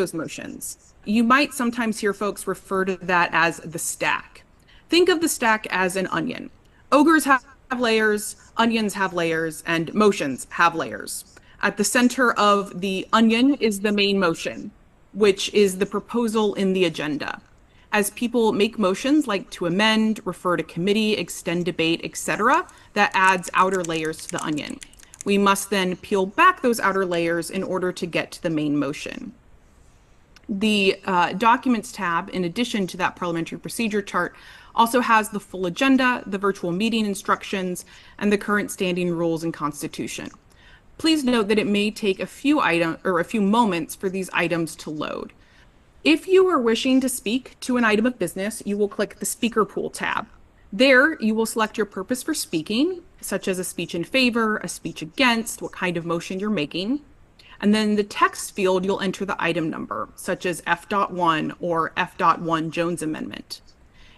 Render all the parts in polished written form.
those motions. You might sometimes hear folks refer to that as the stack. Think of the stack as an onion. Ogres have layers, onions have layers, and motions have layers. At the center of the onion is the main motion, which is the proposal in the agenda. As people make motions like to amend, refer to committee, extend debate, etc., that adds outer layers to the onion. We must then peel back those outer layers in order to get to the main motion. The Documents tab, in addition to that parliamentary procedure chart, also has the full agenda, the virtual meeting instructions, and the current standing rules and constitution. Please note that it may take a few moments for these items to load. If you are wishing to speak to an item of business, you will click the Speaker Pool tab. There, you will select your purpose for speaking, such as a speech in favor, a speech against, what kind of motion you're making. And then in the text field, you'll enter the item number, such as F.1 or F.1 Jones Amendment.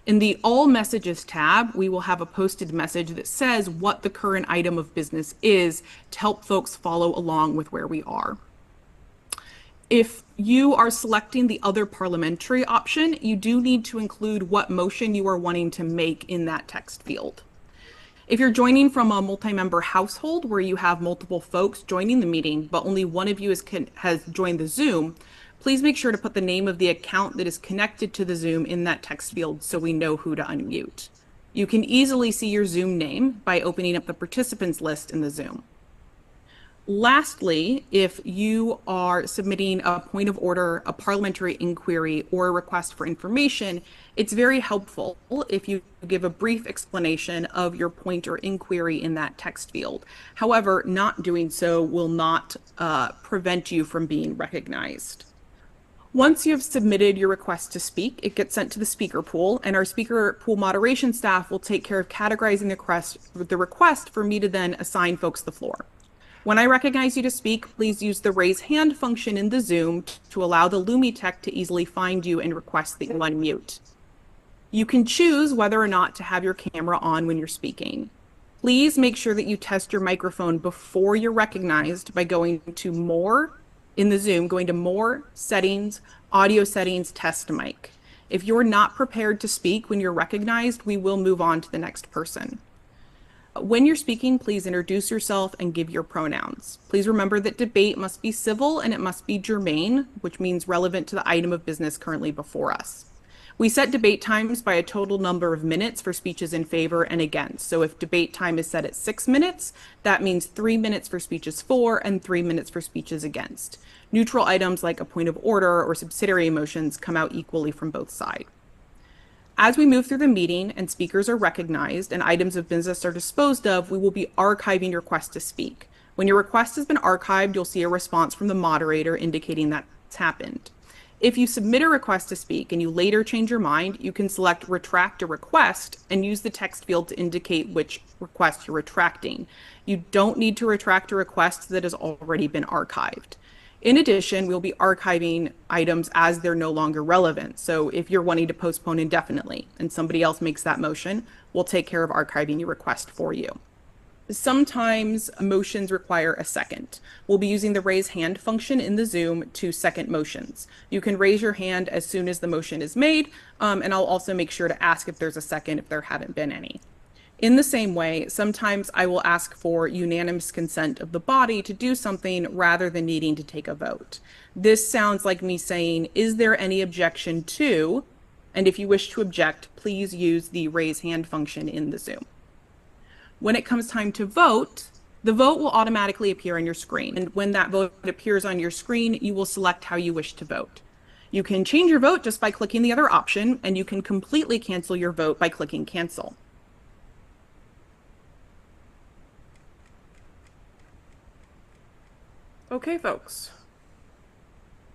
In the All Messages tab, we will have a posted message that says what the current item of business is to help folks follow along with where we are. If you are selecting the other parliamentary option, you do need to include what motion you are wanting to make in that text field. If you're joining from a multi-member household where you have multiple folks joining the meeting, but only one of you has joined the Zoom, please make sure to put the name of the account that is connected to the Zoom in that text field so we know who to unmute. You can easily see your Zoom name by opening up the participants list in the Zoom. Lastly, if you are submitting a point of order, a parliamentary inquiry, or a request for information, it's very helpful if you give a brief explanation of your point or inquiry in that text field. However, not doing so will not prevent you from being recognized. Once you have submitted your request to speak, it gets sent to the speaker pool, and our speaker pool moderation staff will take care of categorizing the request for me to then assign folks the floor. When I recognize you to speak, please use the raise hand function in the Zoom to allow the Lumi tech to easily find you and request that you unmute. You can choose whether or not to have your camera on when you're speaking. Please make sure that you test your microphone before you're recognized by going to More in the Zoom, going to More, Settings, Audio Settings, Test Mic. If you're not prepared to speak when you're recognized, we will move on to the next person. When you're speaking, please introduce yourself and give your pronouns. Please remember that debate must be civil and it must be germane, which means relevant to the item of business currently before us. We set debate times by a total number of minutes for speeches in favor and against. So if debate time is set at 6 minutes, that means 3 minutes for speeches for and 3 minutes for speeches against. Neutral items like a point of order or subsidiary motions come out equally from both sides. As we move through the meeting and speakers are recognized and items of business are disposed of, we will be archiving your request to speak. When your request has been archived, you'll see a response from the moderator indicating that's happened. If you submit a request to speak and you later change your mind, you can select retract a request and use the text field to indicate which request you're retracting. You don't need to retract a request that has already been archived. In addition, we'll be archiving items as they're no longer relevant. So if you're wanting to postpone indefinitely and somebody else makes that motion, we'll take care of archiving your request for you. Sometimes motions require a second. We'll be using the raise hand function in the Zoom to second motions. You can raise your hand as soon as the motion is made, and I'll also make sure to ask if there's a second if there haven't been any. In the same way, sometimes I will ask for unanimous consent of the body to do something rather than needing to take a vote. This sounds like me saying, is there any objection to? And if you wish to object, please use the raise hand function in the Zoom. When it comes time to vote, the vote will automatically appear on your screen. And when that vote appears on your screen, you will select how you wish to vote. You can change your vote just by clicking the other option, and you can completely cancel your vote by clicking cancel. Okay, folks,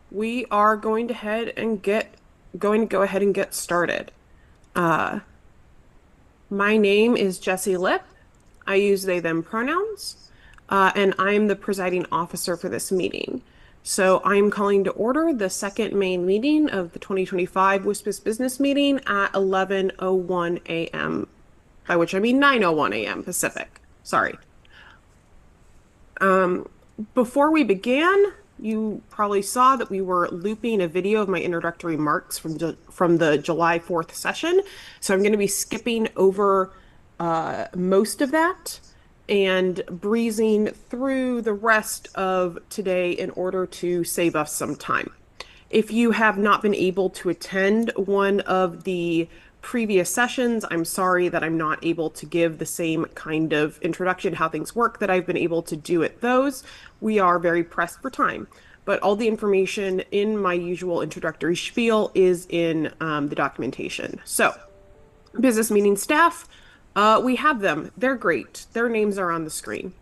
we are going to go ahead and get started. My name is Jessie Lipp. I use they, them pronouns, and I'm the presiding officer for this meeting. So I'm calling to order the second main meeting of the 2025 WSPIS business meeting at 11:01 a.m., by which I mean 9:01 a.m. Pacific. Sorry. Before we begin, you probably saw that we were looping a video of my introductory marks from the July 4th session. So I'm going to be skipping over most of that and breezing through the rest of today in order to save us some time. If you have not been able to attend one of the previous sessions, I'm sorry that I'm not able to give the same kind of introduction to how things work that I've been able to do at those. We are very pressed for time, but all the information in my usual introductory spiel is in the documentation. So, business meeting staff, we have them. They're great. Their names are on the screen.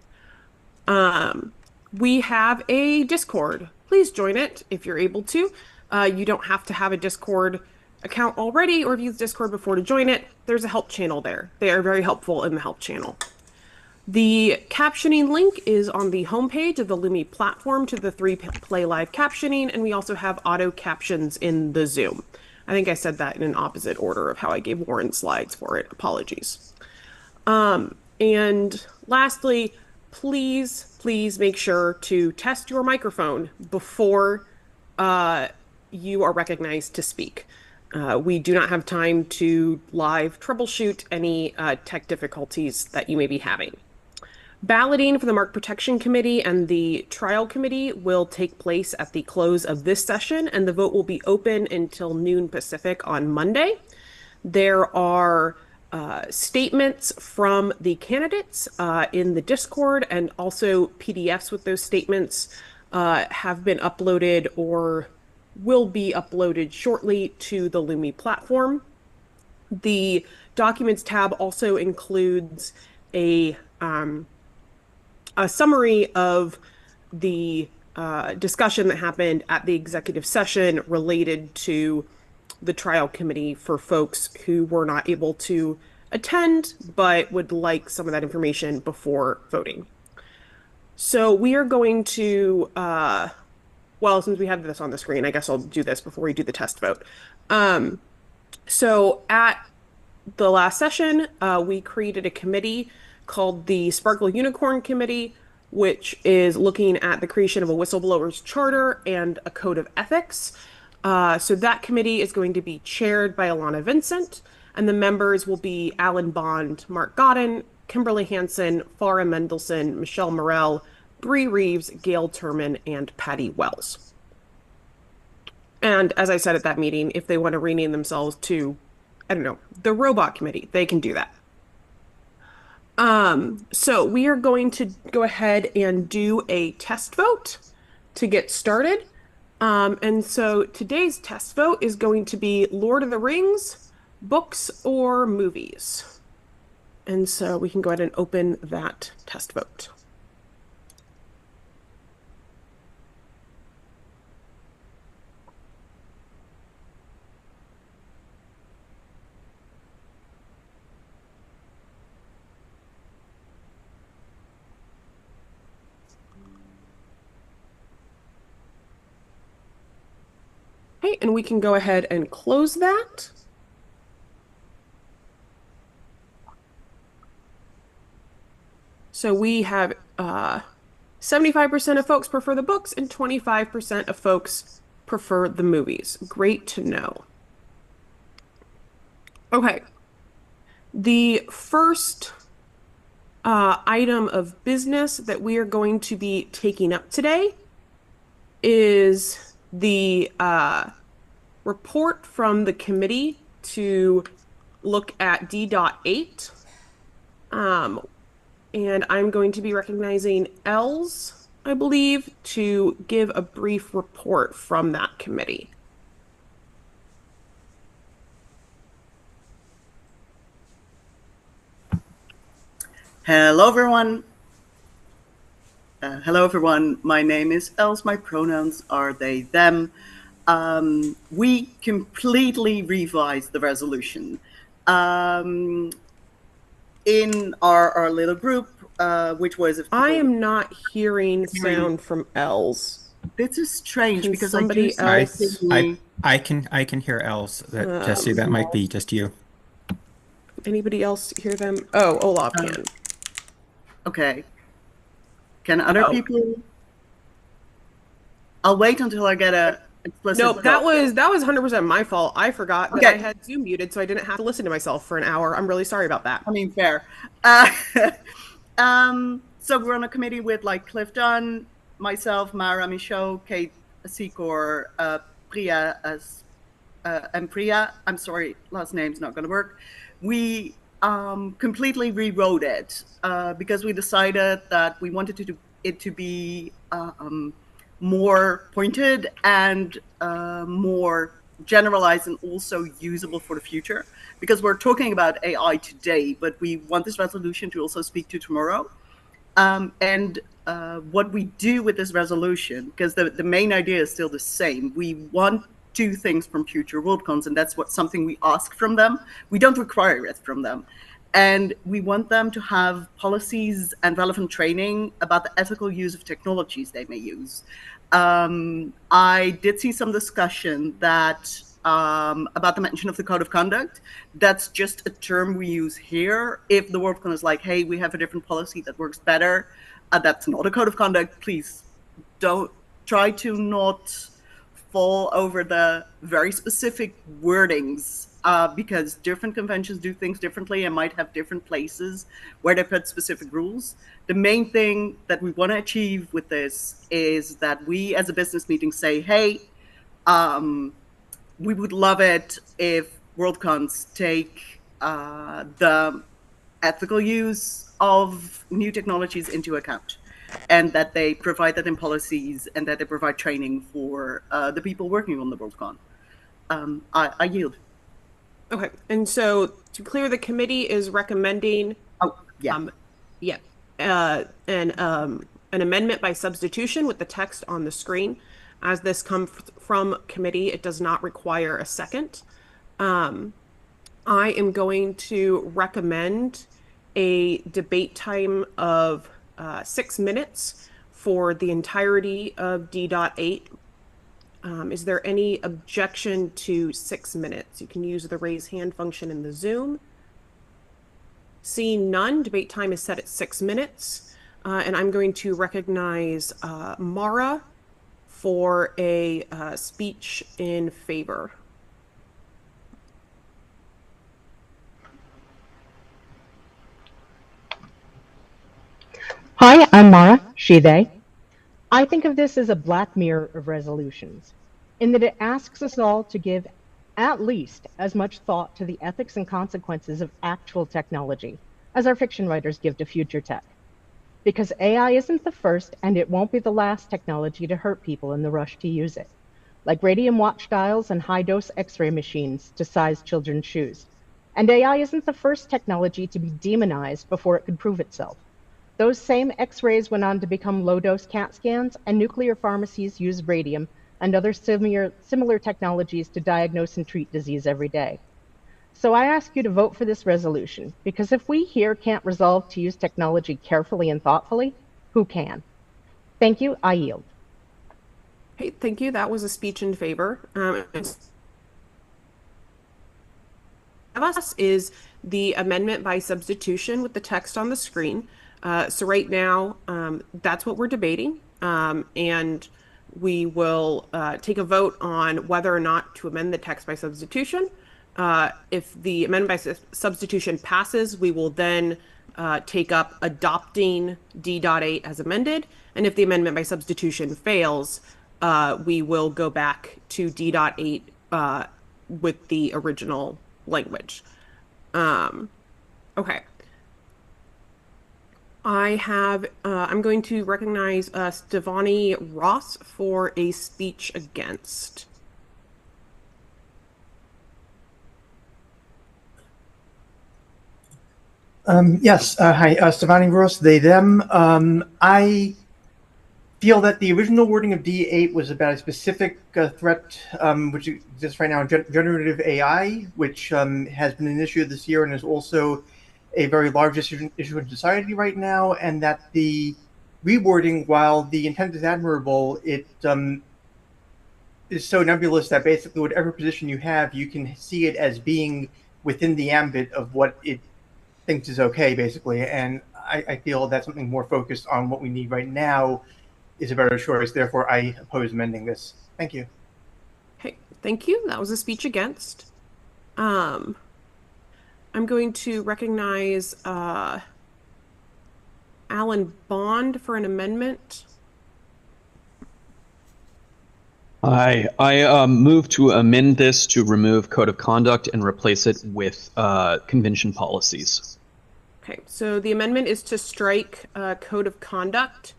Um, we have a Discord. Please join it if you're able to. You don't have to have a Discord account already or have used Discord before to join it. There's a help channel there. They are very helpful in the help channel. The captioning link is on the homepage of the Lumi platform to the 3Play live captioning, and we also have auto captions in the Zoom. I think I said that in an opposite order of how I gave Warren slides for it. Apologies. And lastly, please make sure to test your microphone before you are recognized to speak. We do not have time to live troubleshoot any tech difficulties that you may be having. Balloting for the Mark Protection Committee and the Trial Committee will take place at the close of this session, and the vote will be open until noon Pacific on Monday. There are statements from the candidates in the Discord, and also PDFs with those statements have been uploaded or will be uploaded shortly to the Lumi platform. The Documents tab also includes a summary of the discussion that happened at the executive session related to the trial committee for folks who were not able to attend but would like some of that information before voting. So we are going to, well, since we have this on the screen, I guess I'll do this before we do the test vote. So at the last session, we created a committee called the Sparkle Unicorn Committee, which is looking at the creation of a whistleblower's charter and a code of ethics. So that committee is going to be chaired by Alana Vincent, and the members will be Alan Bond, Mark Godden, Kimberly Hansen, Farah Mendelson, Michelle Morell, Bree Reeves, Gail Turman, and Patty Wells. And as I said at that meeting, if they want to rename themselves to, I don't know, the Robot Committee, they can do that. So we are going to go ahead and do a test vote to get started. And so today's test vote is going to be Lord of the Rings, books or movies. And so we can go ahead and open that test vote. Okay, and we can go ahead and close that. So we have 75% of folks prefer the books and 25% of folks prefer the movies. Great to know. Okay. The first item of business that we are going to be taking up today is the report from the committee to look at D.8. And I'm going to be recognizing Els, I believe, to give a brief report from that committee. Hello, everyone. Hello, everyone. My name is Els. My pronouns are they, them. We completely revised the resolution. In our little group, which was of I people am not hearing sound from Els. This is strange Can because I do somebody see I else? thingy. I can hear else. That Jesse, that might be just you. Anybody else hear them? Oh, Olaf Uh, can. okay. Can other Oh, people? I'll wait until I get a explicit Nope, go. that was 100% my fault. I forgot that I had Zoom muted, so I didn't have to listen to myself for an hour. I'm really sorry about that. I mean, fair. So we're on a committee with like Cliff Dunn, myself, Mara Michaud, Kate Sikor, Priya as and Priya. I'm sorry, last name's not going to work. We completely rewrote it because we decided that we wanted it to be more pointed and more generalized and also usable for the future, because we're talking about AI today, but we want this resolution to also speak to tomorrow. And what we do with this resolution, because the main idea is still the same, we want two things from future Worldcons, and that's something we ask from them. We don't require it from them. And we want them to have policies and relevant training about the ethical use of technologies they may use. I did see some discussion that about the mention of the code of conduct. That's just a term we use here. If the Worldcon is like, hey, we have a different policy that works better, that's not a code of conduct, please don't try to not fall over the very specific wordings, because different conventions do things differently and might have different places where they put specific rules. The main thing that we want to achieve with this is that we as a business meeting say, hey, we would love it if Worldcons take the ethical use of new technologies into account, and that they provide that in policies, and that they provide training for the people working on the Worldcon. I yield. Okay, and so to be clear, the committee is recommending an amendment by substitution with the text on the screen. As this comes from committee, it does not require a second. I am going to recommend a debate time of 6 minutes for the entirety of D.8. Is there any objection to 6 minutes? You can use the raise hand function in the Zoom. Seeing none, debate time is set at 6 minutes. And I'm going to recognize Mara for a speech in favor. Hi, I'm Mara, she, they. I think of this as a black mirror of resolutions, in that it asks us all to give at least as much thought to the ethics and consequences of actual technology as our fiction writers give to future tech. Because AI isn't the first, and it won't be the last technology to hurt people in the rush to use it, like radium watch dials and high-dose X-ray machines to size children's shoes. And AI isn't the first technology to be demonized before it could prove itself. Those same X-rays went on to become low-dose CAT scans, and nuclear pharmacies use radium and other similar technologies to diagnose and treat disease every day. So I ask you to vote for this resolution, because if we here can't resolve to use technology carefully and thoughtfully, who can? Thank you. I yield. Hey, thank you. That was a speech in favor. Us is the amendment by substitution with the text on the screen. So right now, that's what we're debating. And we will take a vote on whether or not to amend the text by substitution. If the amendment by substitution passes, we will then take up adopting D.8 as amended. And if the amendment by substitution fails, we will go back to D.8 with the original language. Okay. I'm going to recognize Stevani Ross for a speech against. Yes, hi, Stevani Ross, they, them. I feel that the original wording of D8 was about a specific threat, which exists right now in generative AI, which has been an issue this year and is also a very large issue in society right now, and that the rewording, while the intent is admirable, it is so nebulous that basically whatever position you have, you can see it as being within the ambit of what it thinks is okay, basically. And I feel that's something more focused on what we need right now, is a better choice. Therefore, I oppose amending this. Thank you. Okay, thank you. That was a speech against. I'm going to recognize Alan Bond for an amendment. I move to amend this to remove code of conduct and replace it with convention policies. Okay, so the amendment is to strike code of conduct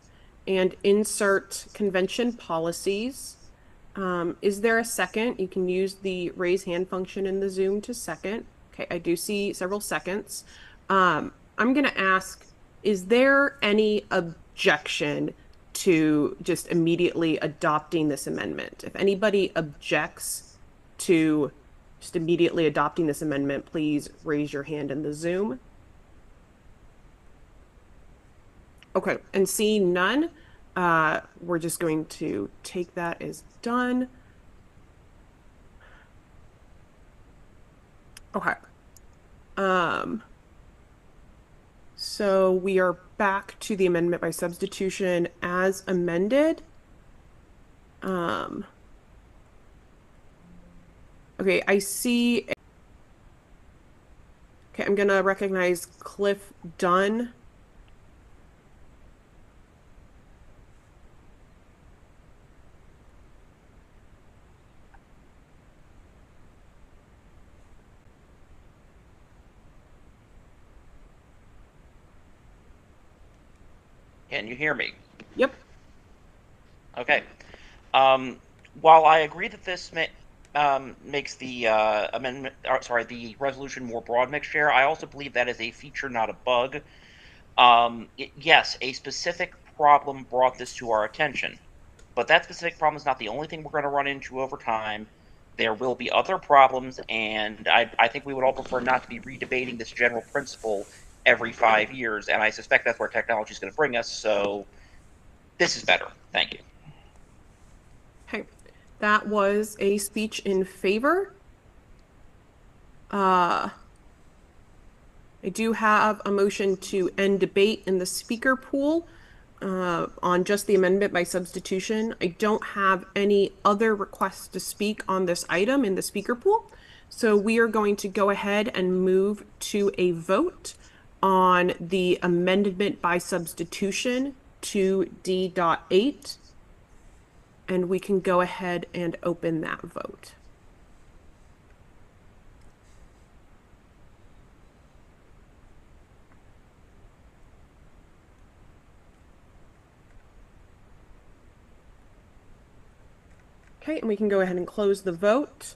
and insert convention policies. Is there a second? You can use the raise hand function in the Zoom to second. Okay, I do see several seconds. I'm going to ask, is there any objection to just immediately adopting this amendment? If anybody objects to just immediately adopting this amendment, please raise your hand in the Zoom. Okay, and seeing none, we're just going to take that as done. Okay. So we are back to the amendment by substitution as amended. Okay, I see. Okay, I'm gonna recognize Cliff Dunn. Can you hear me? Yep. Okay. While I agree that this makes the the resolution more broad, Mixed Chair, I also believe that is a feature, not a bug. Yes, a specific problem brought this to our attention, but that specific problem is not the only thing we're going to run into over time. There will be other problems, and I think we would all prefer not to be redebating this general principle every 5 years, and I suspect that's where technology is going to bring us, so this is better. Thank you. Okay, that was a speech in favor. I do have a motion to end debate in the speaker pool on just the amendment by substitution. I don't have any other requests to speak on this item in the speaker pool, so we are going to go ahead and move to a vote on the amendment by substitution to D.8, and we can go ahead and open that vote. Okay, and we can go ahead and close the vote.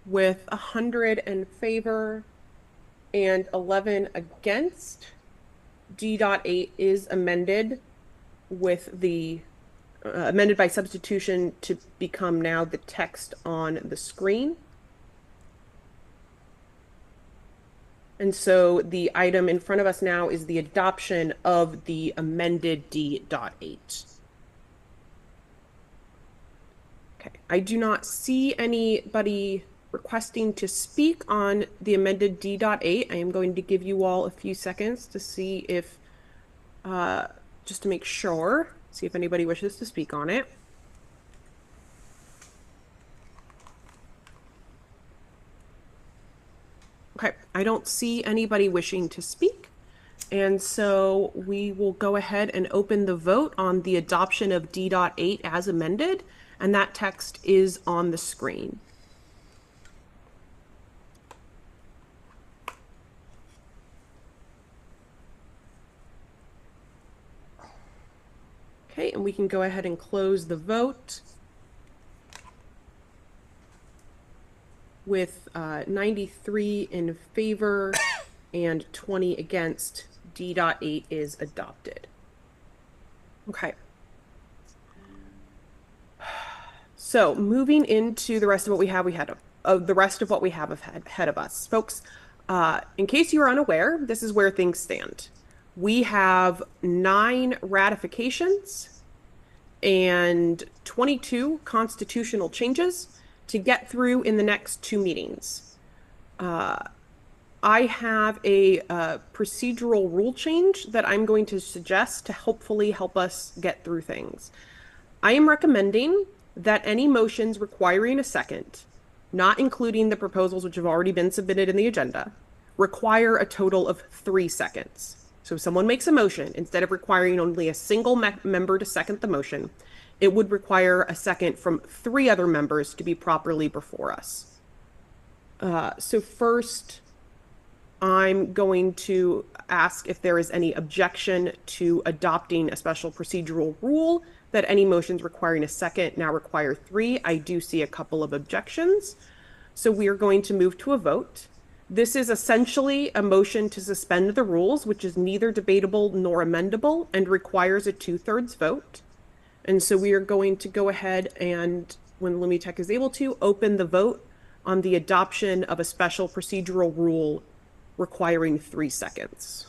With 100 in favor and 11 against, D.8 is amended with the amended by substitution to become now the text on the screen. And so the item in front of us now is the adoption of the amended D.8. Okay, I do not see anybody requesting to speak on the amended D.8. I am going to give you all a few seconds to see if, just to make sure, see if anybody wishes to speak on it. Okay, I don't see anybody wishing to speak. And so we will go ahead and open the vote on the adoption of D.8 as amended, and that text is on the screen. Okay, and we can go ahead and close the vote with 93 in favor and 20 against. D.8 is adopted. Okay. So moving into the rest of what we have, the rest of what we have ahead of us, folks. In case you are unaware, this is where things stand. We have 9 ratifications and 22 constitutional changes to get through in the next 2 meetings. I have a procedural rule change that I'm going to suggest to hopefully help us get through things. I am recommending that any motions requiring a second, not including the proposals which have already been submitted in the agenda, require a total of 3 seconds. So if someone makes a motion, instead of requiring only a single member to second the motion, it would require a second from 3 other members to be properly before us. So first, I'm going to ask if there is any objection to adopting a special procedural rule that any motions requiring a second now require 3. I do see a couple of objections. So we are going to move to a vote. This is essentially a motion to suspend the rules, which is neither debatable nor amendable and requires a 2/3 vote. And so we are going to go ahead and, when Lumitech is able to, open the vote on the adoption of a special procedural rule requiring 3 seconds.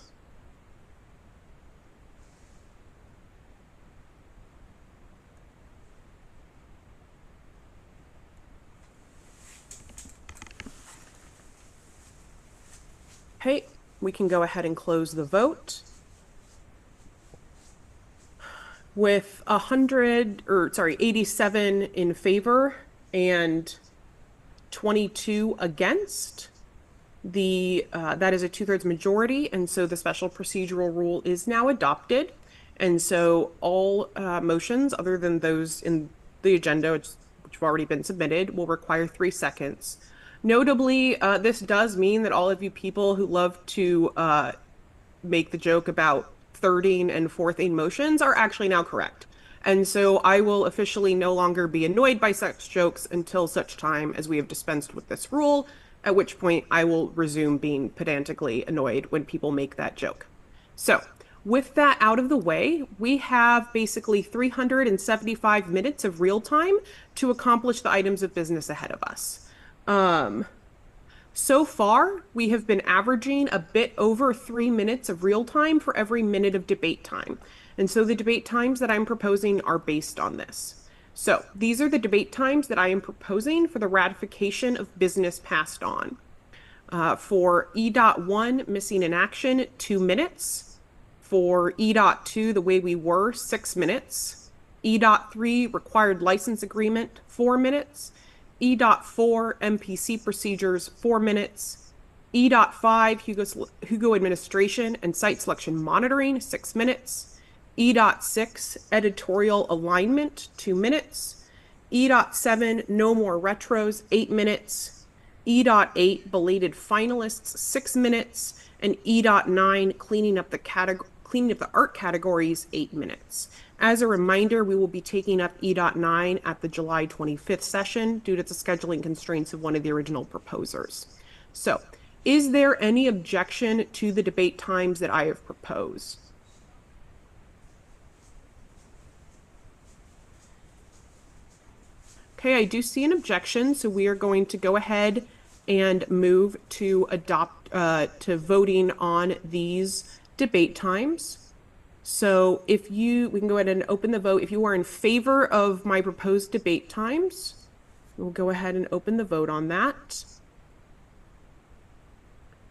Okay, we can go ahead and close the vote. With 87 in favor and 22 against, that is a 2/3 majority, and so the special procedural rule is now adopted. And so all motions other than those in the agenda, which have already been submitted, will require 3 seconds. Notably, this does mean that all of you people who love to make the joke about thirding and fourthing motions are actually now correct. And so I will officially no longer be annoyed by such jokes until such time as we have dispensed with this rule, at which point I will resume being pedantically annoyed when people make that joke. So with that out of the way, we have basically 375 minutes of real time to accomplish the items of business ahead of us. So far, we have been averaging a bit over 3 minutes of real time for every minute of debate time. And so the debate times that I'm proposing are based on this. So these are the debate times that I am proposing for the ratification of business passed on. For E.1, missing in action, 2 minutes. For E.2, the way we were, 6 minutes. E.3, required license agreement, 4 minutes. E.4, MPC procedures, 4 minutes. E.5, Hugo administration and site selection monitoring, 6 minutes. E.6, editorial alignment, 2 minutes. E.7, no more retros, 8 minutes. E.8, belated finalists, 6 minutes. And E.9, cleaning up the art categories, 8 minutes. As a reminder, we will be taking up E.9 at the July 25th session due to the scheduling constraints of one of the original proposers. So, is there any objection to the debate times that I have proposed? Okay, I do see an objection, so we are going to go ahead and move to to voting on these debate times. So we can go ahead and open the vote. If you are in favor of my proposed debate times, we'll go ahead and open the vote on that.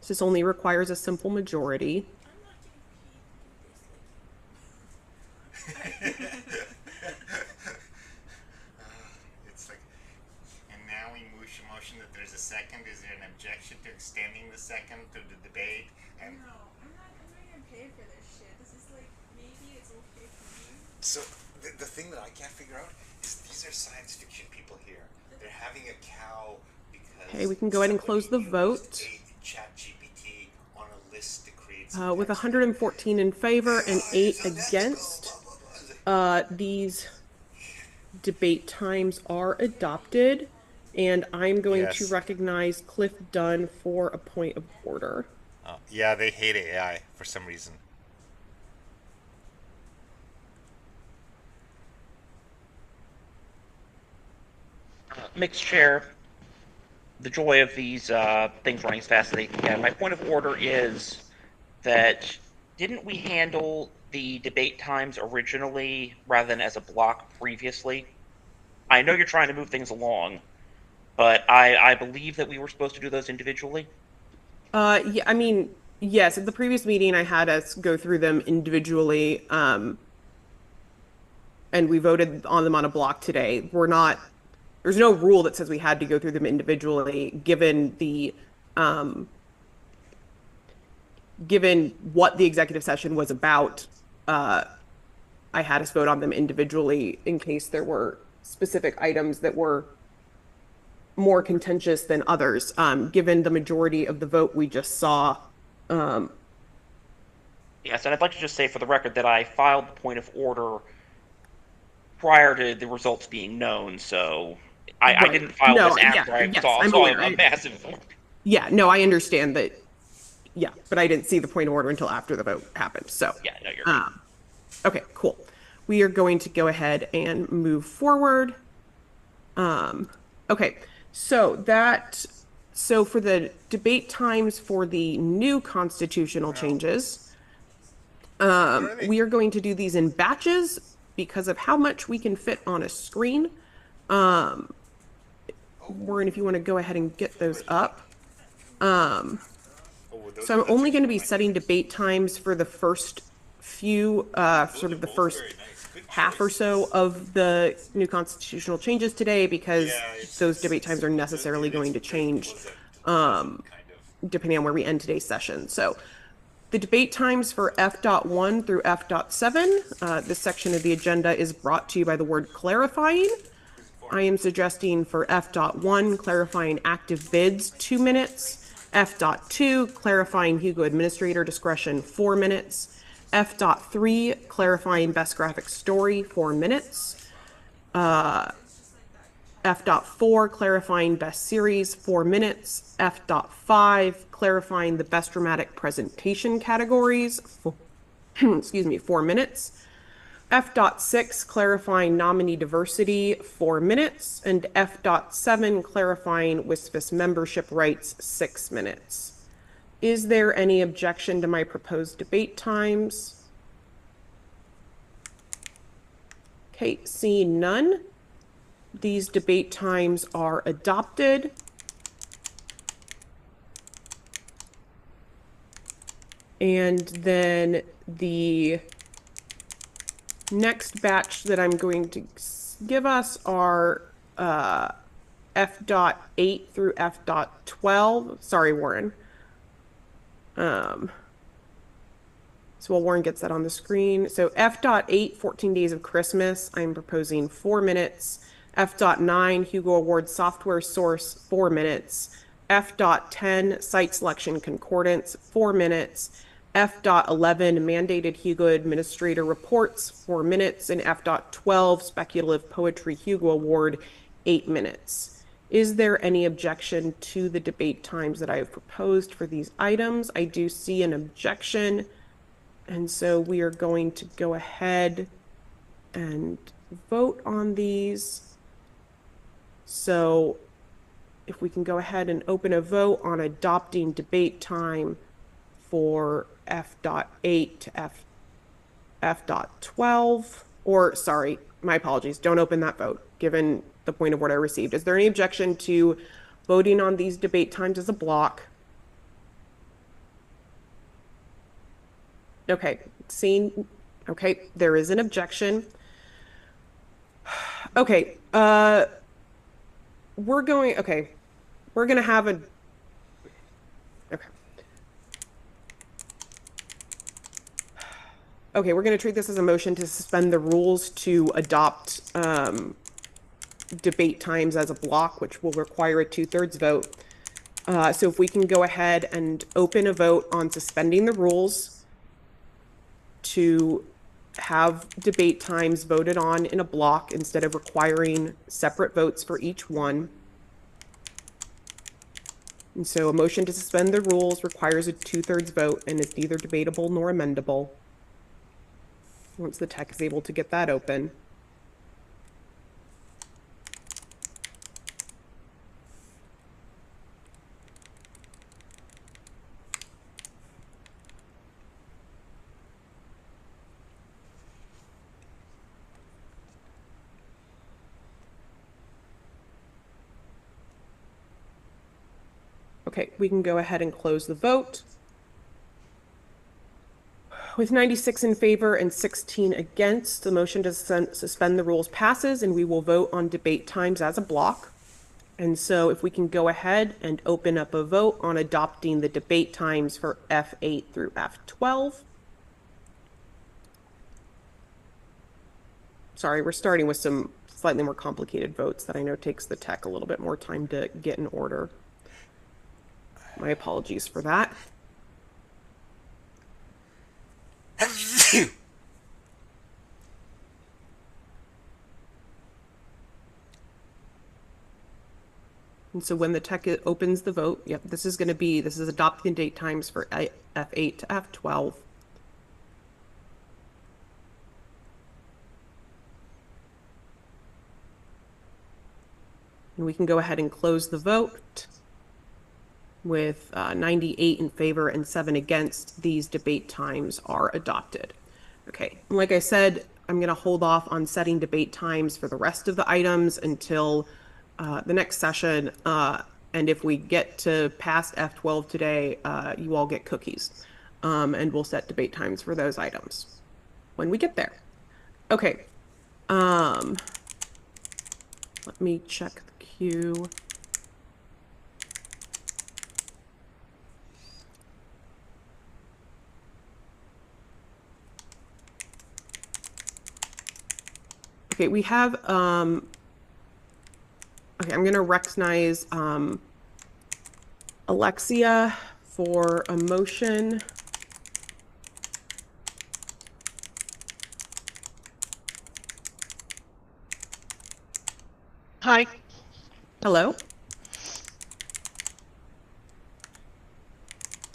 This only requires a simple majority. It's like, and now we motion that there's a second. Is there an objection to extending the second to the debate? And no, I'm not gonna pay for this shit. This is like, maybe it's okay for me. So the thing that I can't figure out is these are science fiction people here. They're having a cow because. Okay, we can go ahead and close the vote. ChatGPT on a list to create. With 114 in favor and 8 against, these debate times are adopted, and I'm going to recognize Cliff Dunn for a point of order. Oh, yeah, they hate AI for some reason. Mixed chair, the joy of these things running as fast as they can. My point of order is that didn't we handle the debate times originally rather than as a block previously? I know you're trying to move things along, but I believe that we were supposed to do those individually. Yeah, I mean, yes, at the previous meeting, I had us go through them individually, and we voted on them on a block today. There's no rule that says we had to go through them individually, given what the executive session was about. I had us vote on them individually in case there were specific items that were more contentious than others. Given the majority of the vote we just saw, Yes, and I'd like to just say for the record that I filed the point of order prior to the results being known, so I right. didn't file No, this yeah, after I yes, saw, I'm saw aware. a massive. Yeah, no, I understand that. Yeah, but I didn't see the point of order until after the vote happened. So, Yeah, no, you're right. okay, cool. We are going to go ahead and move forward. Okay, so for the debate times for the new constitutional changes, we are going to do these in batches because of how much we can fit on a screen. Warren, if you want to go ahead and get those up. So I'm only going to be setting debate times for the first few, sort of the first half or so of the new constitutional changes today, because those debate times are necessarily going to change depending on where we end today's session. So the debate times for F.1 through F.7, this section of the agenda is brought to you by the word clarifying. I am suggesting for F.1, clarifying active bids, 2 minutes. F.2, clarifying Hugo administrator discretion, 4 minutes. F.3, clarifying best graphic story, 4 minutes. F.4, clarifying best series, 4 minutes. F.5, clarifying the best dramatic presentation categories, excuse me, 4 minutes. F.6, clarifying nominee diversity, 4 minutes. And F.7, clarifying WSFS membership rights, 6 minutes. Is there any objection to my proposed debate times? Okay, seeing none, these debate times are adopted. And then the next batch that I'm going to give us are F.8 through F.12. Sorry, Warren. So while Warren gets that on the screen. So F.8, 14 Days of Christmas, I'm proposing 4 minutes. F.9, Hugo Award Software Source, 4 minutes. F.10, Site Selection Concordance, 4 minutes. F.11, Mandated Hugo Administrator Reports, 4 minutes. And F.12, Speculative Poetry Hugo Award, 8 minutes. Is there any objection to the debate times that I have proposed for these items? I do see an objection. And so we are going to go ahead and vote on these. So if we can go ahead and open a vote on adopting debate time for F.8 to F.12, or sorry, my apologies, don't open that vote, given the point of order I received. Is there any objection to voting on these debate times as a block? Okay, okay, there is an objection. Okay, we're going to have a, okay. Okay, we're going to treat this as a motion to suspend the rules to adopt debate times as a block, which will require a 2/3 vote. So if we can go ahead and open a vote on suspending the rules to have debate times voted on in a block instead of requiring separate votes for each one. And so a motion to suspend the rules requires a 2/3 vote and is neither debatable nor amendable. Once the tech is able to get that open. Okay, we can go ahead and close the vote. With 96 in favor and 16 against, the motion to suspend the rules passes, and we will vote on debate times as a block. And so if we can go ahead and open up a vote on adopting the debate times for F8 through F12. Sorry, we're starting with some slightly more complicated votes that I know takes the tech a little bit more time to get in order. My apologies for that. And so when the tech opens the vote, yep, this is adopting date times for F8 to F12. And we can go ahead and close the vote. With 98 in favor and 7 against, these debate times are adopted. Okay, like I said, I'm going to hold off on setting debate times for the rest of the items until the next session. And if we get to past F12 today, you all get cookies. And we'll set debate times for those items when we get there. Okay. Let me check the queue. Okay, we have, okay, I'm going to recognize Alexia for a motion. Hi. Hello.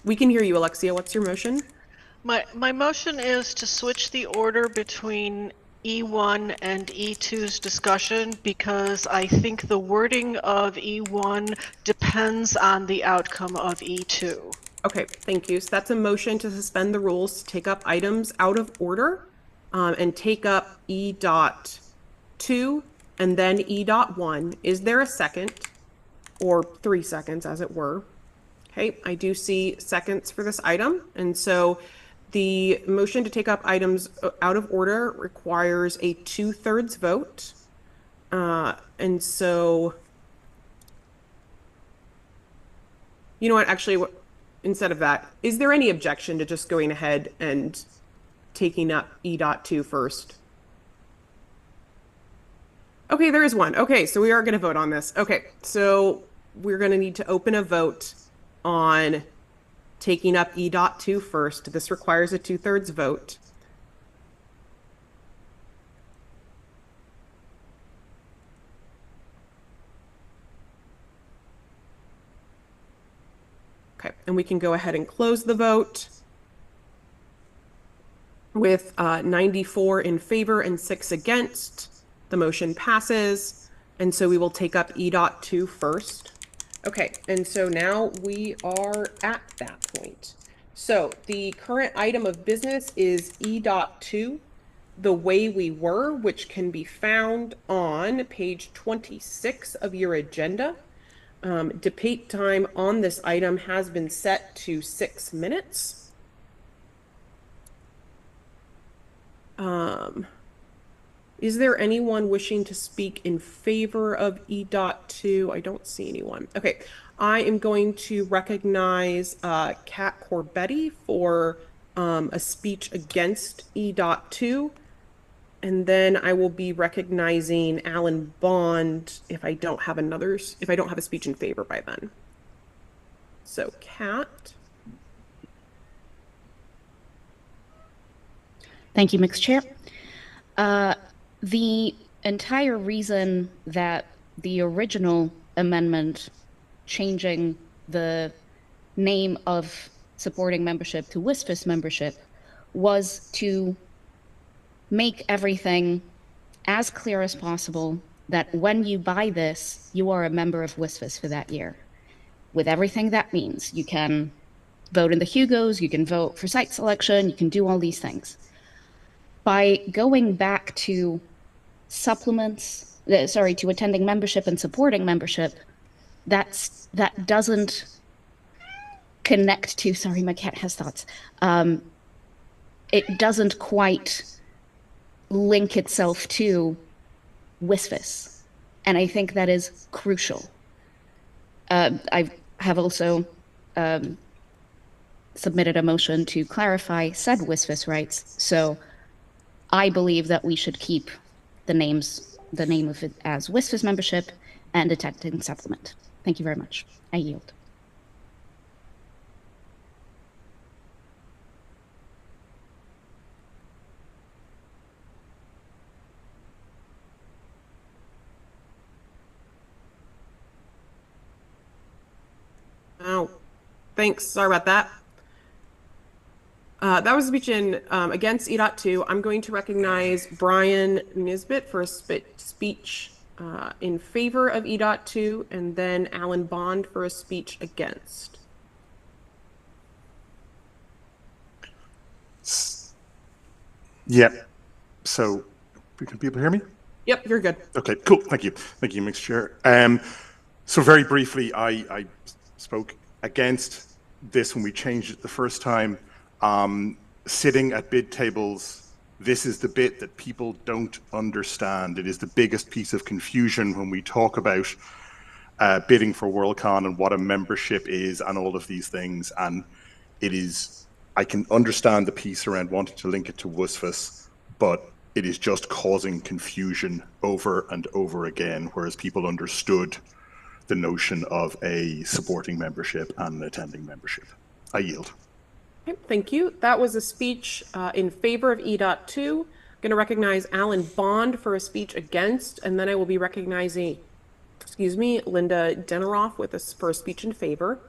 We can hear you, Alexia. What's your motion? My motion is to switch the order between E1 and E2's discussion because I think the wording of E1 depends on the outcome of E2. Okay, thank you. So that's a motion to suspend the rules, to take up items out of order, and take up E.2 and then E.1. Is there a second? Or 3 seconds, as it were. Okay, I do see seconds for this item. And so the motion to take up items out of order requires a 2/3 vote. And so, you know what, actually, instead of that, is there any objection to just going ahead and taking up E.2 first? Okay, there is one. Okay, so we are going to vote on this. Okay, so we're going to need to open a vote on taking up E.2 first. This requires a 2/3 vote. Okay, and we can go ahead and close the vote with 94 in favor and 6 against. The motion passes, and so we will take up E.2 first. Okay, and so now we are at that point. So the current item of business is E.2, the way we were, which can be found on page 26 of your agenda. Debate time on this item has been set to 6 minutes. Is there anyone wishing to speak in favor of E.2? I don't see anyone. Okay, I am going to recognize Kat Corbetti for a speech against E.2. And then I will be recognizing Alan Bond if I don't have a speech in favor by then. So Kat. Thank you, Mixed Chair. The entire reason that the original amendment changing the name of supporting membership to WSFIS membership was to make everything as clear as possible that when you buy this, you are a member of WSFIS for that year. With everything that means, you can vote in the Hugos, you can vote for site selection, you can do all these things. By going back to to attending membership and supporting membership, that doesn't connect to, sorry, my cat has thoughts. It doesn't quite link itself to WSFS. And I think that is crucial. I have also submitted a motion to clarify said WSFS rights. So I believe that we should keep the name of it as WSFS membership and attending supplement. Thank you very much. I yield. Oh, thanks. Sorry about that. That was a speech in against E.2. I'm going to recognize Brian Nisbet for a speech in favor of E.2, and then Alan Bond for a speech against. Yep. So, can people hear me? Yep, you're good. Okay, cool. Thank you. Thank you, Mr. Chair. So very briefly, I spoke against this when we changed it the first time. Sitting at bid tables, this is the bit that people don't understand. It is the biggest piece of confusion when we talk about bidding for Worldcon and what a membership is and all of these things. And it is, I can understand the piece around wanting to link it to WSFS, but it is just causing confusion over and over again, whereas people understood the notion of a supporting membership and an attending membership. I yield. Okay, thank you. That was a speech in favor of E.2. I'm going to recognize Alan Bond for a speech against, and then I will be recognizing, Linda Deneroff for a speech in favor.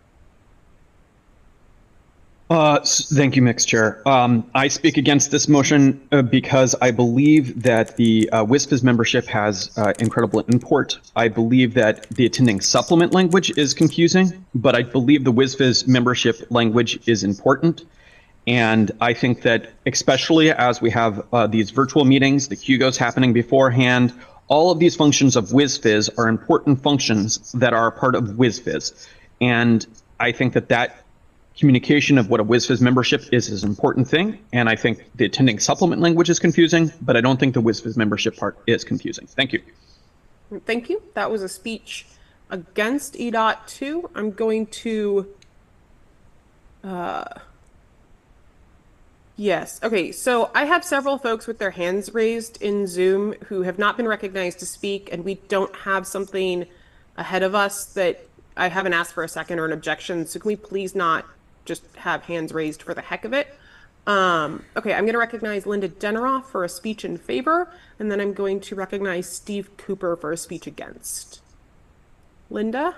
Thank you, Mixed Chair. I speak against this motion because I believe that the WSFS membership has incredible import. I believe that the attending supplement language is confusing, but I believe the WSFS membership language is important. And I think that especially as we have these virtual meetings, the Hugos happening beforehand, all of these functions of WSFS are important functions that are a part of WSFS. And I think that communication of what a WSFS membership is an important thing, and I think the attending supplement language is confusing, but I don't think the WSFS membership part is confusing. Thank you. Thank you. That was a speech against E.2. I'm going to... Yes. Okay, so I have several folks with their hands raised in Zoom who have not been recognized to speak, and we don't have something ahead of us that I haven't asked for a second or an objection, so can we please not just have hands raised for the heck of it? Okay, I'm going to recognize Linda Deneroff for a speech in favor, and then I'm going to recognize Steve Cooper for a speech against. Linda?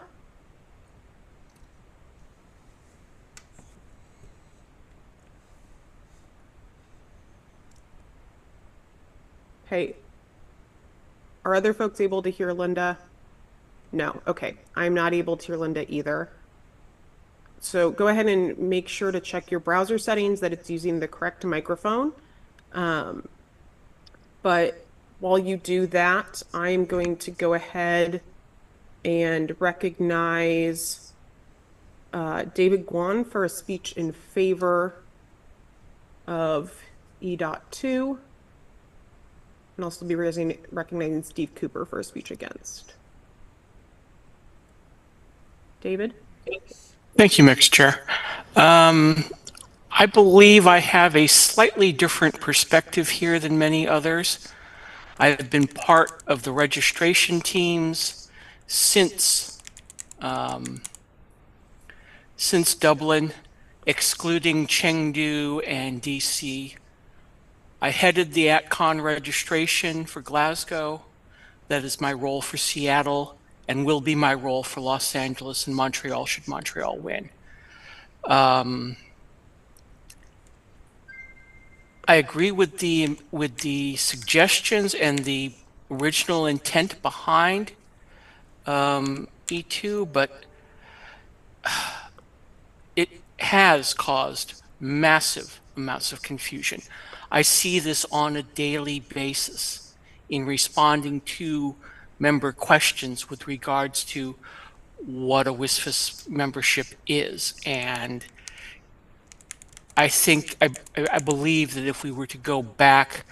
Okay. Are other folks able to hear Linda? No. Okay. I'm not able to hear Linda either. So go ahead and make sure to check your browser settings that it's using the correct microphone. But while you do that, I'm going to go ahead and recognize David Guan for a speech in favor of E.2. And also be recognizing Steve Cooper for a speech against. David? Thank you, Mixed Chair. I believe I have a slightly different perspective here than many others. I've been part of the registration teams since Dublin, excluding Chengdu and DC. I headed the AtCon registration for Glasgow. That is my role for Seattle and will be my role for Los Angeles and Montreal should Montreal win. I agree with the suggestions and the original intent behind E2, but it has caused massive amounts of confusion. I see this on a daily basis in responding to member questions with regards to what a WSFS membership is. And I think, I believe that if we were to go back,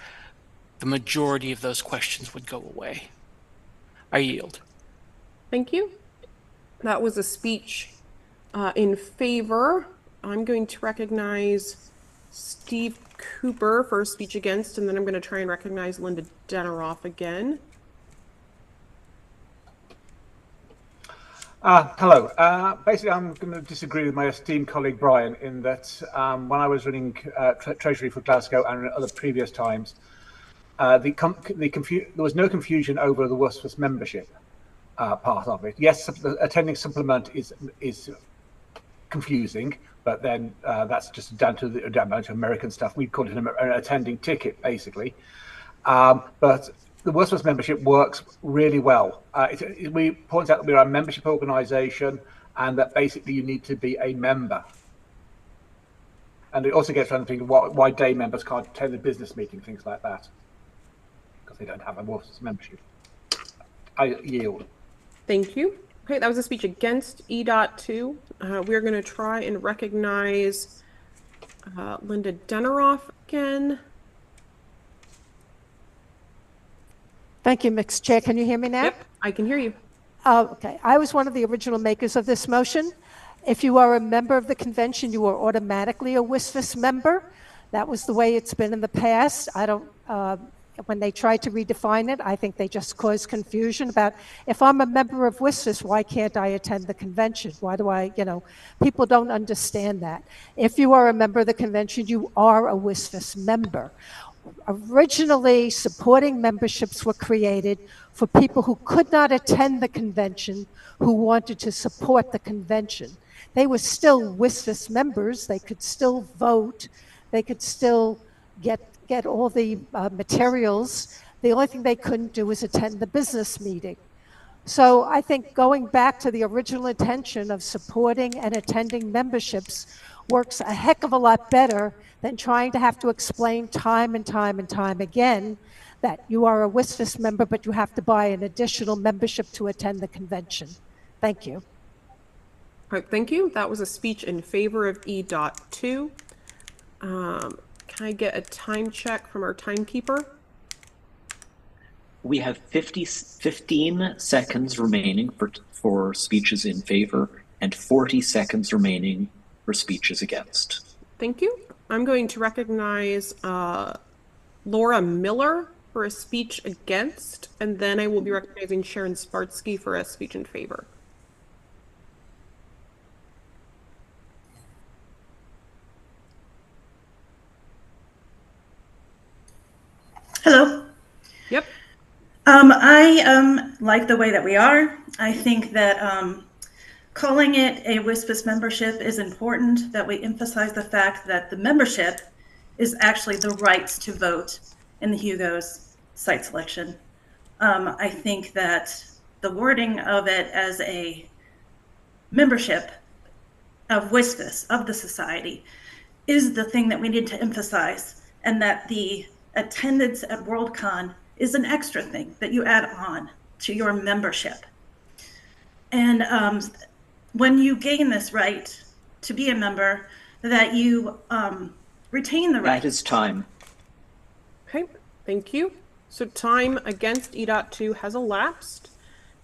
the majority of those questions would go away. I yield. Thank you. That was a speech in favor. I'm going to recognize Steve Cooper for a speech against, and then I'm going to try and recognize Linda Deneroff again. Hello. Basically, I'm going to disagree with my esteemed colleague Brian in that when I was running Treasury for Glasgow and other previous times, there was no confusion over the WSFS membership part of it. Yes, attending supplement is confusing, but then that's just down to American stuff. We call it an attending ticket, basically. But the WSFS membership works really well. We point out that we're a membership organisation and that basically you need to be a member. And it also gets around thinking why day members can't attend the business meeting, things like that, because they don't have a WSFS membership. I yield. Thank you. Okay, that was a speech against E.2. We're going to try and recognize Linda Deneroff again. Thank you, Mixed Chair. Can you hear me now? Yep, I can hear you. Okay. I was one of the original makers of this motion. If you are a member of the convention, you are automatically a WSFS member. That was the way it's been in the past. I don't, when they tried to redefine it, I think they just caused confusion about, if I'm a member of WSFS, why can't I attend the convention? Why do I, people don't understand that. If you are a member of the convention, you are a WSFS member. Originally, supporting memberships were created for people who could not attend the convention, who wanted to support the convention. They were still WSFS members. They could still vote. They could still get all the materials. The only thing they couldn't do was attend the business meeting. So I think going back to the original intention of supporting and attending memberships works a heck of a lot better than trying to have to explain time and time and time again that you are a WSFS member, but you have to buy an additional membership to attend the convention. Thank you. All right, thank you. That was a speech in favor of E.2. Can I get a time check from our timekeeper? We have 15 seconds remaining for speeches in favor and 40 seconds remaining for speeches against. Thank you. I'm going to recognize Laura Miller for a speech against, and then I will be recognizing Sharon Spartsky for a speech in favor. Hello. Yep. I like the way that we are. I think that calling it a WSFS membership is important, that we emphasize the fact that the membership is actually the rights to vote in the Hugo's site selection. I think that the wording of it as a membership of WSFS, of the society, is the thing that we need to emphasize, and that the attendance at Worldcon is an extra thing that you add on to your membership. And when you gain this right to be a member, that you retain the right. That is time. Okay, thank you. So time against E.2 has elapsed,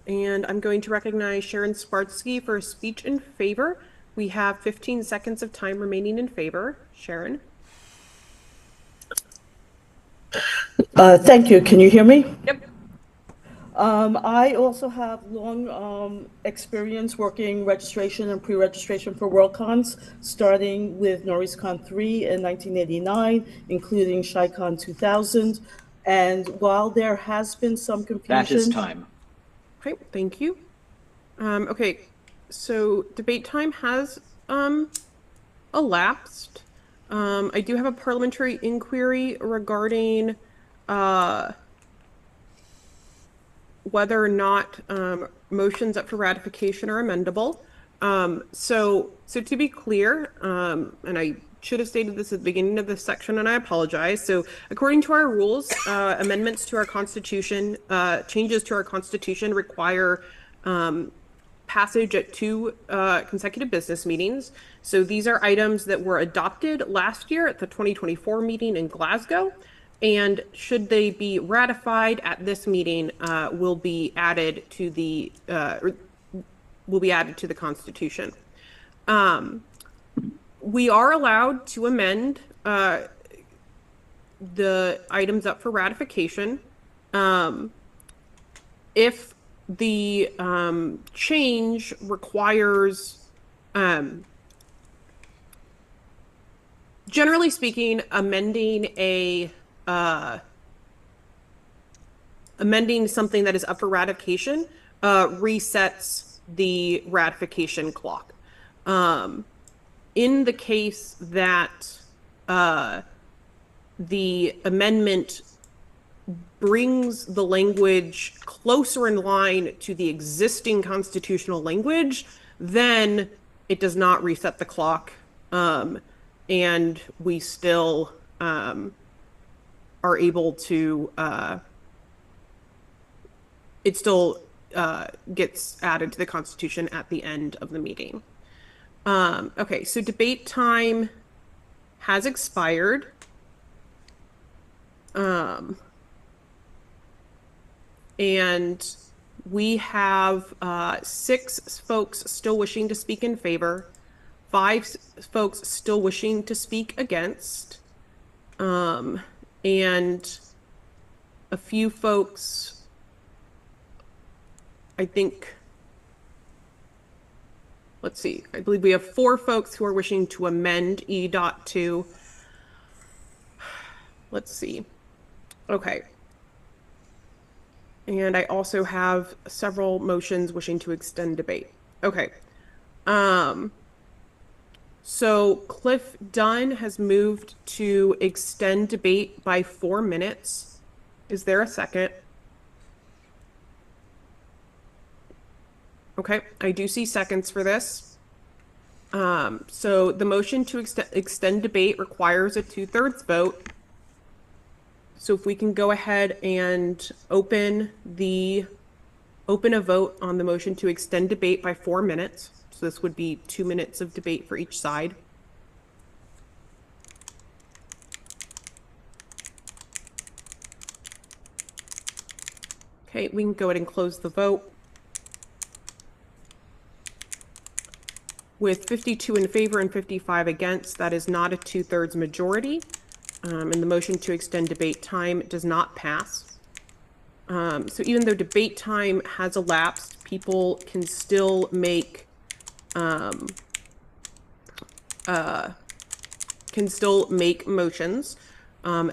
and I'm going to recognize Sharon Spartsky for a speech in favor. We have 15 seconds of time remaining in favor. Sharon. Thank you. Can you hear me? Yep. I also have long experience working registration and pre-registration for Worldcons, starting with NorrisCon 3 in 1989, including ShyCon 2000. And while there has been some confusion... That is time. Okay, thank you. Okay, so debate time has elapsed. I do have a parliamentary inquiry regarding whether or not motions up for ratification are amendable. So to be clear, and I should have stated this at the beginning of this section, and I apologize. So according to our rules, amendments to our Constitution, changes to our Constitution require passage at 2 consecutive business meetings. So these are items that were adopted last year at the 2024 meeting in Glasgow. And should they be ratified at this meeting, will be added to the Constitution. We are allowed to amend the items up for ratification if the change requires, generally speaking, amending something that is up for ratification resets the ratification clock. In the case that the amendment brings the language closer in line to the existing constitutional language, then it does not reset the clock, and we still are able to, it still gets added to the Constitution at the end of the meeting. Okay, so debate time has expired. And we have 6 folks still wishing to speak in favor, 5 folks still wishing to speak against, and a few folks, I think, let's see, I believe we have 4 folks who are wishing to amend E.2. Let's see. Okay. And I also have several motions wishing to extend debate. Okay. So Cliff Dunn has moved to extend debate by 4 minutes. Is there a second? Okay, I do see seconds for this. So the motion to extend debate requires a 2/3 vote. So if we can go ahead and open a vote on the motion to extend debate by 4 minutes. So this would be 2 minutes of debate for each side. Okay, we can go ahead and close the vote. With 52 in favor and 55 against, that is not a 2/3 majority. And the motion to extend debate time does not pass. So even though debate time has elapsed, people can still make motions.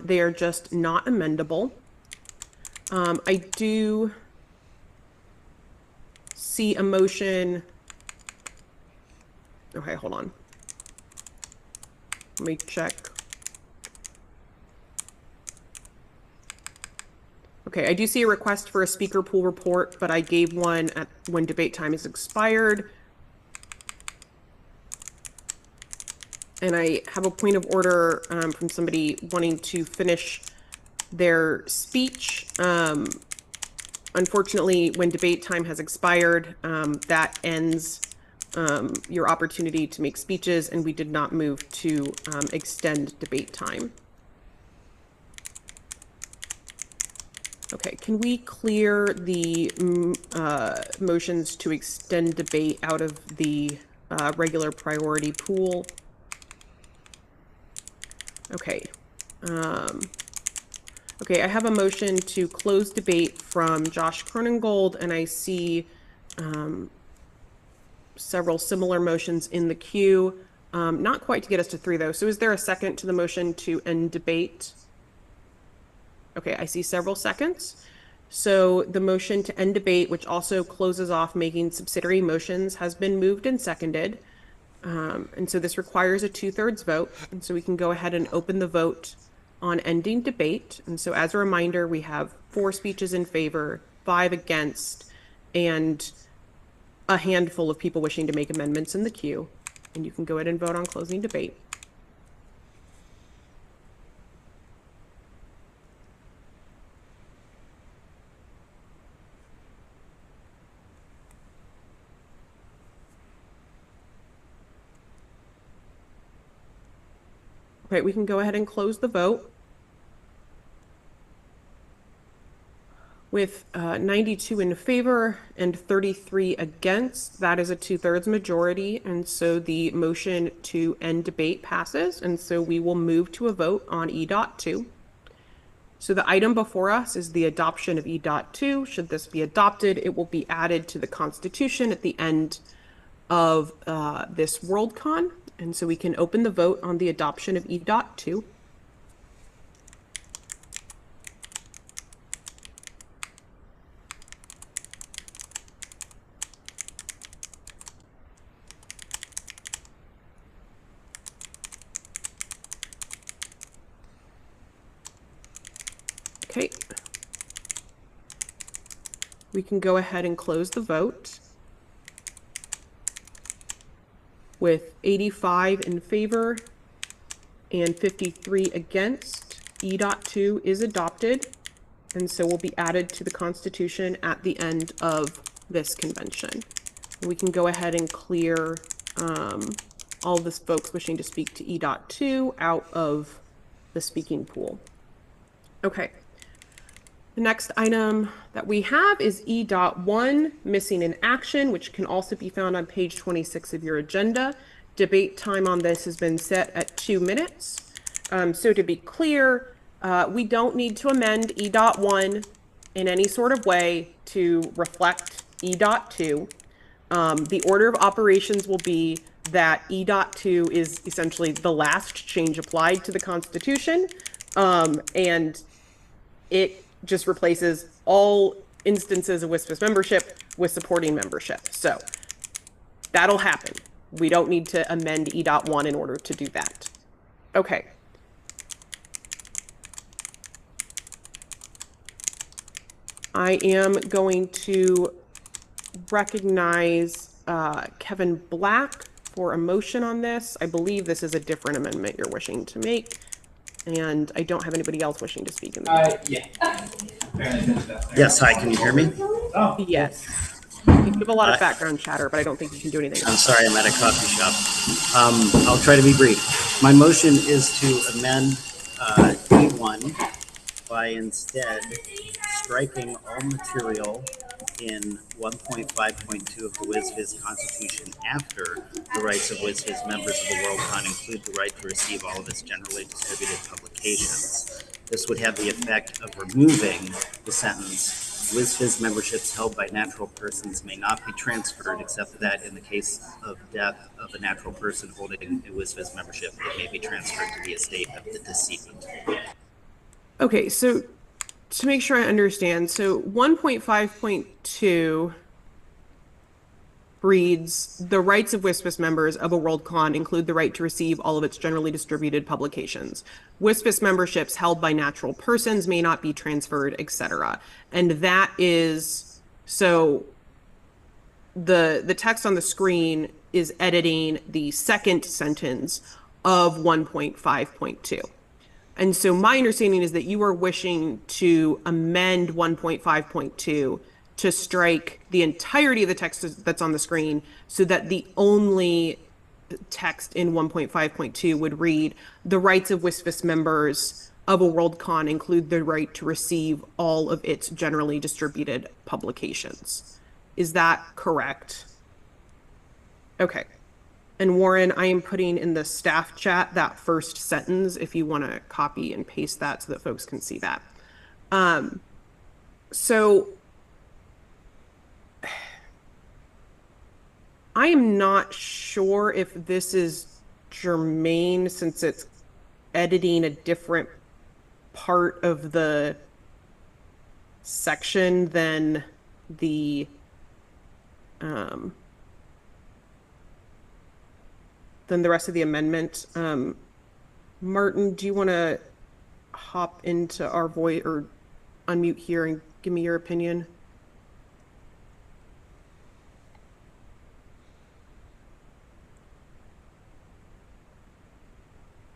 They are just not amendable. I do see a motion. Okay, hold on. Let me check. Okay, I do see a request for a speaker pool report, but I gave one when debate time is expired. And I have a point of order from somebody wanting to finish their speech. Unfortunately, when debate time has expired, that ends your opportunity to make speeches, and we did not move to extend debate time. Okay, can we clear the motions to extend debate out of the regular priority pool? Okay. Okay, I have a motion to close debate from Josh Cronengold, and I see several similar motions in the queue. Not quite to get us to 3, though. So is there a second to the motion to end debate? Okay, I see several seconds. So the motion to end debate, which also closes off making subsidiary motions, has been moved and seconded. And so this requires a 2/3 vote. And so we can go ahead and open the vote on ending debate. And so as a reminder, we have 4 speeches in favor, 5 against, and a handful of people wishing to make amendments in the queue. And you can go ahead and vote on closing debate. Okay, we can go ahead and close the vote. With 92 in favor and 33 against, that is a 2/3 majority, and so the motion to end debate passes, and so we will move to a vote on E.2. So the item before us is the adoption of E.2. Should this be adopted, it will be added to the Constitution at the end of this Worldcon, and so we can open the vote on the adoption of E.2. Okay. We can go ahead and close the vote. With 85 in favor and 53 against, E.2 is adopted, and so will be added to the Constitution at the end of this convention. We can go ahead and clear all the folks wishing to speak to E.2 out of the speaking pool. Okay. The next item that we have is E.1, missing in action, which can also be found on page 26 of your agenda. Debate time on this has been set at 2 minutes. So to be clear, we don't need to amend E.1 in any sort of way to reflect E.2. The order of operations will be that E.2 is essentially the last change applied to the Constitution, and it just replaces all instances of WSFS membership with supporting membership. So that'll happen. We don't need to amend E.1 in order to do that. Okay. I am going to recognize Kevin Black for a motion on this. I believe this is a different amendment you're wishing to make, and I don't have anybody else wishing to speak in the Yeah. Yes, hi, can you hear me? Yes. You have a lot of I- background chatter, but I don't think you can do anything. I'm sorry, I'm at a coffee shop. I'll try to be brief. My motion is to amend D1 by instead striking all material in 1.5.2 of the WSFS Constitution after the rights of WSFS members of the Worldcon include the right to receive all of its generally distributed publications. This would have the effect of removing the sentence, WSFS memberships held by natural persons may not be transferred, except that in the case of death of a natural person holding a WSFS membership, it may be transferred to the estate of the decedent. Okay, so to make sure I understand, so 1.5.2 reads, the rights of WSFS members of a Worldcon include the right to receive all of its generally distributed publications. WSFS memberships held by natural persons may not be transferred, etc. And that is, so the text on the screen is editing the second sentence of 1.5.2. And so my understanding is that you are wishing to amend 1.5.2 to strike the entirety of the text that's on the screen so that the only text in 1.5.2 would read, the rights of WSFS members of a Worldcon include the right to receive all of its generally distributed publications. Is that correct? Okay. And Warren, I am putting in the staff chat that first sentence if you want to copy and paste that so that folks can see that. So I am not sure if this is germane since it's editing a different part of the section than the rest of the amendment. Martin, do you want to hop into our voice or unmute here and give me your opinion?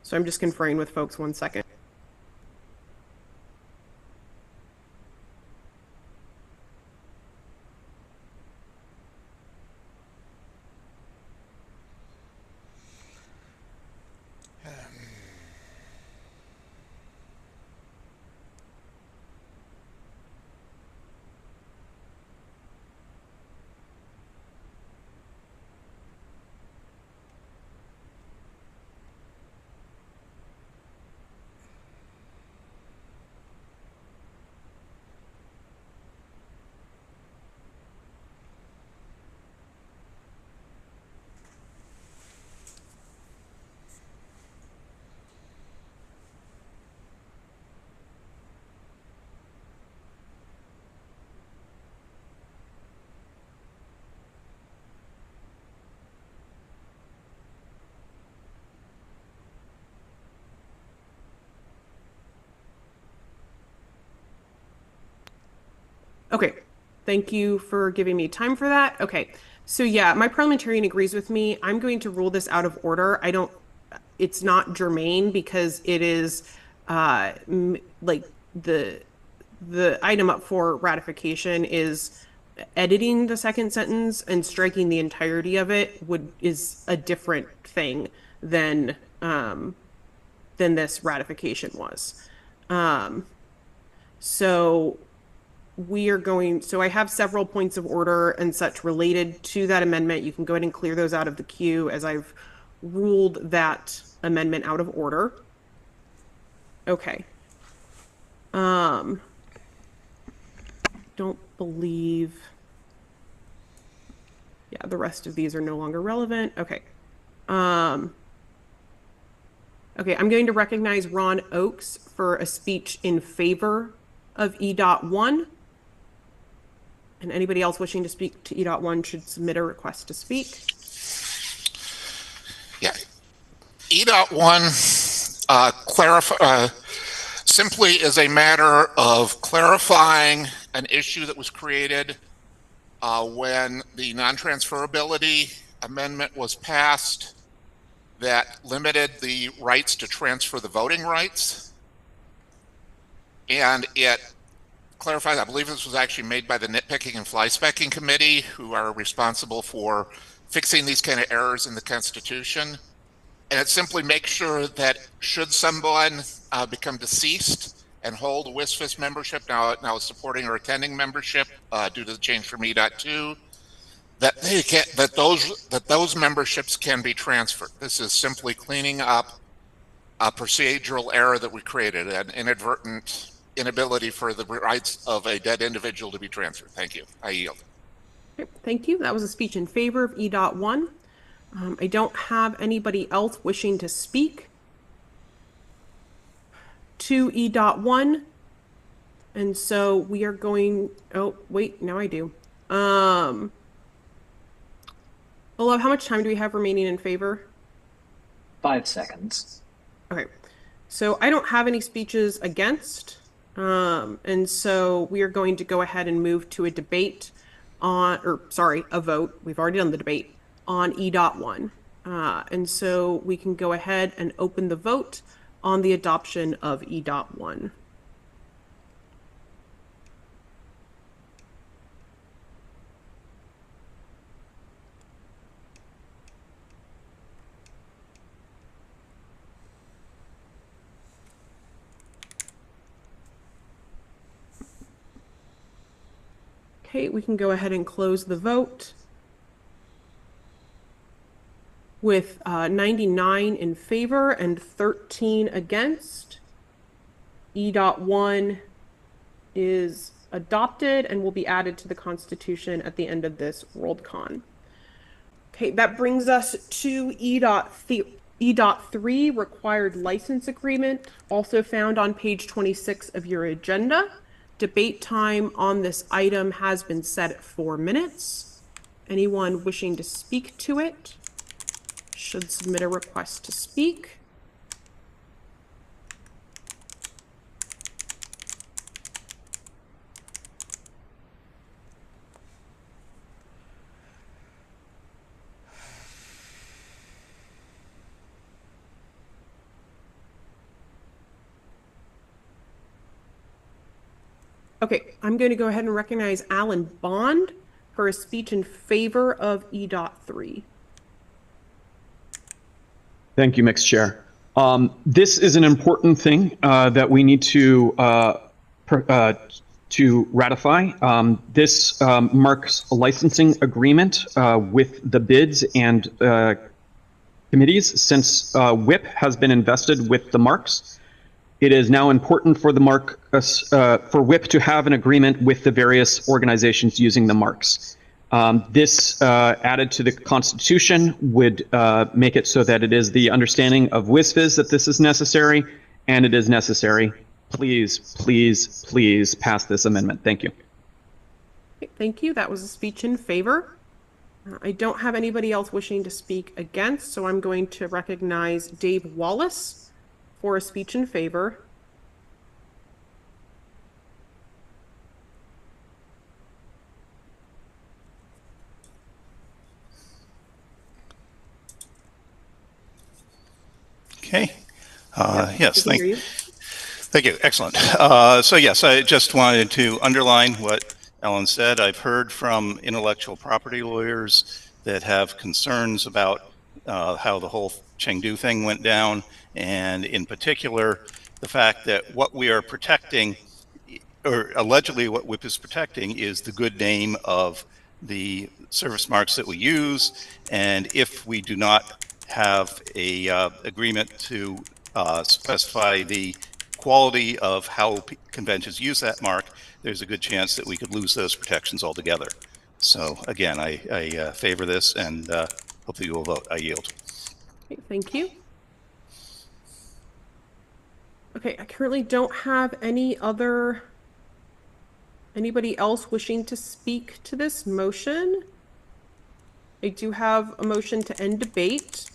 So I'm just conferring with folks 1 second. Okay, thank you for giving me time for that. Okay, so yeah, my parliamentarian agrees with me. I'm going to rule this out of order. It's not germane because it is like the item up for ratification is editing the second sentence, and striking the entirety of it is a different thing than this ratification was. So I have several points of order and such related to that amendment. You can go ahead and clear those out of the queue as I've ruled that amendment out of order. Okay. Don't believe. Yeah, the rest of these are no longer relevant. Okay. Okay, I'm going to recognize Ron Oakes for a speech in favor of E.1. And anybody else wishing to speak to E.1 should submit a request to speak. Yeah. E.1 simply is a matter of clarifying an issue that was created when the non-transferability amendment was passed that limited the rights to transfer the voting rights. And it clarifies, I believe this was actually made by the Nitpicking and Fly-Specking Committee, who are responsible for fixing these kind of errors in the Constitution. And it simply makes sure that should someone become deceased and hold a WSFS membership, now a supporting or attending membership due to the change from E.2, that those memberships can be transferred. This is simply cleaning up a procedural error that we created, an inadvertent inability for the rights of a dead individual to be transferred. Thank you. I yield. Okay, thank you. That was a speech in favor of E.1. I don't have anybody else wishing to speak to E.1. And so we are going, oh, wait, now I do. Olav, how much time do we have remaining in favor? 5 seconds. Okay, so I don't have any speeches against. And so we are going to go ahead and move to a debate a vote. We've already done the debate on E.1. And so we can go ahead and open the vote on the adoption of E.1. Okay, we can go ahead and close the vote. With 99 in favor and 13 against, E.1 is adopted and will be added to the Constitution at the end of this Worldcon. Okay, that brings us to E.3, required license agreement, also found on page 26 of your agenda. Debate time on this item has been set at 4 minutes. Anyone wishing to speak to it should submit a request to speak. Okay, I'm going to go ahead and recognize Alan Bond for a speech in favor of E.3. Thank you, Mixed Chair. This is an important thing that we need to ratify. This marks a licensing agreement with the bids and committees since WIP has been invested with the marks. It is now important for the for WIP to have an agreement with the various organizations using the marks. This added to the Constitution would make it so that it is the understanding of WSFS that this is necessary, and it is necessary. Please, please, please pass this amendment. Thank you. Okay, thank you. That was a speech in favor. I don't have anybody else wishing to speak against, so I'm going to recognize Dave Wallace for a speech in favor. Okay. we Yes, can hear you. thank you. Excellent. So yes, I just wanted to underline what Ellen said. I've heard from intellectual property lawyers that have concerns about how the whole Chengdu thing went down, and in particular, the fact that what we are protecting, or allegedly what WIP is protecting, is the good name of the service marks that we use. And if we do not have a agreement to specify the quality of how conventions use that mark, there's a good chance that we could lose those protections altogether. So again, I favor this, and hopefully you will vote. I yield. Okay, thank you. Okay, I currently don't have anybody else wishing to speak to this motion. I do have a motion to end debate,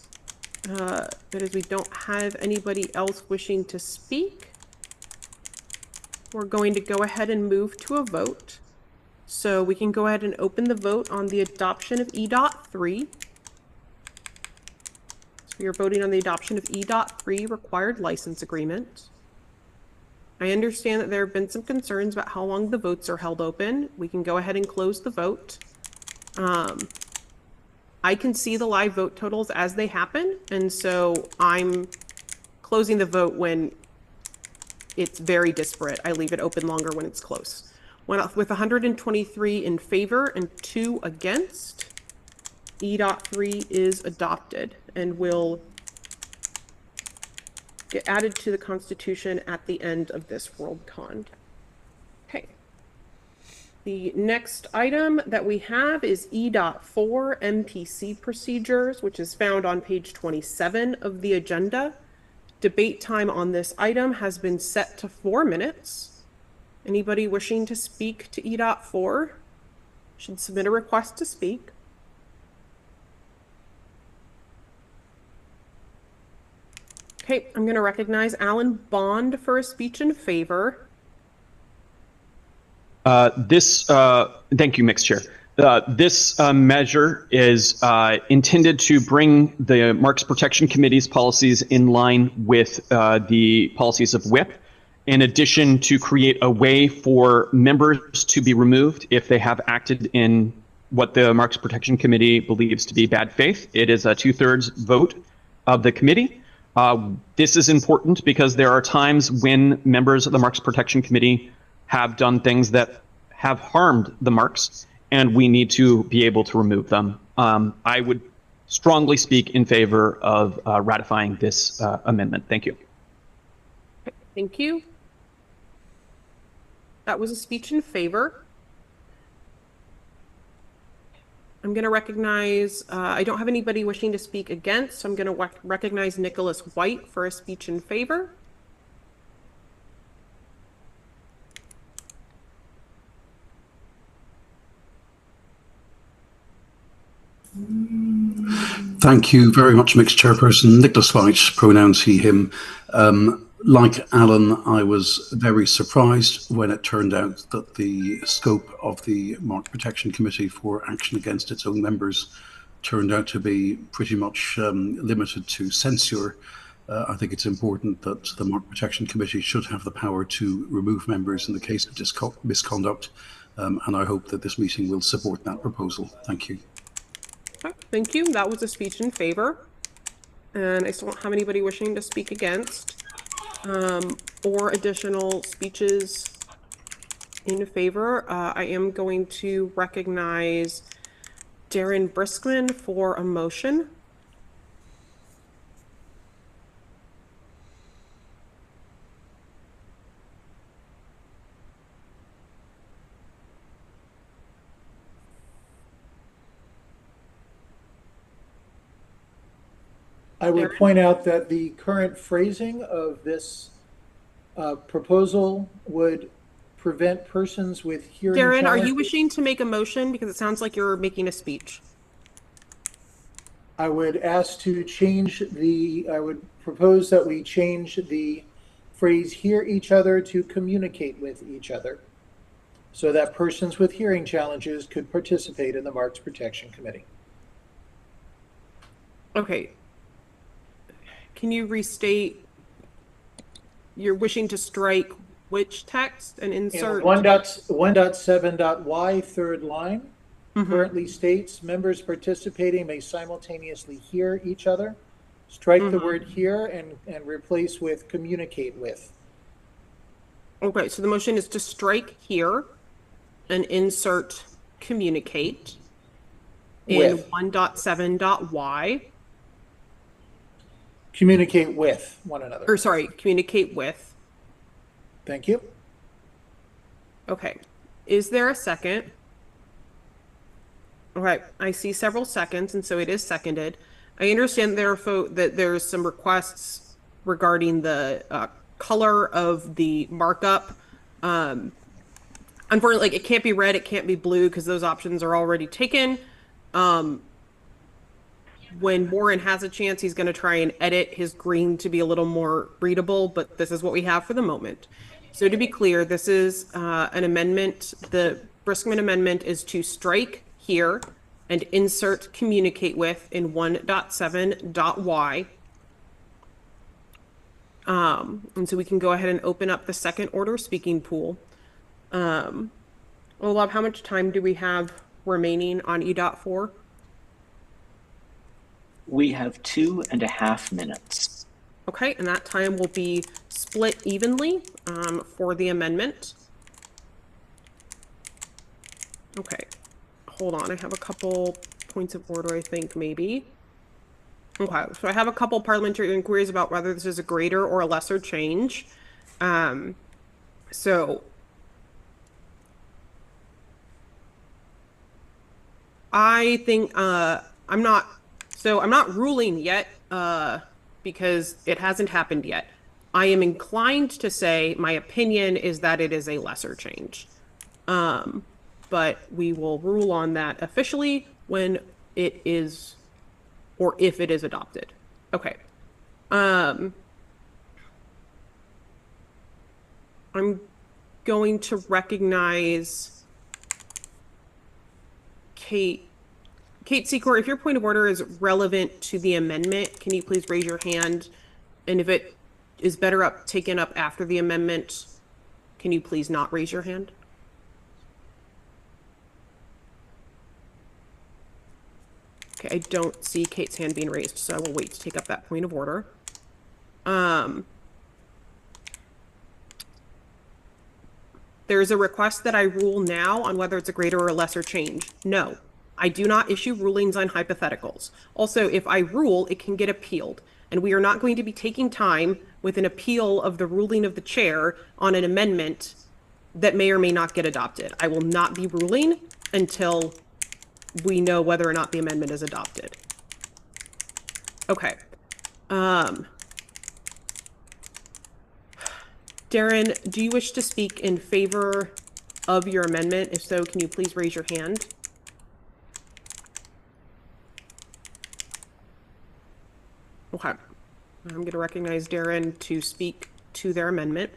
but as we don't have anybody else wishing to speak, we're going to go ahead and move to a vote. So we can go ahead and open the vote on the adoption of E.3. So we are voting on the adoption of E.3 required license agreement. I understand that there have been some concerns about how long the votes are held open. We can go ahead and close the vote. I can see the live vote totals as they happen, and so I'm closing the vote when it's very disparate. I leave it open longer when it's close. With 123 in favor and 2 against, E.3 is adopted and will get added to the Constitution at the end of this Worldcon. Okay. The next item that we have is E.4 MPC procedures, which is found on page 27 of the agenda. Debate time on this item has been set to 4 minutes. Anybody wishing to speak to E.4 should submit a request to speak. Okay, I'm going to recognize Alan Bond for a speech in favor. Thank you, Mixed Chair. This measure is intended to bring the Marks Protection Committee's policies in line with the policies of WIP, in addition to create a way for members to be removed if they have acted in what the Marks Protection Committee believes to be bad faith. It is a 2/3 vote of the committee. This is important because there are times when members of the Marks Protection Committee have done things that have harmed the marks, and we need to be able to remove them. I would strongly speak in favor of ratifying this amendment. Thank you. Thank you. That was a speech in favor. I'm going to recognize, I don't have anybody wishing to speak against, so I'm going to recognize Nicholas White for a speech in favor. Thank you very much, Mixed Chairperson. Nicholas White, pronouns he, him. Like Alan, I was very surprised when it turned out that the scope of the Mark Protection Committee for action against its own members turned out to be pretty much limited to censure. I think it's important that the Mark Protection Committee should have the power to remove members in the case of misconduct, and I hope that this meeting will support that proposal. Thank you. Thank you. That was a speech in favor. And I still don't have anybody wishing to speak against or additional speeches in favor. I am going to recognize Darren Briskman for a motion. I would point out that the current phrasing of this proposal would prevent persons with hearing Darren, challenges. are you wishing to make a motion? Because it sounds like you're making a speech. I would ask to change I would propose that we change the phrase hear each other to communicate with each other, so that persons with hearing challenges could participate in the Marks Protection Committee. Okay. can you restate? You're wishing to strike which text and insert? 1.7.y, third line, Mhm. currently states members participating may simultaneously hear each other. Strike the word hear and replace with communicate with. Okay, so the motion is to strike here and insert communicate in With. 1.7.y. Communicate with one another. Or sorry, communicate with. Thank you. Okay. Is there a second? All right, I see several seconds, and so it is seconded. I understand that there's some requests regarding the color of the markup. Unfortunately, like, it can't be red, it can't be blue, because those options are already taken. When Warren has a chance, he's going to try and edit his green to be a little more readable, but this is what we have for the moment. So to be clear, this is an amendment. The Briskman amendment is to strike here and insert communicate with in 1.7.y. And so we can go ahead and open up the second order speaking pool. Olaf, how much time do we have remaining on E.4? We have 2.5 minutes. Okay, and that time will be split evenly for the amendment. Okay, hold on. I have a couple points of order, I think, maybe. Okay, so I have a couple parliamentary inquiries about whether this is a greater or a lesser change. So I think I'm not ruling yet because it hasn't happened yet. I am inclined to say my opinion is that it is a lesser change. But we will rule on that officially when it is, or if it is adopted. Okay. I'm going to recognize Kate Secor. If your point of order is relevant to the amendment, can you please raise your hand? And if it is better taken up after the amendment, can you please not raise your hand? Okay, I don't see Kate's hand being raised, so I will wait to take up that point of order. There's a request that I rule now on whether it's a greater or a lesser change. No, I do not issue rulings on hypotheticals. Also, if I rule, it can get appealed, and we are not going to be taking time with an appeal of the ruling of the chair on an amendment that may or may not get adopted. I will not be ruling until we know whether or not the amendment is adopted. Okay. Darren, do you wish to speak in favor of your amendment? If so, can you please raise your hand? Okay. I'm going to recognize Darren to speak to their amendment.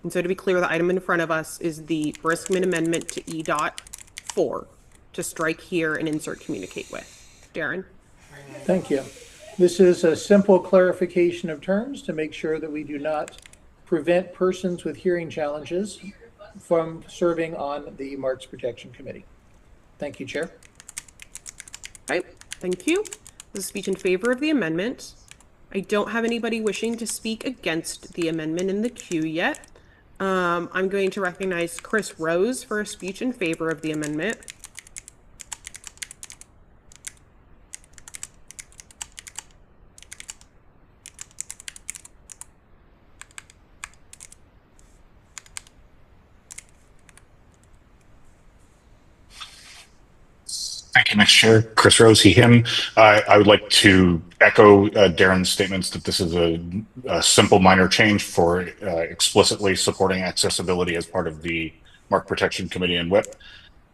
And so to be clear, the item in front of us is the Briskman amendment to E.4 to strike here and insert communicate with. Darren? Thank you. This is a simple clarification of terms to make sure that we do not prevent persons with hearing challenges from serving on the Marks Protection Committee. Thank you, Chair. Right, thank you. This is a speech in favor of the amendment. I don't have anybody wishing to speak against the amendment in the queue yet. I'm going to recognize Chris Rose for a speech in favor of the amendment. Thank you, Mr. Chair. Chris Rose, he, him. I would like to echo Darren's statements that this is a simple minor change for explicitly supporting accessibility as part of the Mark Protection Committee and WHIP.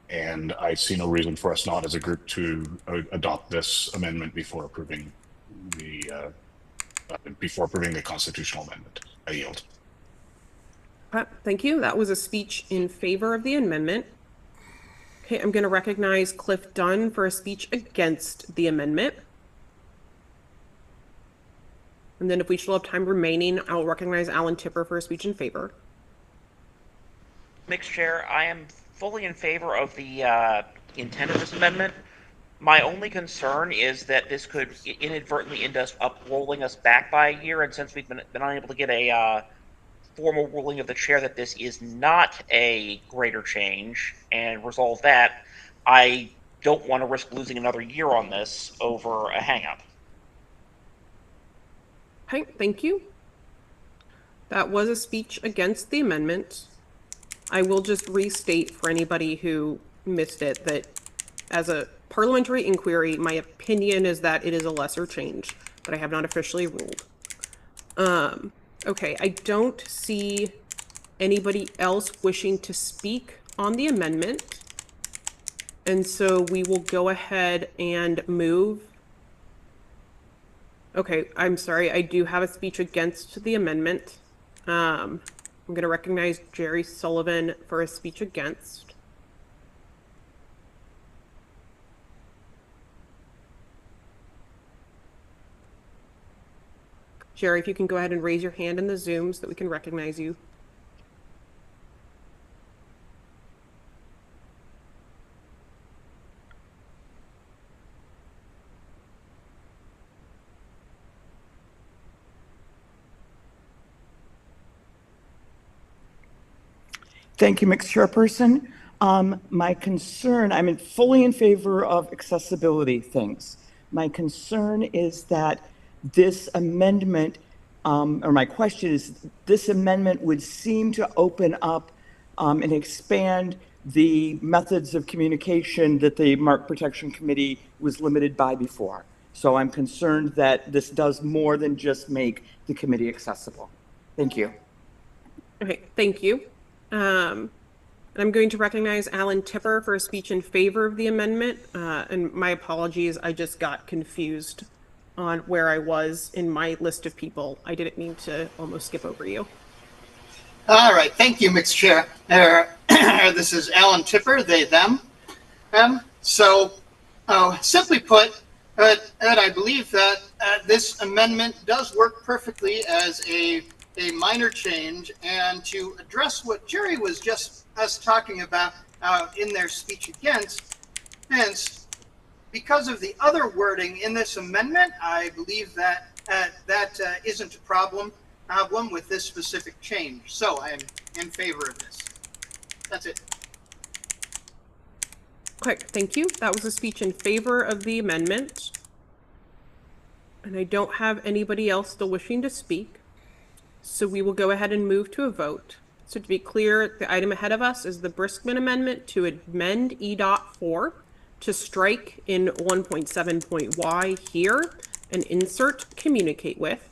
And I see no reason for us not as a group to adopt this amendment before approving the constitutional amendment. I yield. Thank you. That was a speech in favor of the amendment. Okay, I'm going to recognize Cliff Dunn for a speech against the amendment. And then if we still have time remaining, I'll recognize Alan Tipper for a speech in favor. Mixed Chair, I am fully in favor of the intent of this amendment. My only concern is that this could inadvertently end up rolling us back by a year, and since we've been unable to get a formal ruling of the chair that this is not a greater change and resolve that, I don't want to risk losing another year on this over a hang-up. Okay, thank you. That was a speech against the amendment. I will just restate for anybody who missed it that as a parliamentary inquiry, my opinion is that it is a lesser change, but I have not officially ruled. Okay, I don't see anybody else wishing to speak on the amendment. And so we will go ahead and move. Okay, I'm sorry, I do have a speech against the amendment. I'm going to recognize Jerry Sullivan for a speech against. Jerry, if you can go ahead and raise your hand in the Zoom so that we can recognize you. Thank you, Mixed Chairperson. My concern, fully in favor of accessibility things. My concern is that this amendment, or my question is, this amendment would seem to open up and expand the methods of communication that the Mark Protection Committee was limited by before. So I'm concerned that this does more than just make the committee accessible. Thank you. Okay, thank you. I'm going to recognize Alan Tipper for a speech in favor of the amendment. And my apologies, I just got confused on where I was in my list of people. I didn't mean to almost skip over you. All right, thank you, Mixed Chair. This is Alan Tipper, they, them. Simply put, I believe that this amendment does work perfectly as a minor change, and to address what Jerry was just us talking about in their speech against, hence, because of the other wording in this amendment, I believe that that isn't a problem with this specific change. So I am in favor of this. That's it. Okay, thank you. That was a speech in favor of the amendment. And I don't have anybody else still wishing to speak. So we will go ahead and move to a vote. So to be clear, the item ahead of us is the Briskman Amendment to amend E.4 to strike in 1.7.y here and insert communicate with.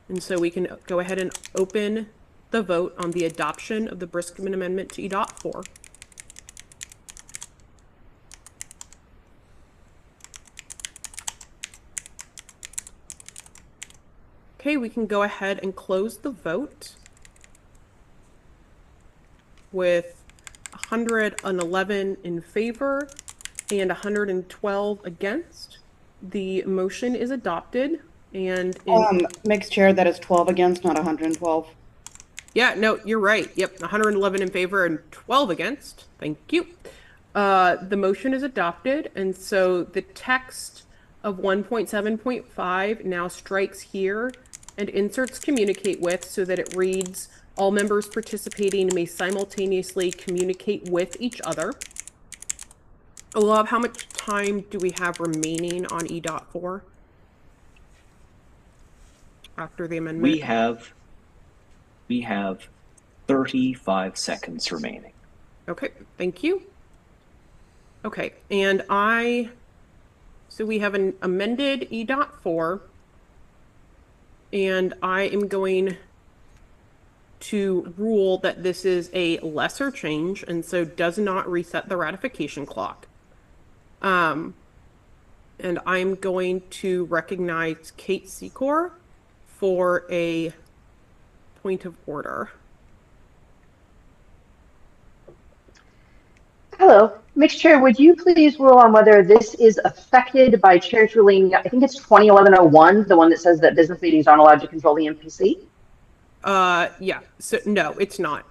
And so we can go ahead and open the vote on the adoption of the Briskman Amendment to E.4. Okay, we can go ahead and close the vote with 111 in favor and 112 against. The motion is adopted, and Mixed Chair, that is 12 against, not 112. Yeah, no, you're right. Yep, 111 in favor and 12 against. Thank you. The motion is adopted, and so the text of 1.7.5 now strikes here and inserts communicate with so that it reads, all members participating may simultaneously communicate with each other. Olaf, how much time do we have remaining on E.4 after the amendment? We have 35 seconds remaining. Okay, thank you. Okay, and so we have an amended E.4, and I am going to rule that this is a lesser change and so does not reset the ratification clock. And I'm going to recognize Kate Secor for a point of order. Hello. Mixed Chair, would you please rule on whether this is affected by Chair's ruling, I think it's 2011-01, the one that says that business meetings aren't allowed to control the MPC? Yeah. So no, it's not.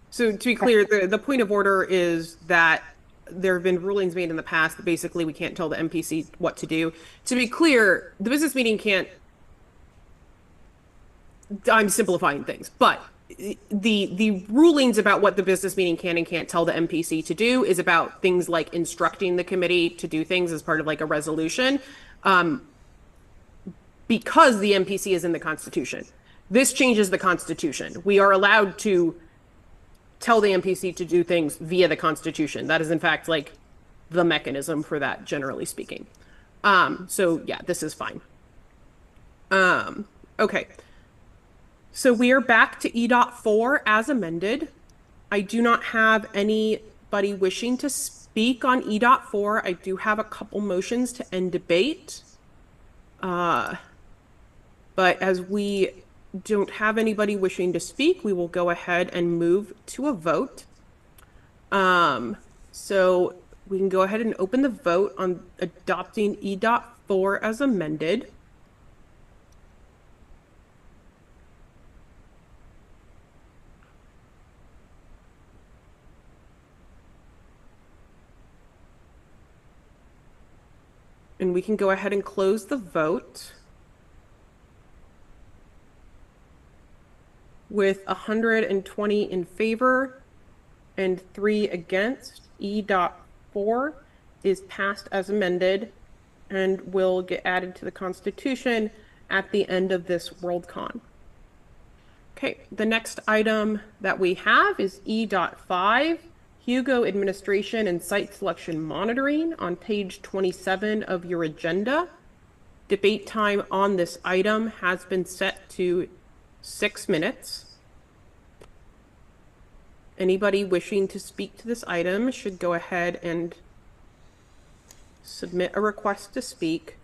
So to be clear, the point of order is that there have been rulings made in the past that basically we can't tell the MPC what to do. To be clear, the business meeting can't. I'm simplifying things, but the rulings about what the business meeting can and can't tell the MPC to do is about things like instructing the committee to do things as part of like a resolution, because the MPC is in the Constitution. This changes the Constitution. We are allowed to tell the MPC to do things via the Constitution. That is, in fact, like the mechanism for that, generally speaking. So yeah, this is fine. Okay. So we are back to E.4 as amended. I do not have anybody wishing to speak on E.4. I do have a couple motions to end debate. But as we don't have anybody wishing to speak, we will go ahead and move to a vote. So we can go ahead and open the vote on adopting E.4 as amended. And we can go ahead and close the vote with 120 in favor and 3 against. E.4 is passed as amended and will get added to the Constitution at the end of this Worldcon. Okay, the next item that we have is E.5. Hugo Administration and Site Selection Monitoring on page 27 of your agenda. Debate time on this item has been set to 6 minutes. Anybody wishing to speak to this item should go ahead and submit a request to speak.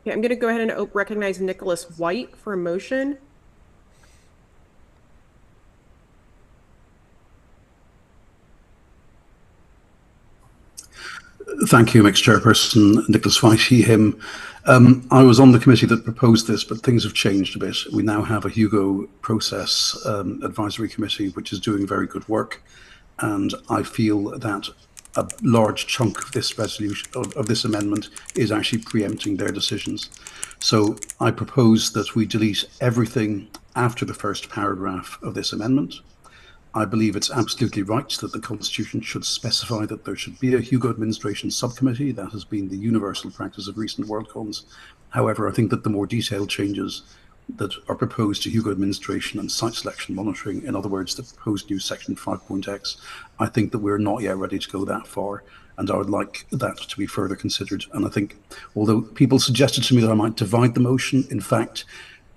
Yeah, I'm going to go ahead and recognize Nicholas White for a motion. Thank you, Mixed Chairperson Nicholas White, he, him. I was on the committee that proposed this, but things have changed a bit. We now have a Hugo process advisory committee, which is doing very good work. And I feel that a large chunk of this resolution, of this amendment, is actually preempting their decisions. So I propose that we delete everything after the first paragraph of this amendment. I believe it's absolutely right that the Constitution should specify that there should be a Hugo Administration subcommittee. That has been the universal practice of recent Worldcons. However, I think that the more detailed changes that are proposed to Hugo Administration and site selection monitoring, in other words, the proposed new section 5.x, I think that we're not yet ready to go that far, and I would like that to be further considered. And I think, although people suggested to me that I might divide the motion, in fact,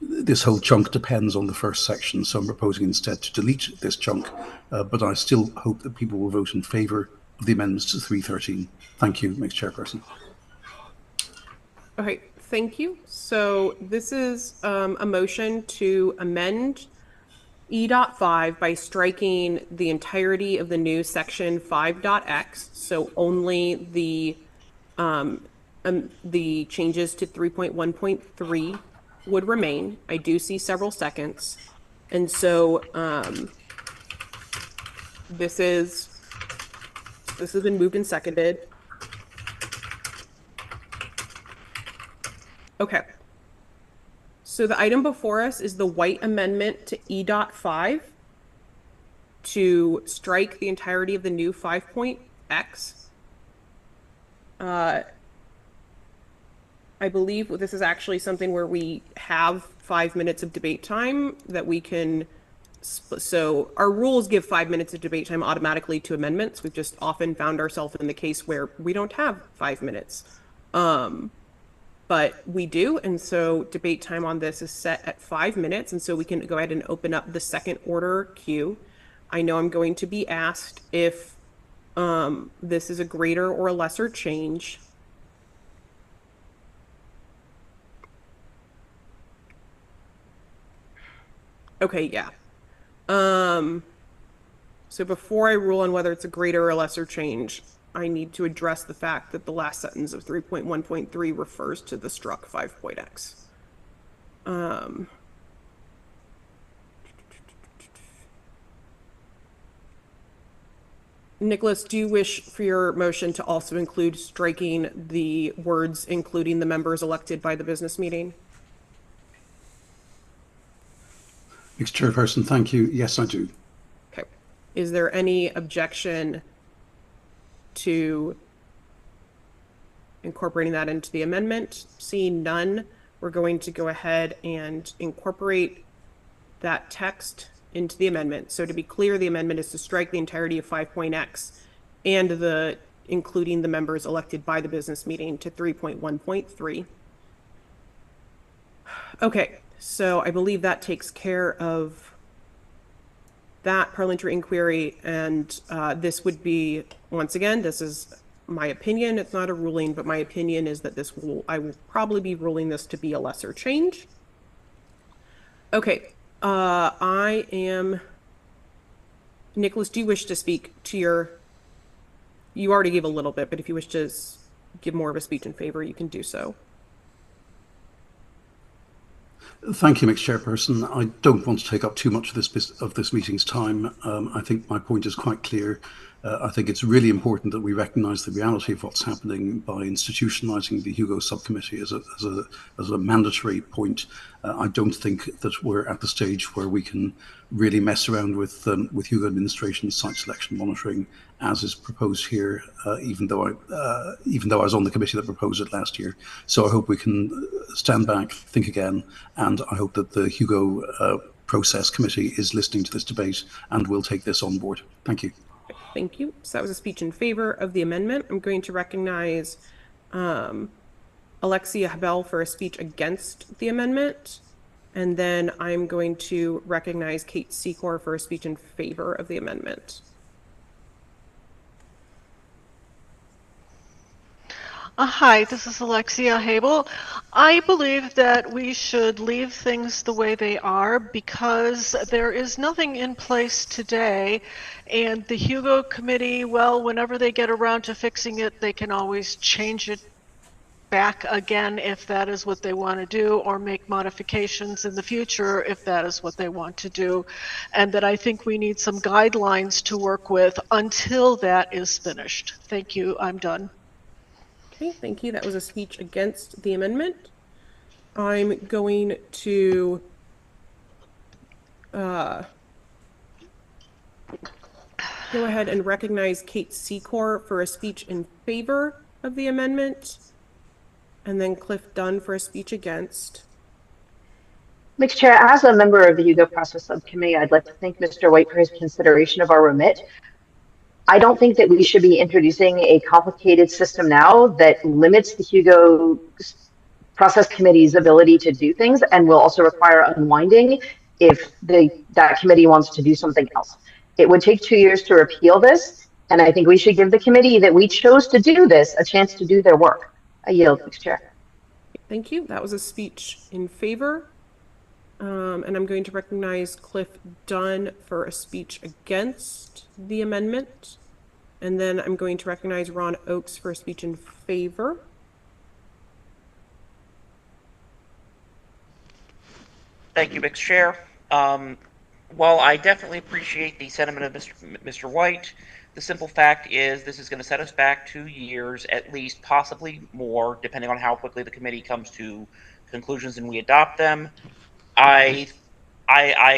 this whole chunk depends on the first section, so I'm proposing instead to delete this chunk, but I still hope that people will vote in favour of the amendments to 313. Thank you, Mixed Chairperson. Okay, thank you. So this is a motion to amend E.5 by striking the entirety of the new section 5.x, so only the changes to 3.1.3 would remain. I do see several seconds. And so this has been moved and seconded. Okay. So the item before us is the White amendment to E.5 to strike the entirety of the new 5.x. I believe this is actually something where we have 5 minutes of debate time that we can. So our rules give 5 minutes of debate time automatically to amendments. We've just often found ourselves in the case where we don't have 5 minutes. but we do. And so debate time on this is set at 5 minutes. And so we can go ahead and open up the second order queue. I know I'm going to be asked if this is a greater or a lesser change. Okay, yeah. So before I rule on whether it's a greater or lesser change, I need to address the fact that the last sentence of 3.1.3 refers to the struck 5.x. Nicholas, do you wish for your motion to also include striking the words including the members elected by the business meeting? Mr. Chairperson, thank you. Yes, I do. Okay. Is there any objection to incorporating that into the amendment? Seeing none, we're going to go ahead and incorporate that text into the amendment. So to be clear, the amendment is to strike the entirety of 5.x and the including the members elected by the business meeting to 3.1.3. Okay, so I believe that takes care of that parliamentary inquiry, and this would be, once again, this is my opinion. It's not a ruling, but my opinion is that I will probably be ruling this to be a lesser change. Okay, Nicholas, do you wish to speak to you already gave a little bit, but if you wish to give more of a speech in favor, you can do so. Thank you, Mr. Chairperson. I don't want to take up too much of this meeting's time. I think my point is quite clear. I think it's really important that we recognise the reality of what's happening by institutionalising the Hugo subcommittee as a mandatory point. I don't think that we're at the stage where we can really mess around with Hugo administration site selection monitoring as is proposed here, even though I was on the committee that proposed it last year. So I hope we can stand back, think again, and I hope that the Hugo process committee is listening to this debate and will take this on board. Thank you. Thank you. So that was a speech in favor of the amendment. I'm going to recognize Alexia Habel for a speech against the amendment. And then I'm going to recognize Kate Secor for a speech in favor of the amendment. Hi, this is Alexia Habel. I believe that we should leave things the way they are because there is nothing in place today, and the Hugo committee, well, whenever they get around to fixing it, they can always change it back again if that is what they want to do, or make modifications in the future if that is what they want to do, and that I think we need some guidelines to work with until that is finished. Thank you. I'm done. Okay, thank you. That was a speech against the amendment. I'm going to go ahead and recognize Kate Secor for a speech in favor of the amendment, and then Cliff Dunn for a speech against. Mr. Chair, as a member of the Hugo Process Subcommittee, I'd like to thank Mr. White for his consideration of our remit. I don't think that we should be introducing a complicated system now that limits the Hugo Process Committee's ability to do things and will also require unwinding if that committee wants to do something else. It would take 2 years to repeal this, and I think we should give the committee that we chose to do this a chance to do their work. I yield, Mr. Chair. Thank you. That was a speech in favor. And I'm going to recognize Cliff Dunn for a speech against the amendment. And then I'm going to recognize Ron Oakes for a speech in favor. Thank you, Mr. Chair. While I definitely appreciate the sentiment of Mr. White, the simple fact is this is going to set us back 2 years, at least, possibly more, depending on how quickly the committee comes to conclusions and we adopt them. I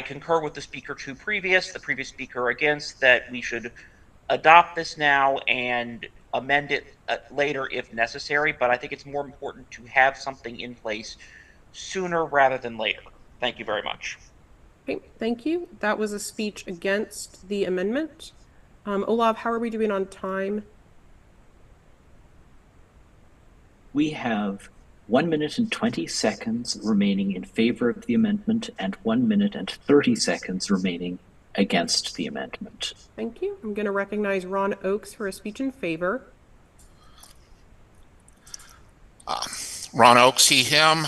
concur with the previous speaker against, that we should adopt this now and amend it later if necessary, but I think it's more important to have something in place sooner rather than later. Thank you very much. Okay, thank you. That was a speech against the amendment. Olav, how are we doing on time? We have 1 minute and 20 seconds remaining in favor of the amendment, and 1 minute and 30 seconds remaining against the amendment. Thank you. I'm going to recognize Ron Oakes for a speech in favor. Ron Oakes, he, him.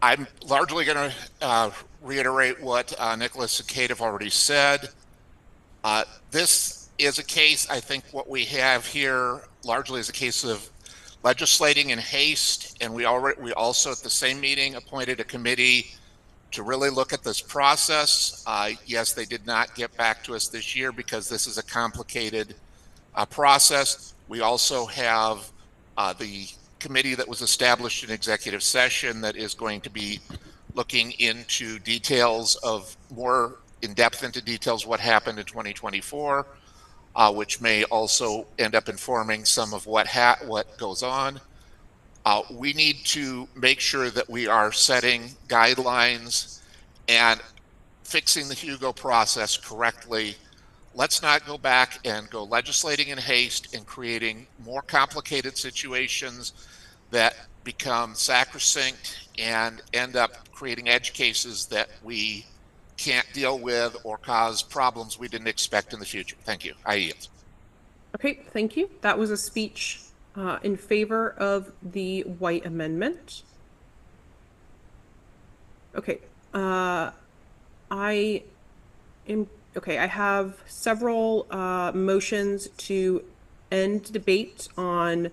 I'm largely going to reiterate what Nicholas and Kate have already said. This is a case, I think what we have here largely is a case of legislating in haste, and we also at the same meeting appointed a committee to really look at this process. Yes, they did not get back to us this year because this is a complicated process. We also have the committee that was established in executive session that is going to be looking into details of more in depth into details what happened in 2024, which may also end up informing some of what goes on. We need to make sure that we are setting guidelines and fixing the Hugo process correctly. Let's not go back and go legislating in haste and creating more complicated situations that become sacrosanct and end up creating edge cases that we can't deal with or cause problems we didn't expect in the future. Thank you. I yield. Okay, thank you. That was a speech in favor of the White Amendment. Okay, I have several motions to end debate on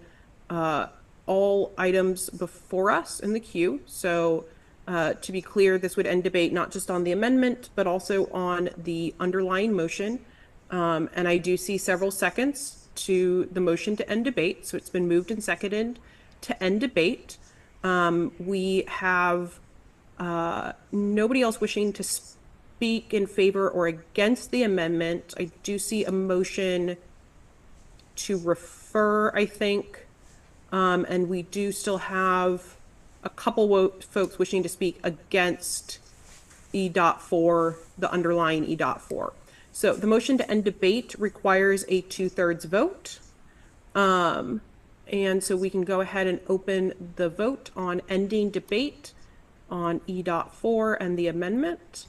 all items before us in the queue. So to be clear, this would end debate not just on the amendment, but also on the underlying motion. And I do see several seconds to the motion to end debate. So it's been moved and seconded to end debate. We have nobody else wishing to speak in favor or against the amendment. I do see a motion to refer, I think. And we do still have a couple folks wishing to speak against E.4, the underlying E.4. So the motion to end debate requires a 2/3 vote. And so we can go ahead and open the vote on ending debate on E.4 and the amendment.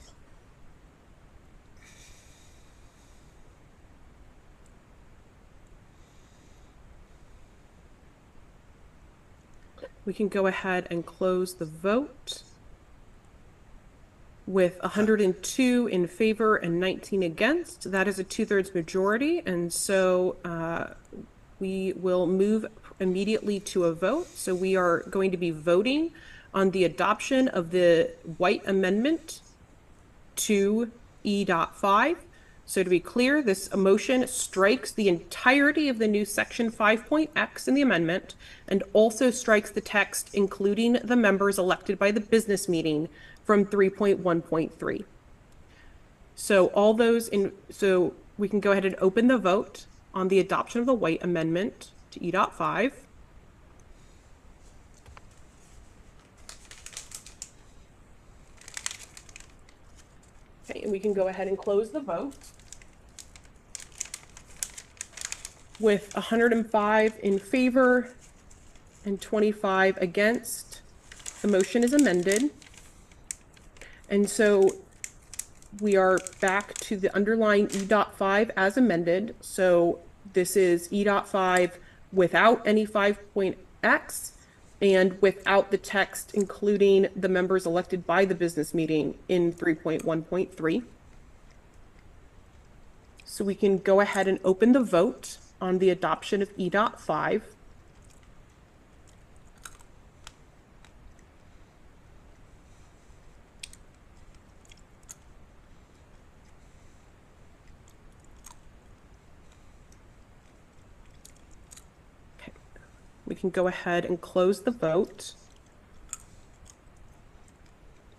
We can go ahead and close the vote with 102 in favor and 19 against. That is a 2/3 majority. And so we will move immediately to a vote. So we are going to be voting on the adoption of the White Amendment to E.5. So to be clear, this motion strikes the entirety of the new section 5.x in the amendment and also strikes the text including the members elected by the business meeting from 3.1.3. So we can go ahead and open the vote on the adoption of the White Amendment to E.5. Okay, and we can go ahead and close the vote with 105 in favor and 25 against. The motion is amended. And so we are back to the underlying E.5 as amended. So this is E.5 without any 5.x and without the text including the members elected by the business meeting in 3.1.3. So we can go ahead and open the vote on the adoption of E.5. We can go ahead and close the vote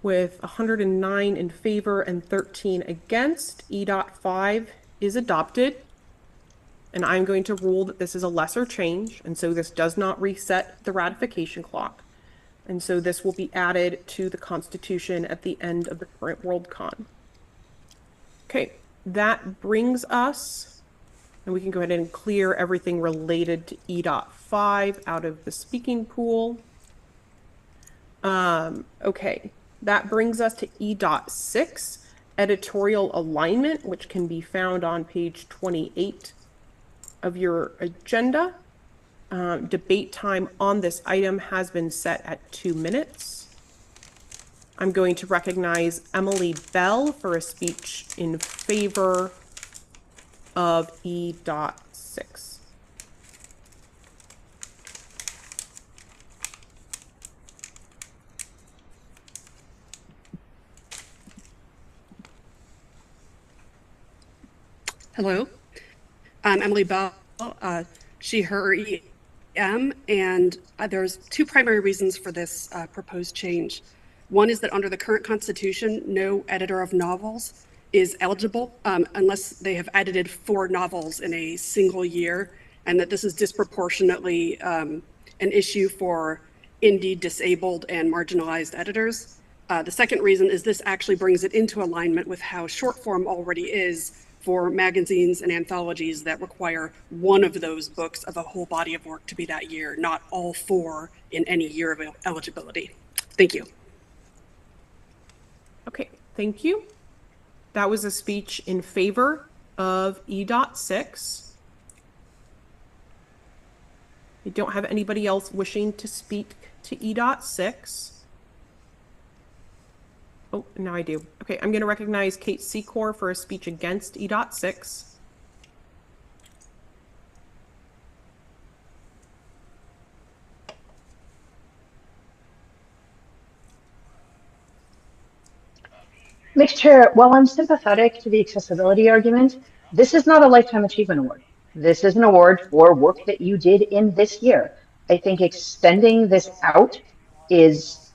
with 109 in favor and 13 against. E.5 is adopted. And I'm going to rule that this is a lesser change. And so this does not reset the ratification clock. And so this will be added to the Constitution at the end of the current Worldcon. Okay, that brings us, and we can go ahead and clear everything related to E.5 out of the speaking pool. Okay, that brings us to E.6, editorial alignment, which can be found on page 28 of your agenda. Debate time on this item has been set at 2 minutes. I'm going to recognize Emily Bell for a speech in favor of E.6. Hello, I'm Emily Bell, she, her, EM, and there's two primary reasons for this proposed change. One is that under the current Constitution, no editor of novels is eligible unless they have edited 4 novels in a single year, and that this is disproportionately an issue for indie, disabled, and marginalized editors. The second reason is this actually brings it into alignment with how short form already is for magazines and anthologies that require one of those books of a whole body of work to be that year, not all 4 in any year of eligibility. Thank you. Okay, thank you. That was a speech in favor of E.6. I don't have anybody else wishing to speak to E.6. Oh, now I do. Okay, I'm going to recognize Kate Secor for a speech against E.6. Mixed Chair, while I'm sympathetic to the accessibility argument, this is not a Lifetime Achievement Award. This is an award for work that you did in this year. I think extending this out is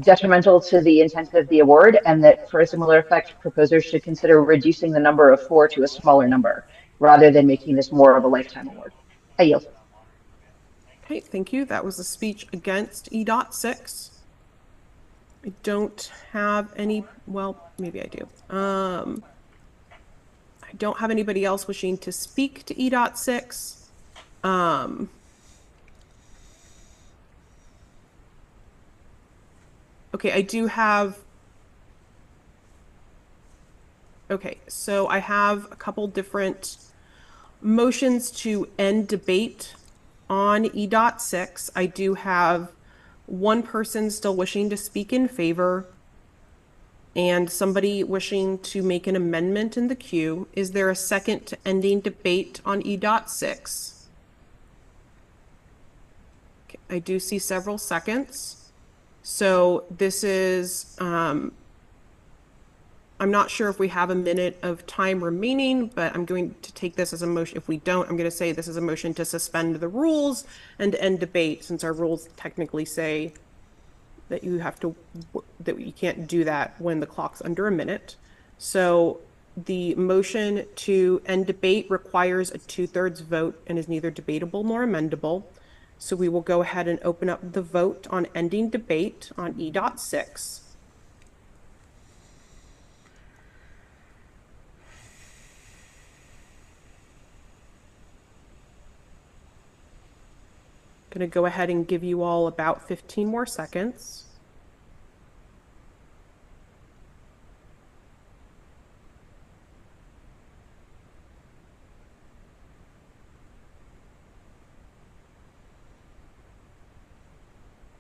detrimental to the intent of the award, and that for a similar effect, proposers should consider reducing the number of 4 to a smaller number, rather than making this more of a lifetime award. I yield. Okay, thank you. That was a speech against E.6. I don't have any, well, maybe I do. I don't have anybody else wishing to speak to E.6. Okay, I do have, okay, so I have a couple different motions to end debate on E.6. I do have one person still wishing to speak in favor and somebody wishing to make an amendment in the queue. Is there a second to ending debate on E.6? Okay, I do see several seconds. So this is, I'm not sure if we have a minute of time remaining, but I'm going to take this as a motion. If we don't, I'm going to say this is a motion to suspend the rules and end debate, since our rules technically say that you have to, that you can't do that when the clock's under a minute. So the motion to end debate requires a 2/3 vote and is neither debatable nor amendable. So we will go ahead and open up the vote on ending debate on E.6. Going to go ahead and give you all about 15 more seconds.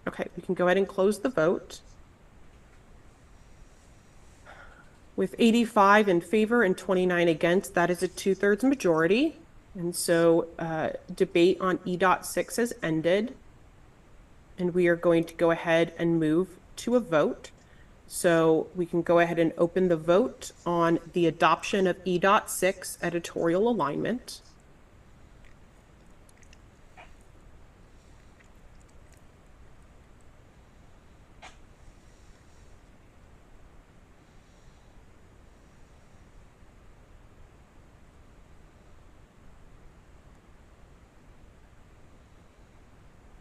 Okay, we can go ahead and close the vote. With 85 in favor and 29 against, that is a 2/3 majority. And so debate on E.6 has ended. And we are going to go ahead and move to a vote. So we can go ahead and open the vote on the adoption of E.6 editorial alignment.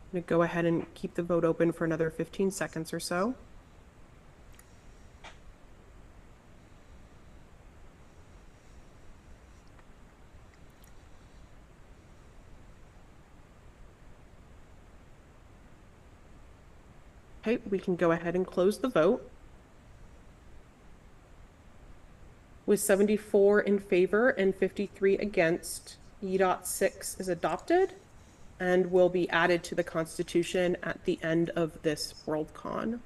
I'm going to go ahead and keep the vote open for another 15 seconds or so. Okay, we can go ahead and close the vote. With 74 in favor and 53 against, E.6 is adopted and will be added to the Constitution at the end of this Worldcon.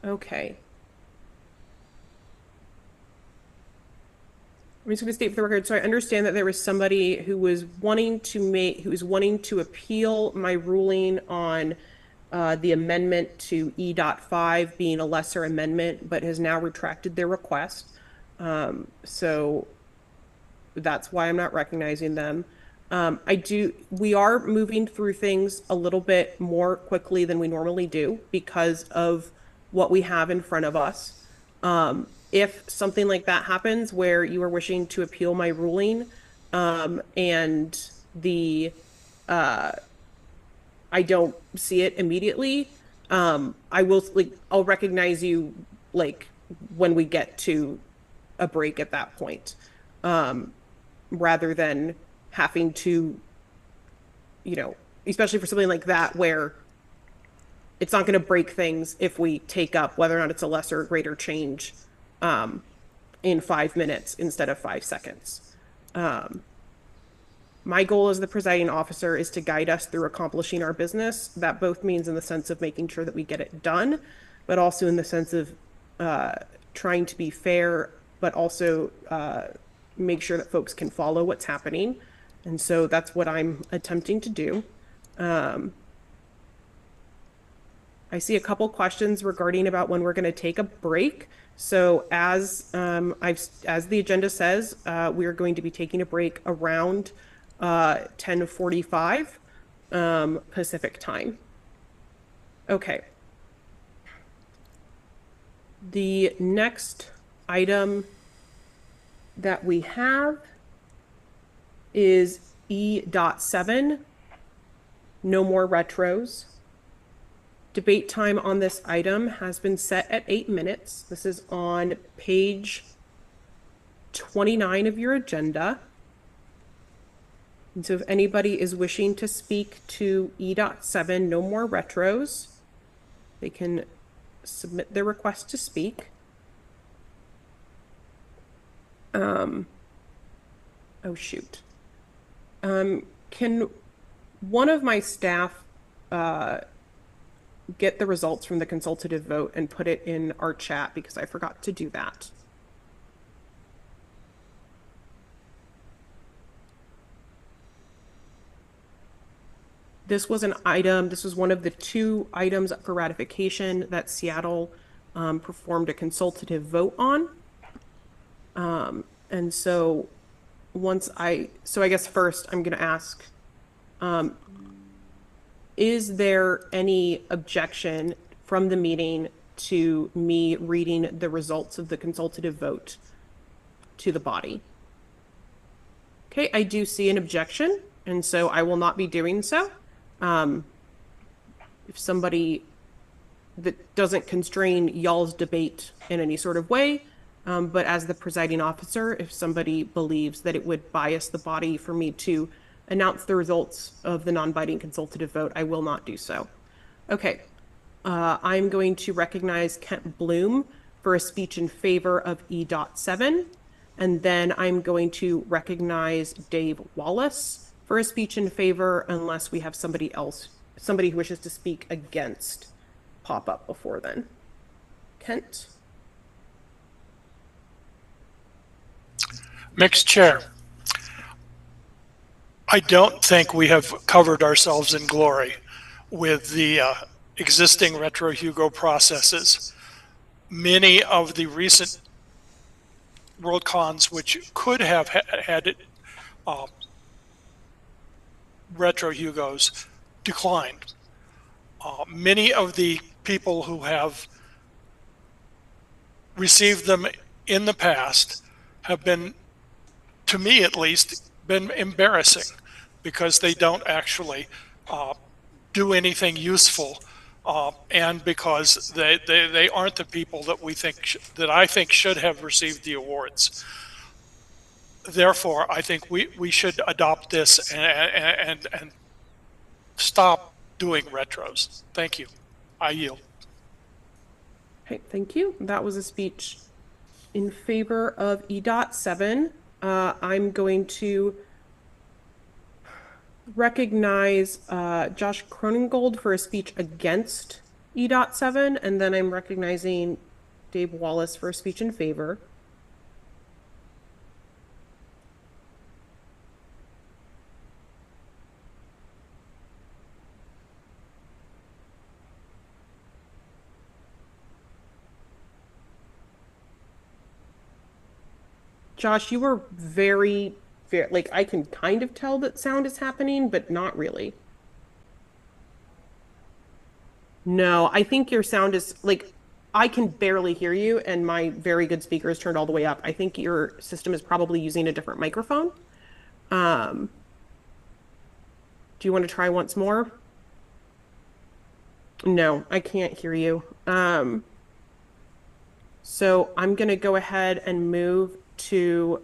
Okay. I'm just going to state for the record, so I understand that there was somebody who was wanting to appeal my ruling on the amendment to E.5 being a lesser amendment, but has now retracted their request. So that's why I'm not recognizing them. We are moving through things a little bit more quickly than we normally do because of what we have in front of us. If something like that happens where you are wishing to appeal my ruling, and I don't see it immediately, I'll recognize you when we get to a break at that point, rather than having to, especially for something like that where it's not going to break things if we take up whether or not it's a lesser or greater change in 5 minutes instead of 5 seconds. My goal as the presiding officer is to guide us through accomplishing our business. That both means in the sense of making sure that we get it done, but also in the sense of trying to be fair, but also make sure that folks can follow what's happening. And so that's what I'm attempting to do. I see a couple questions regarding about when we're going to take a break. So as the agenda says, we are going to be taking a break around 10:45 Pacific time. Okay. The next item that we have is E.7, no more retros. Debate time on this item has been set at 8 minutes. This is on page 29 of your agenda. And so if anybody is wishing to speak to E.7, no more retros, they can submit their request to speak. Oh shoot. Can one of my staff get the results from the consultative vote and put it in our chat, because I forgot to do that. This was an item, this was one of the 2 items up for ratification that Seattle performed a consultative vote on. And so I guess first I'm going to ask, is there any objection from the meeting to me reading the results of the consultative vote to the body? Okay, I do see an objection, and so I will not be doing so. If somebody that doesn't constrain y'all's debate in any sort of way, but as the presiding officer, if somebody believes that it would bias the body for me to announce the results of the non-binding consultative vote, I will not do so. Okay, I'm going to recognize Kent Bloom for a speech in favor of E.7, and then I'm going to recognize Dave Wallace for a speech in favor, unless we have somebody who wishes to speak against pop up before then. Kent? Mixed Chair, I don't think we have covered ourselves in glory with the existing retro Hugo processes. Many of the recent Worldcons which could have had retro Hugos declined. Many of the people who have received them in the past have been, to me at least, been embarrassing, because they don't actually do anything useful and because they aren't the people that that I think should have received the awards. Therefore, I think we should adopt this and stop doing retros. Thank you. I yield. Okay, thank you. That was a speech in favor of E.7. I'm going to recognize Josh Cronengold for a speech against E.7, and then I'm recognizing Dave Wallace for a speech in favor. Josh, you were very, like, I can kind of tell that sound is happening, but not really. No, I think your sound is, like, I can barely hear you, and my very good speaker is turned all the way up. I think your system is probably using a different microphone. Do you want to try once more? No, I can't hear you. So I'm going to go ahead and move to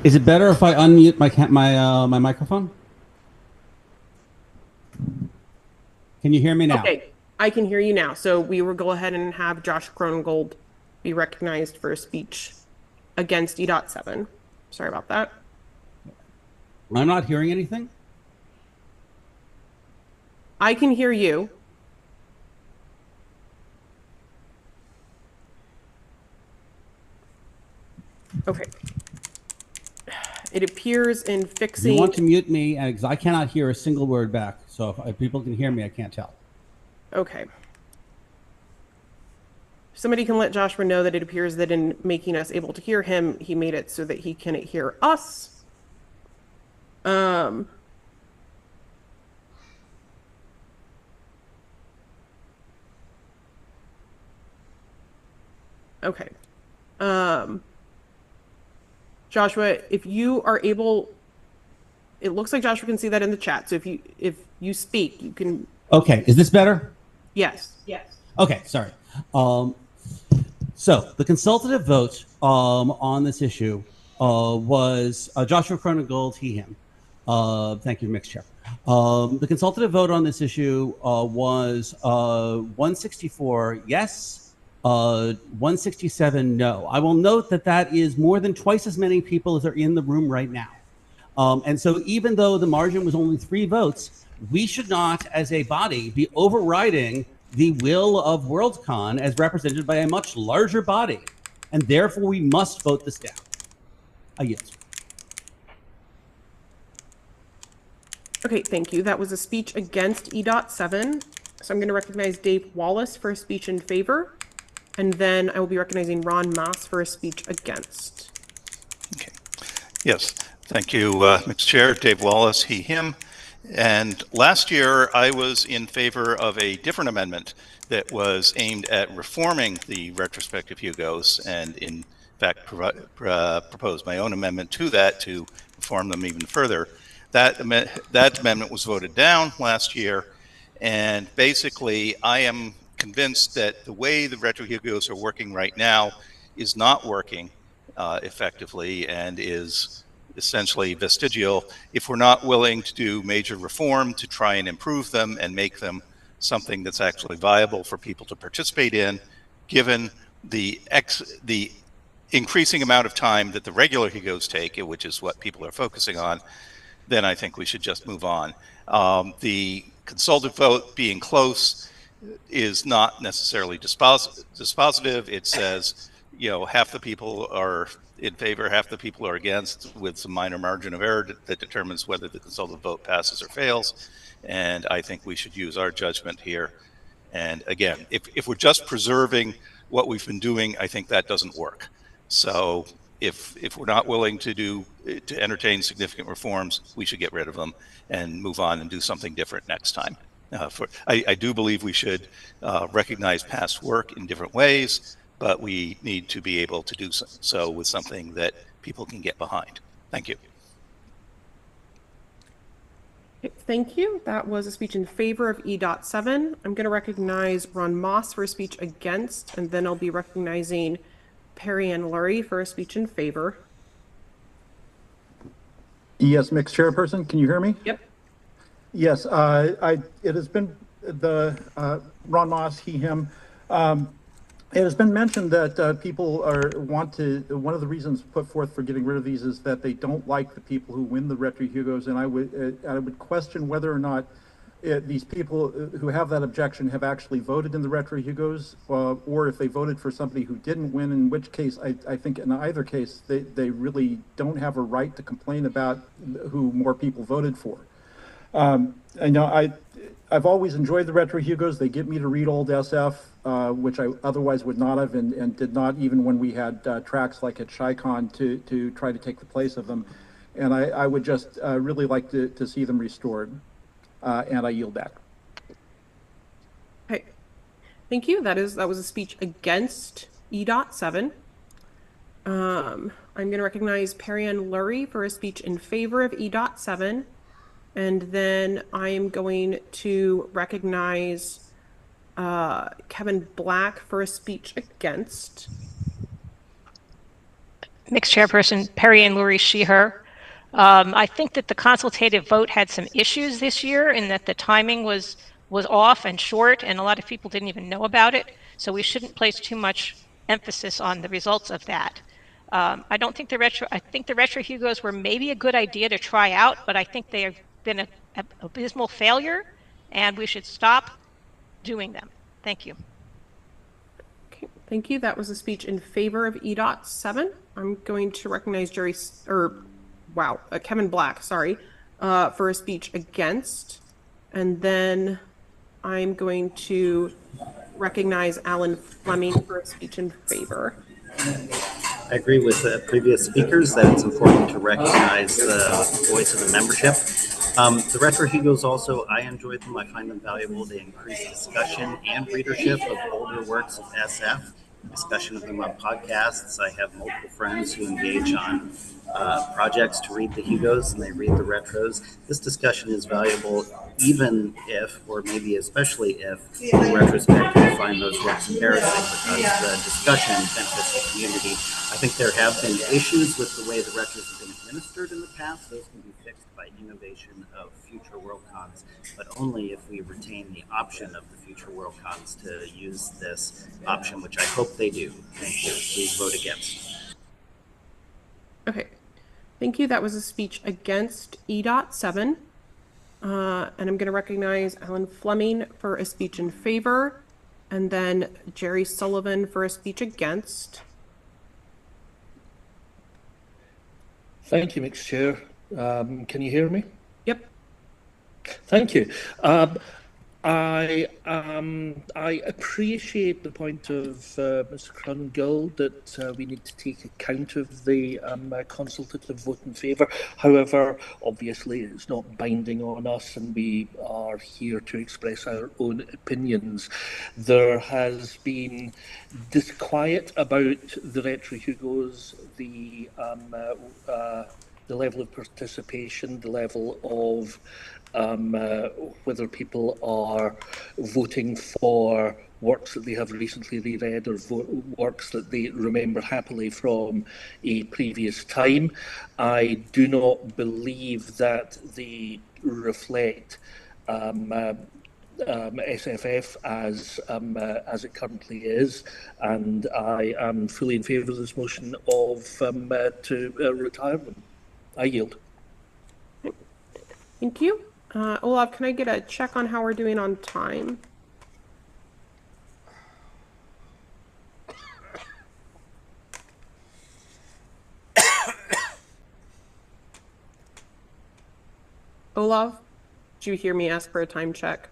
Is it better if I unmute my microphone? Can you hear me now? Okay, I can hear you now. So we will go ahead and have Josh Cronengold be recognized for a speech against E.7. Sorry about that. I'm not hearing anything? I can hear you. Okay. It appears in fixing... You want to mute me, because I cannot hear a single word back. So if people can hear me, I can't tell. Okay. Somebody can let Joshua know that it appears that in making us able to hear him, he made it so that he can hear us. Okay. Joshua, if you are able, it looks like Joshua can see that in the chat. So if you speak, you can. Okay, is this better? Yes. Yes. Okay, sorry. So the consultative vote on this issue was Joshua Cronengold, he, him. Thank you, Mixed Chair. The consultative vote on this issue was 164 yes, 167 no. I will note that that is more than twice as many people as are in the room right now. And so even though the margin was only 3 votes, we should not, as a body, be overriding the will of Worldcon as represented by a much larger body. And therefore, we must vote this down. I yield. Okay, thank you. That was a speech against E.7. So I'm going to recognize Dave Wallace for a speech in favor. And then I will be recognizing Ron Maas for a speech against. Okay. Yes. Thank you, Mr. Chair. Dave Wallace, he, him. And last year, I was in favor of a different amendment that was aimed at reforming the retrospective Hugos, and in fact proposed my own amendment to that to reform them even further. That amendment was voted down last year, and basically I am convinced that the way the retro Hugos are working right now is not working effectively and is essentially vestigial if we're not willing to do major reform to try and improve them and make them something that's actually viable for people to participate in, given the increasing amount of time that the regular Hugos take, which is what people are focusing on. Then I think we should just move on. The consultative vote being close is not necessarily dispositive. It says, you know, half the people are in favor, half the people are against, with some minor margin of error that determines whether the consultative vote passes or fails. And I think we should use our judgment here. And again, if we're just preserving what we've been doing, I think that doesn't work. So if we're not willing to entertain significant reforms, we should get rid of them and move on and do something different next time. I do believe we should recognize past work in different ways, but we need to be able to do so with something that people can get behind. Thank you. Okay, thank you. That was a speech in favor of E.7. I'm going to recognize Ron Moss for a speech against, and then I'll be recognizing Perry Ann Lurie for a speech in favor. Yes, mixed chairperson, can you hear me? Yep. Yes, it has been the Ron Moss, he, him. It has been mentioned that people want to. One of the reasons put forth for getting rid of these is that they don't like the people who win the Retro Hugos, and I would question whether or not these people who have that objection have actually voted in the Retro Hugos, or if they voted for somebody who didn't win. In which case, I think in either case they really don't have a right to complain about who more people voted for. I know I've always enjoyed the Retro Hugos. They get me to read old SF, which I otherwise would not have, and did not even when we had tracks like at ShyCon to try to take the place of them. And I would just really like to see them restored. And I yield back. Okay, thank you. That was a speech against E.7. I'm going to recognize Perry Ann Lurie for a speech in favor of E.7. And then I am going to recognize Kevin Black for a speech against. Mixed chairperson Perry Ann Lurie, she, her. I think that the consultative vote had some issues this year in that the timing was off and short, and a lot of people didn't even know about it. So we shouldn't place too much emphasis on the results of that. I think the Retro Hugos were maybe a good idea to try out, but I think they have been an abysmal failure, and we should stop doing them. Thank you. Okay, thank you. That was a speech in favor of E.7. I'm going to recognize Kevin Black, sorry, for a speech against. And then I'm going to recognize Alan Fleming for a speech in favor. I agree with the previous speakers that it's important to recognize the voice of the membership. The Retro Hugos also, I enjoy them. I find them valuable. They increase discussion and readership of older works of SF, discussion of them on podcasts. I have multiple friends who engage on projects to read the Hugos, and they read the Retros. This discussion is valuable even if, or maybe especially if, in retrospect, we find those works embarrassing, because the discussion benefits the community. I think there have been issues with the way the Retros have been administered in the past. Those can be fixed by innovation of future Worldcons, but only if we retain the option of the future Worldcons to use this option, which I hope they do. Thank you. Please vote against. Okay, thank you. That was a speech against E.7. And I'm going to recognize Alan Fleming for a speech in favor, and then Jerry Sullivan for a speech against. Thank you, Mixed Chair. Can you hear me? Yep. Thank you. I appreciate the point of Mr. Krungill that we need to take account of the consultative vote in favour. However, obviously it's not binding on us, and we are here to express our own opinions. There has been disquiet about the Retro Hugos, the level of participation, the level of whether people are voting for works that they have recently reread or works that they remember happily from a previous time. I do not believe that they reflect SFF as it currently is, and I am fully in favour of this motion of to retire them. I yield. Thank you. Olaf, can I get a check on how we're doing on time? Olaf, did you hear me ask for a time check?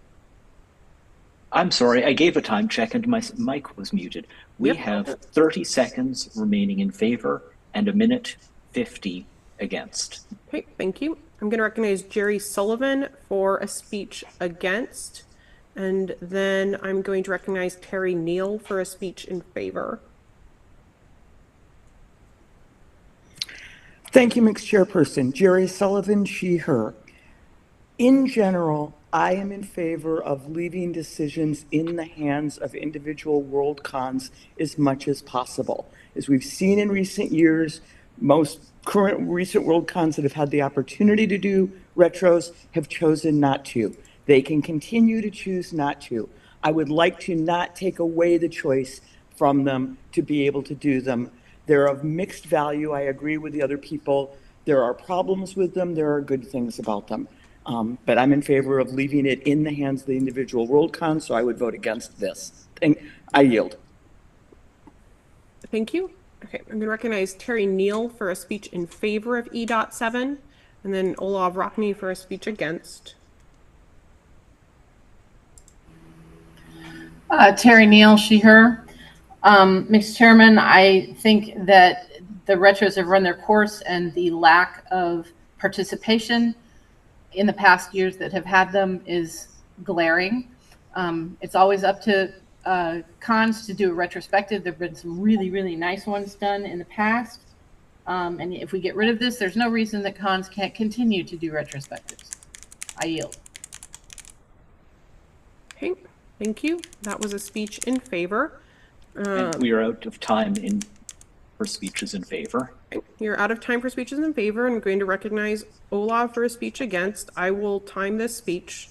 I'm sorry, I gave a time check and my mic was muted. We have 30 seconds remaining in favor and a minute 50 against. Okay, thank you. I'm going to recognize Jerry Sullivan for a speech against, and then I'm going to recognize Terry Neal for a speech in favor. Thank you, Mixed Chairperson. Jerry Sullivan, she, her. In general, I am in favor of leaving decisions in the hands of individual Worldcons as much as possible. As we've seen in recent years, most current recent Worldcons that have had the opportunity to do retros have chosen not to. They can continue to choose not to. I would like to not take away the choice from them to be able to do them. They're of mixed value. I agree with the other people. There are problems with them. There are good things about them. But I'm in favor of leaving it in the hands of the individual Worldcon, so I would vote against this. I yield. Thank you. Okay, I'm going to recognize Terry Neal for a speech in favor of E.7, and then Olav Rockney for a speech against. Terry Neal, she, her. Mr. Chairman, I think that the retros have run their course, and the lack of participation in the past years that have had them is glaring. It's always up to cons to do a retrospective. There have been some really, really nice ones done in the past. And if we get rid of this, there's no reason that cons can't continue to do retrospectives. I yield. Okay, thank you. That was a speech in favor. And we are out of time for speeches in favor. You're out of time for speeches in favor. I'm going to recognize Olav for a speech against. I will time this speech.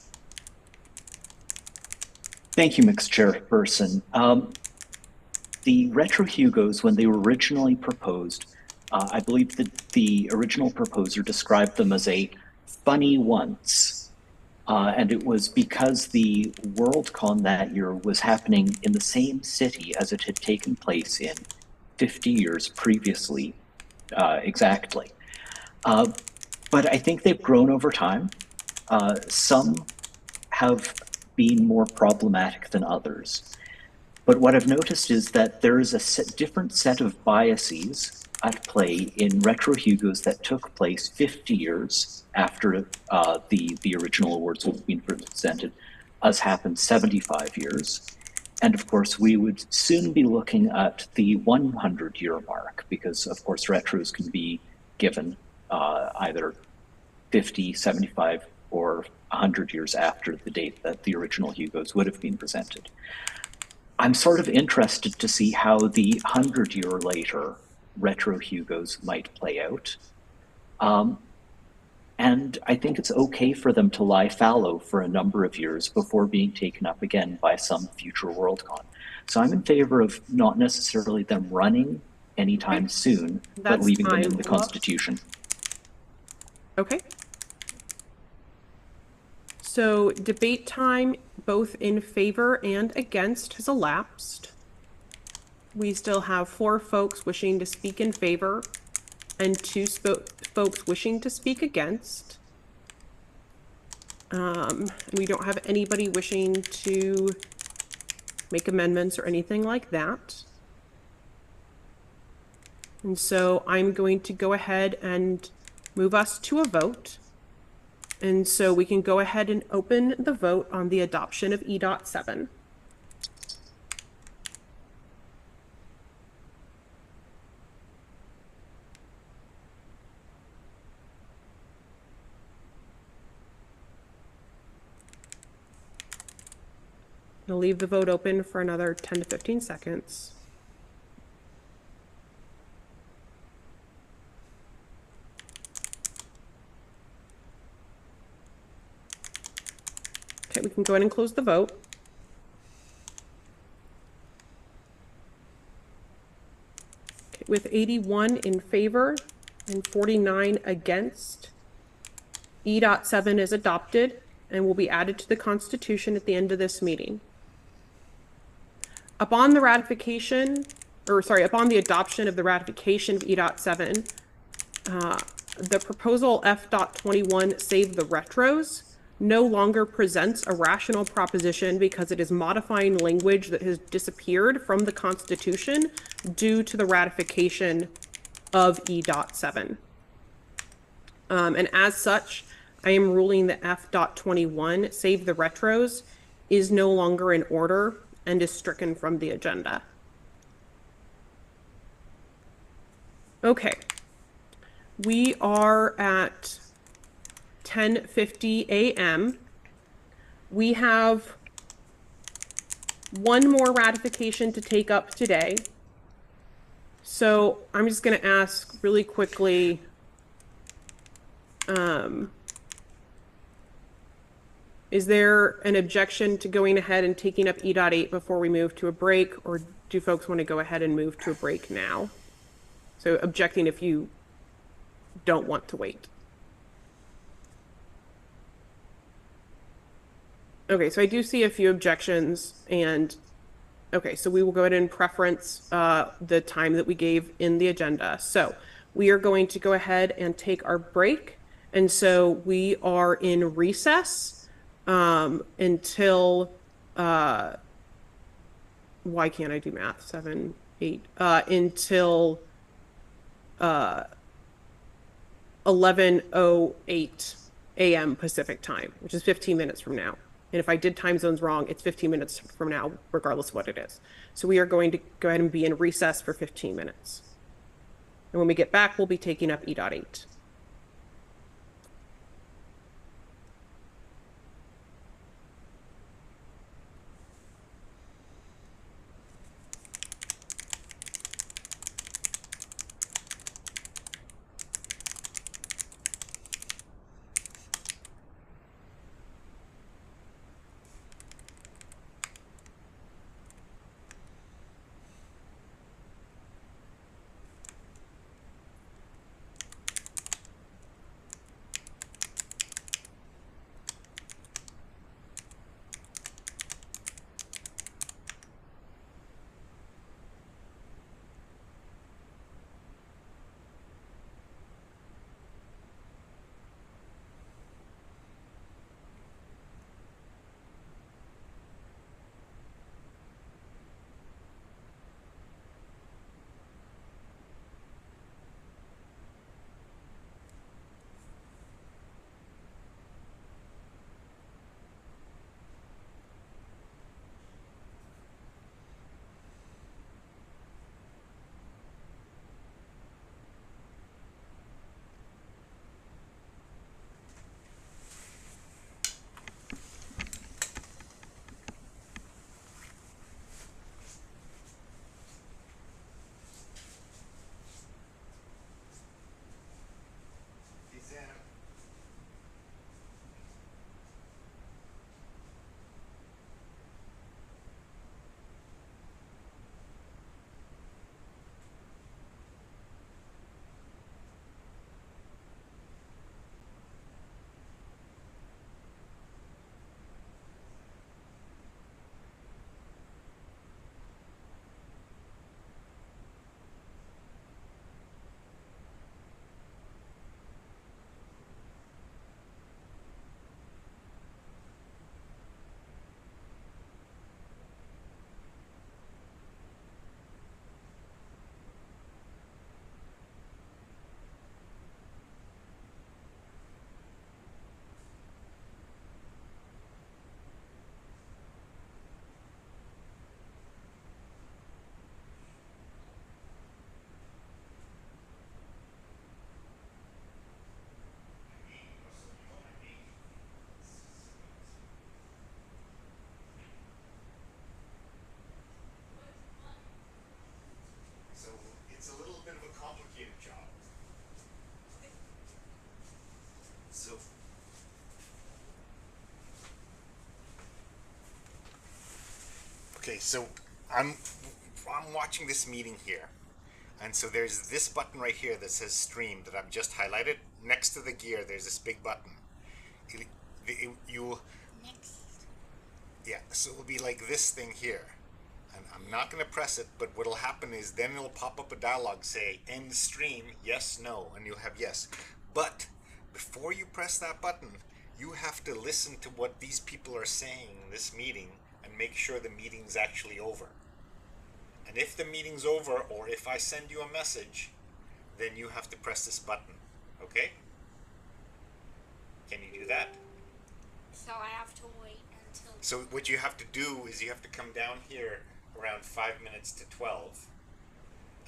Thank you, Mixed Chairperson. The Retro Hugos, when they were originally proposed, I believe that the original proposer described them as a funny once. And it was because the Worldcon that year was happening in the same city as it had taken place in 50 years previously, exactly. But I think they've grown over time. Some have been more problematic than others. But what I've noticed is that there is a different set of biases at play in Retro Hugos that took place 50 years after the original awards had been presented, as happened 75 years. And of course, we would soon be looking at the 100-year mark, because of course, retros can be given either 50, 75, or 100 years after the date that the original Hugos would have been presented. I'm sort of interested to see how the 100-year later Retro Hugos might play out. And I think it's okay for them to lie fallow for a number of years before being taken up again by some future Worldcon. So I'm in favor of not necessarily them running anytime soon, but leaving them in the Constitution. Okay. So debate time, both in favor and against, has elapsed. We still have 4 folks wishing to speak in favor and 2 folks wishing to speak against. We don't have anybody wishing to make amendments or anything like that. And so I'm going to go ahead and move us to a vote. And so we can go ahead and open the vote on the adoption of E.7. I'll leave the vote open for another 10 to 15 seconds. Okay, we can go ahead and close the vote. Okay, with 81 in favor and 49 against, E.7 is adopted and will be added to the Constitution at the end of this meeting. Upon the adoption of the ratification of E.7, the proposal F.21 Save the Retros no longer presents a rational proposition because it is modifying language that has disappeared from the Constitution due to the ratification of E.7. And as such, I am ruling that F.21 Save the Retros is no longer in order and is stricken from the agenda. Okay. We are at 10:50 a.m. We have one more ratification to take up today. So I'm just going to ask really quickly, is there an objection to going ahead and taking up E.8 before we move to a break, or do folks want to go ahead and move to a break now? So objecting if you don't want to wait. Okay, so I do see a few objections, and okay, so we will go ahead and preference the time that we gave in the agenda. So we are going to go ahead and take our break. And so we are in recess until, why can't I do math? 7, 8, until 11:08 a.m. Pacific time, which is 15 minutes from now. And if I did time zones wrong, it's 15 minutes from now, regardless of what it is. So we are going to go ahead and be in recess for 15 minutes. And when we get back, we'll be taking up E.8. Okay, so I'm watching this meeting here, and so there's this button right here that says stream that I've just highlighted. Next to the gear, there's this big button. Yeah, so it'll be like this thing here. And I'm not going to press it, but what'll happen is then it'll pop up a dialog say end stream, yes, no, and you'll have yes. But before you press that button, you have to listen to what these people are saying in this meeting and make sure the meeting's actually over. And if the meeting's over, or if I send you a message, then you have to press this button, okay? Can you do that? So I have to wait until... So what you have to do is you have to come down here around 5 minutes to 12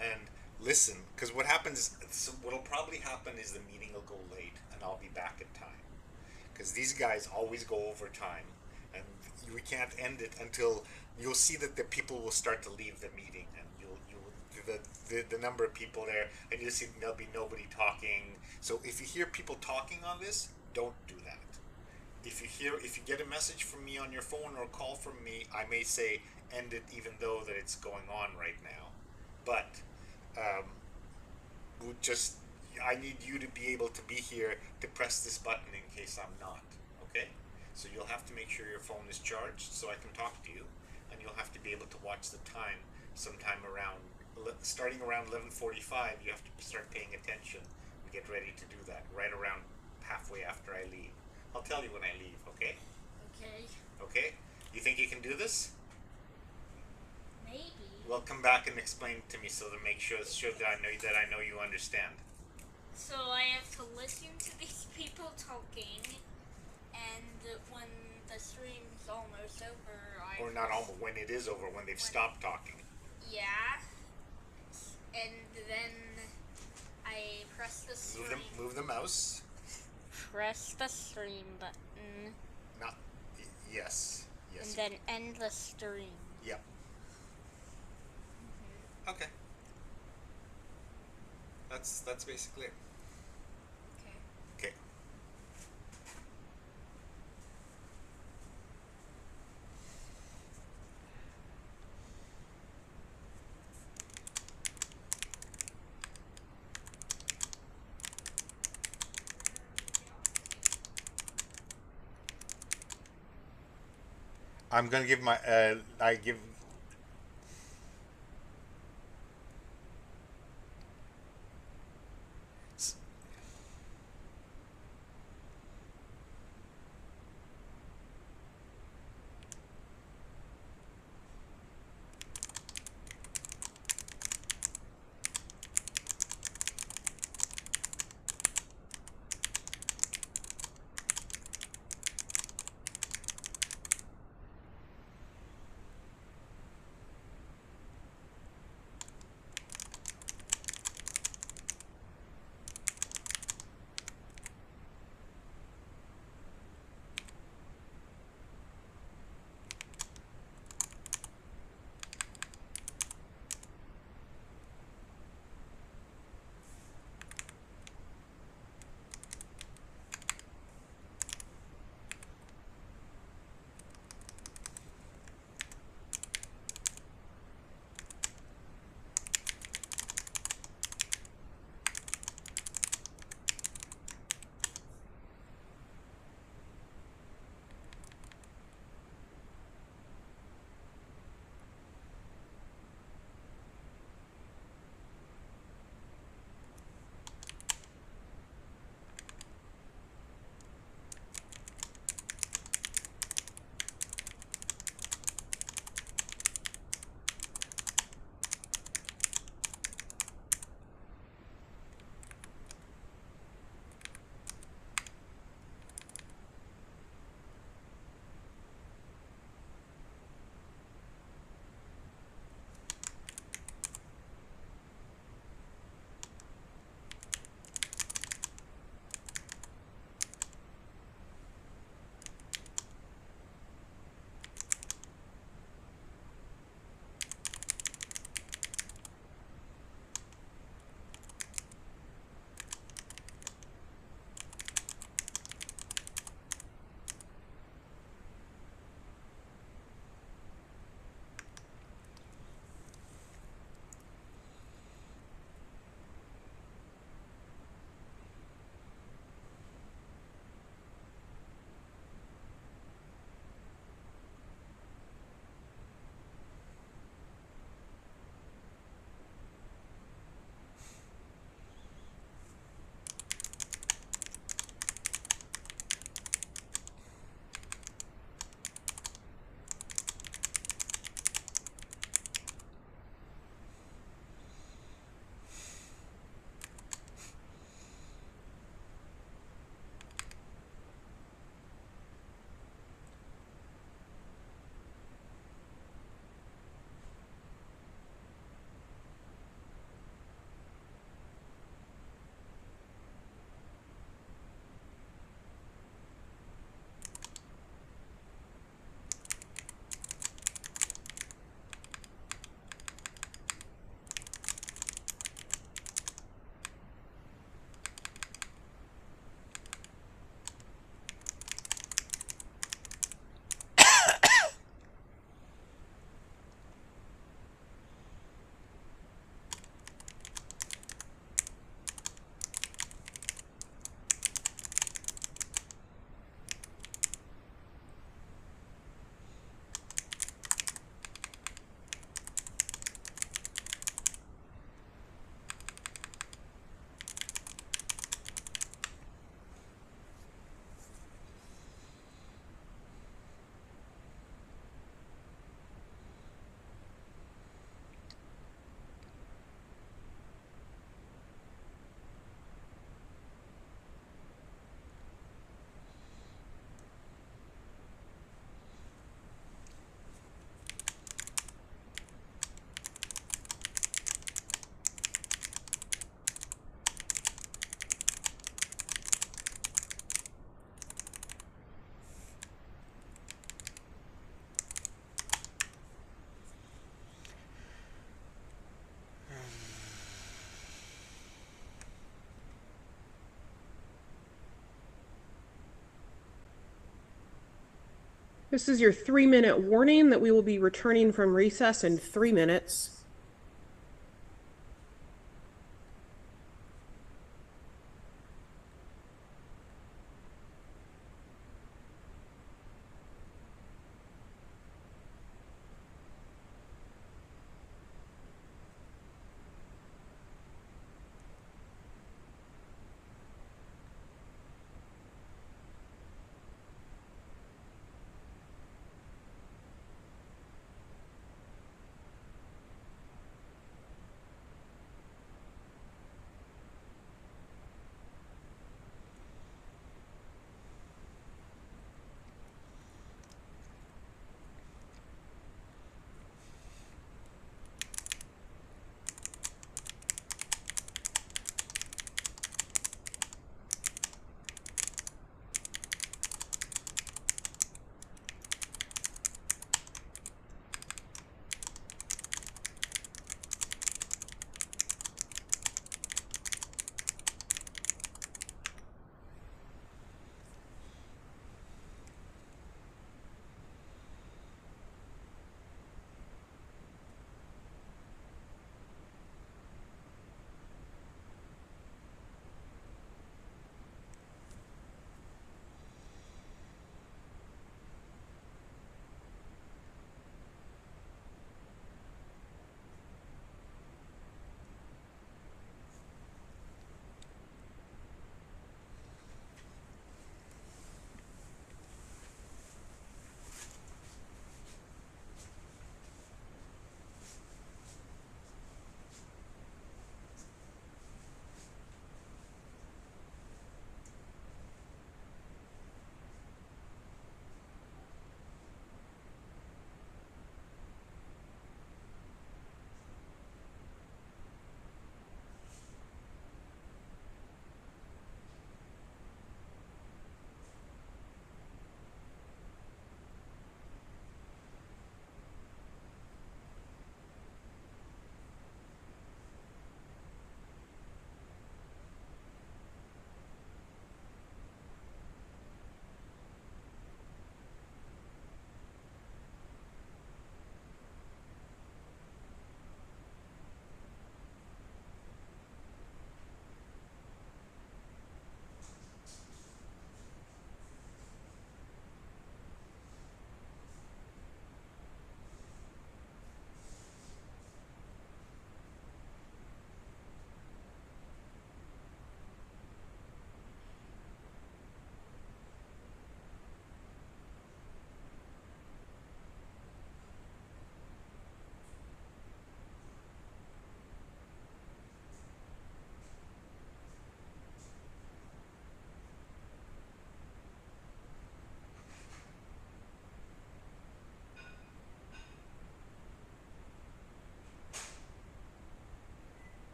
and listen, because what happens is, so what'll probably happen is the meeting will go late and I'll be back in time. because these guys always go over time, and we can't end it until you'll see that the people will start to leave the meeting, and the number of people there, and you'll see there'll be nobody talking. So if you hear people talking on this, don't do that. If you get a message from me on your phone or a call from me, I may say end it even though that it's going on right now. But I need you to be able to be here to press this button in case I'm not. Okay? So you'll have to make sure your phone is charged so I can talk to you, and you'll have to be able to watch the time sometime starting around 11:45. You have to start paying attention and get ready to do that right around halfway after I leave. I'll tell you when I leave, okay? Okay. Okay? You think you can do this? Maybe. Well, come back and explain to me so to make sure that I know you understand. So I have to listen to these people talking, and when the stream's almost over, Or not almost, when it is over, when they've stopped talking. Yeah. And then I press the stream. Move the mouse. Press the stream button. Yes. And then end the stream. Yep. Okay. That's basically it. Okay. I'm gonna give my This is your 3-minute warning that we will be returning from recess in 3 minutes.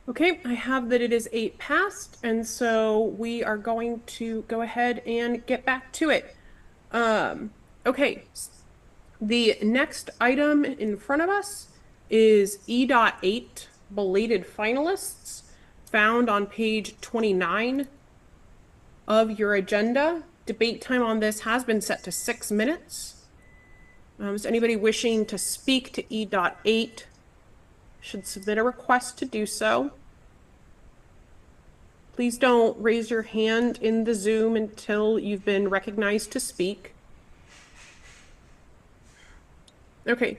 Okay, I have that it is 8 past, and so we are going to go ahead and get back to it. Okay, the next item in front of us is E.8 belated finalists, found on page 29 of your agenda. Debate time on this has been set to 6 minutes. Is anybody wishing to speak to E.8 should submit a request to do so. Please don't raise your hand in the Zoom until you've been recognized to speak. Okay,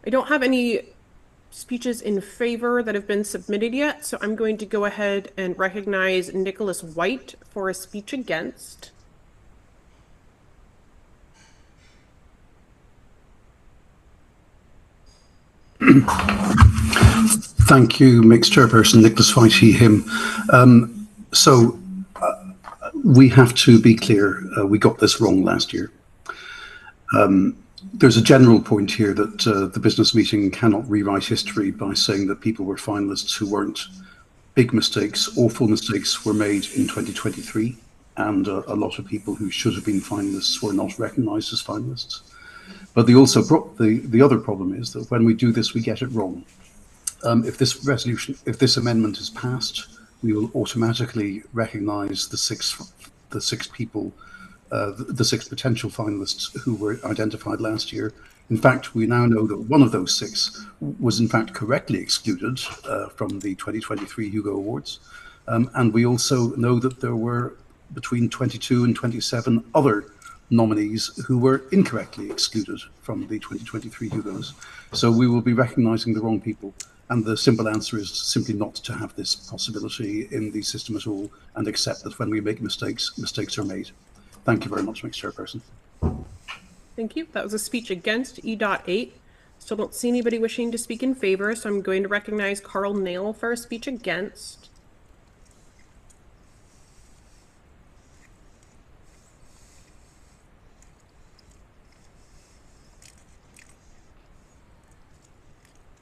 I don't have any speeches in favor that have been submitted yet, so I'm going to go ahead and recognize Nicholas White for a speech against. Thank you, Mixed Chairperson Nicholas White, he, him. We have to be clear, we got this wrong last year. there's a general point here that the business meeting cannot rewrite history by saying that people were finalists who weren't. Big mistakes, awful mistakes were made in 2023, and a lot of people who should have been finalists were not recognised as finalists. But the other problem is that when we do this, we get it wrong. If this amendment is passed, we will automatically recognise the six people, the six potential finalists who were identified last year. In fact, we now know that one of those six was in fact correctly excluded from the 2023 Hugo Awards. And we also know that there were between 22 and 27 other nominees who were incorrectly excluded from the 2023 Hugos. So we will be recognising the wrong people. And the simple answer is simply not to have this possibility in the system at all, and accept that when we make mistakes, mistakes are made. Thank you very much, Mr. Chairperson. Thank you. That was a speech against E.8. Still don't see anybody wishing to speak in favor, so I'm going to recognize Carl Nail for a speech against.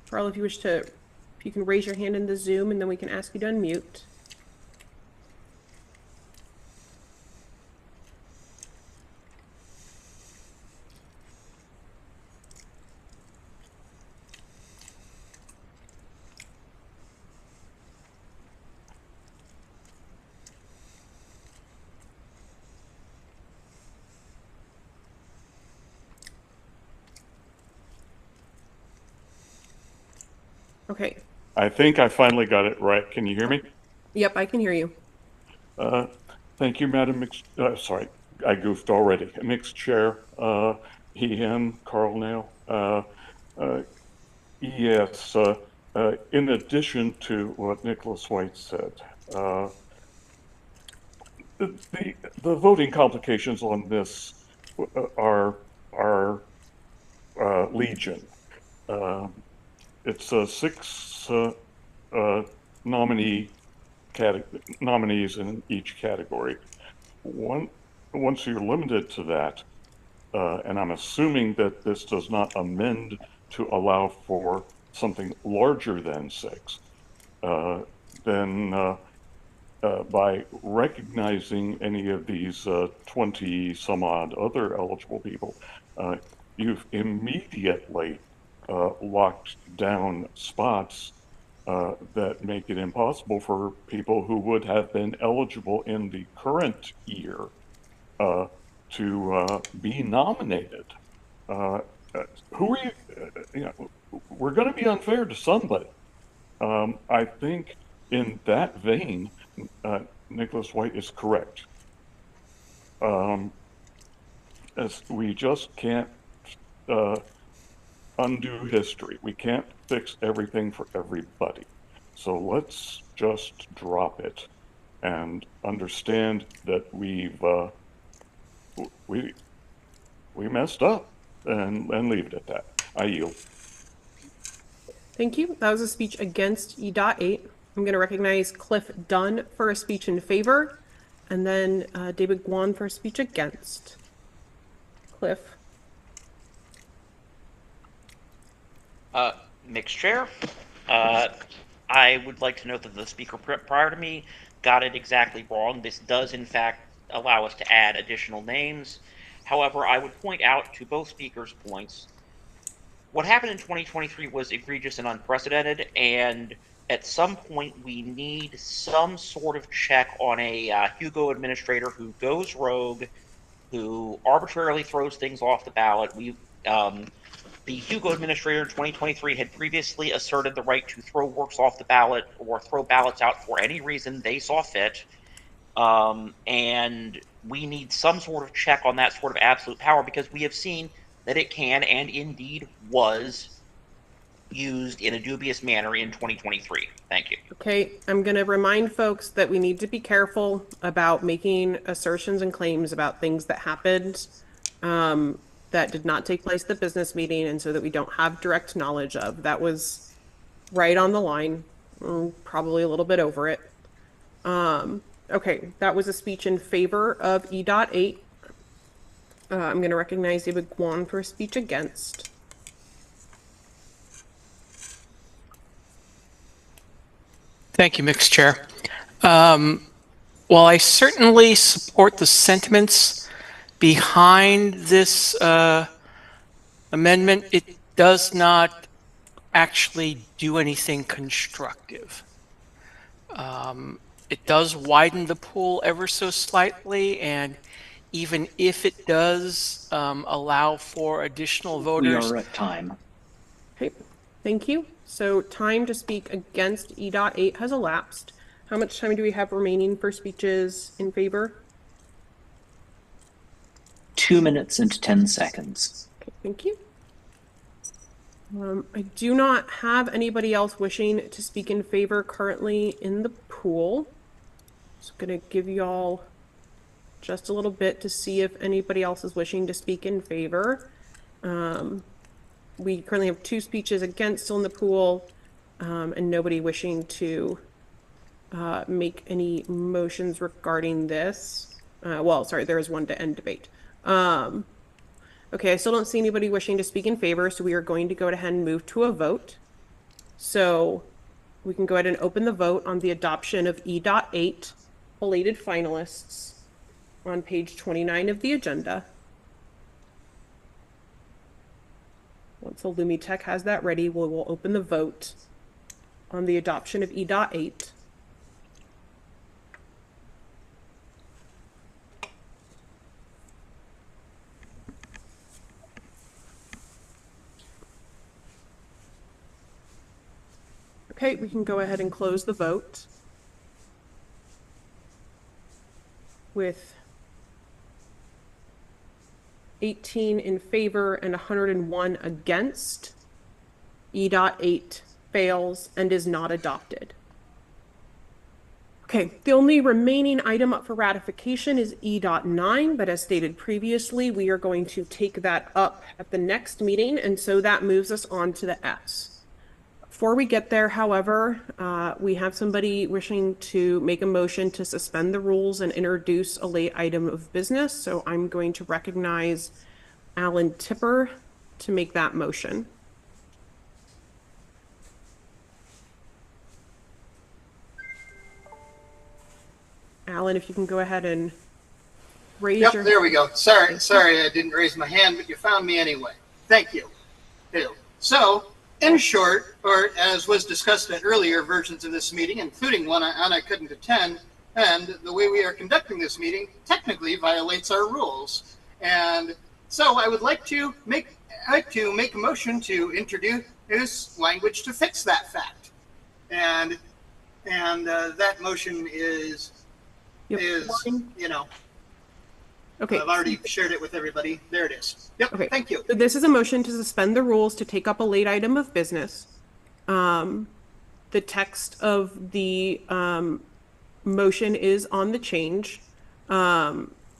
Carl, if you can raise your hand in the Zoom, and then we can ask you to unmute. Okay. I think I finally got it right. Can you hear me? Yep, I can hear you. Thank you, Madam sorry, I goofed already. Mixed Chair, he, him, Carl Nail. Yes, in addition to what Nicholas White said, the voting complications on this are legion. It's 6 nominees in each category. Once you're limited to that, and I'm assuming that this does not amend to allow for something larger than 6, then by recognizing any of these 20 some odd other eligible people, you've immediately locked down spots that make it impossible for people who would have been eligible in the current year to be nominated. Who are you know, we're going to be unfair to somebody. I think in that vein, Nicholas White is correct. As we just can't undo history. We can't fix everything for everybody. So let's just drop it and understand that we messed up and leave it at that. I yield. Thank you. That was a speech against E.8. I'm going to recognize Cliff Dunn for a speech in favor, and then David Guan for a speech against. Cliff. Mixed Chair, I would like to note that the speaker prior to me got it exactly wrong. This does, in fact, allow us to add additional names. However, I would point out to both speakers' points, what happened in 2023 was egregious and unprecedented, and at some point we need some sort of check on a Hugo administrator who goes rogue, who arbitrarily throws things off the ballot. The Hugo administrator in 2023 had previously asserted the right to throw works off the ballot or throw ballots out for any reason they saw fit. And we need some sort of check on that sort of absolute power, because we have seen that it can and indeed was used in a dubious manner in 2023. Thank you. Okay, I'm going to remind folks that we need to be careful about making assertions and claims about things that happened that did not take place at the business meeting, and so that we don't have direct knowledge of. That was right on the line, probably a little bit over it. Okay, that was a speech in favor of E.8. I'm going to recognize David Guan for a speech against. Thank you, Mixed Chair. While I certainly support the sentiments behind this amendment, it does not actually do anything constructive. It does widen the pool ever so slightly, and even if it does allow for additional voters. We are at time. Okay, thank you. So time to speak against E.8 has elapsed. How much time do we have remaining for speeches in favor? 2 minutes and 10 seconds. Okay, thank you. I do not have anybody else wishing to speak in favor currently in the pool. Just going to give y'all just a little bit to see if anybody else is wishing to speak in favor. We currently have 2 speeches against still in the pool, and nobody wishing to make any motions regarding this. Well, sorry, there is one to end debate. Okay, I still don't see anybody wishing to speak in favor, so we are going to go ahead and move to a vote. So we can go ahead and open the vote on the adoption of E.8 belated finalists on page 29 of the agenda. Once the LumiTech has that ready, we'll open the vote on the adoption of E.8. Okay, we can go ahead and close the vote with 18 in favor and 101 against. E.8 fails and is not adopted. Okay, the only remaining item up for ratification is E.9, but as stated previously, we are going to take that up at the next meeting, and so that moves us on to the Fs. Before we get there, however, we have somebody wishing to make a motion to suspend the rules and introduce a late item of business. So I'm going to recognize Alan Tipper to make that motion. Alan, if you can go ahead and raise your... There we go. Sorry, I didn't raise my hand, but you found me anyway. Thank you. So, in short, or as was discussed at earlier versions of this meeting, including one I couldn't attend, and the way we are conducting this meeting technically violates our rules. And so I would like to make a motion to introduce language to fix that fact. And that motion is, you know, okay. I've already shared it with everybody. There it is. Yep. Okay. Thank you. So this is a motion to suspend the rules to take up a late item of business. The text of the motion is on the change.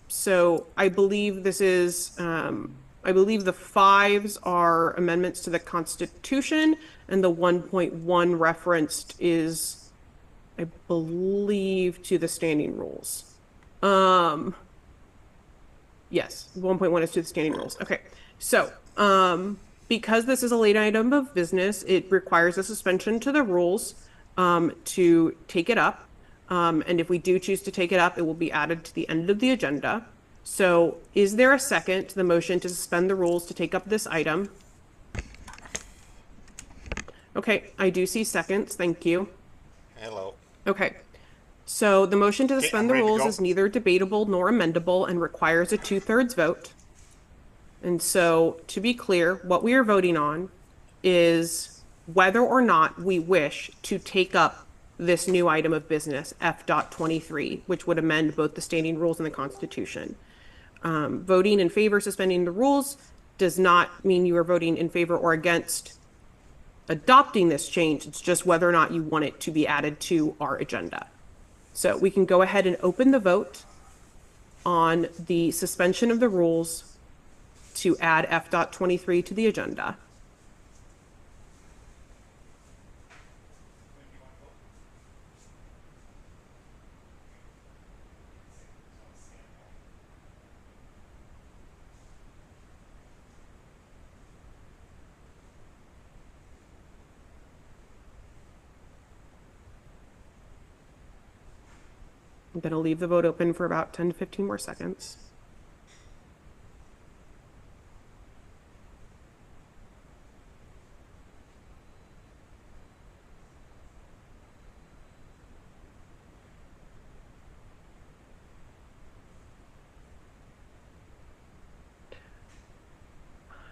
So I believe this is, I believe the 5s are amendments to the Constitution, and the 1.1 referenced is, I believe, to the standing rules. Yes, 1.1 is to the standing rules. Okay, so because this is a late item of business, it requires a suspension to the rules to take it up. And if we do choose to take it up, it will be added to the end of the agenda. So is there a second to the motion to suspend the rules to take up this item? Okay, I do see seconds. Thank you. Hello. Okay. So the motion to suspend the rules is neither debatable nor amendable and requires a 2/3 vote. And so, to be clear, what we are voting on is whether or not we wish to take up this new item of business, F.23, which would amend both the standing rules and the Constitution. Voting in favor of suspending the rules does not mean you are voting in favor or against adopting this change. It's just whether or not you want it to be added to our agenda. So we can go ahead and open the vote on the suspension of the rules to add F.23 to the agenda. I'm going to leave the vote open for about 10 to 15 more seconds.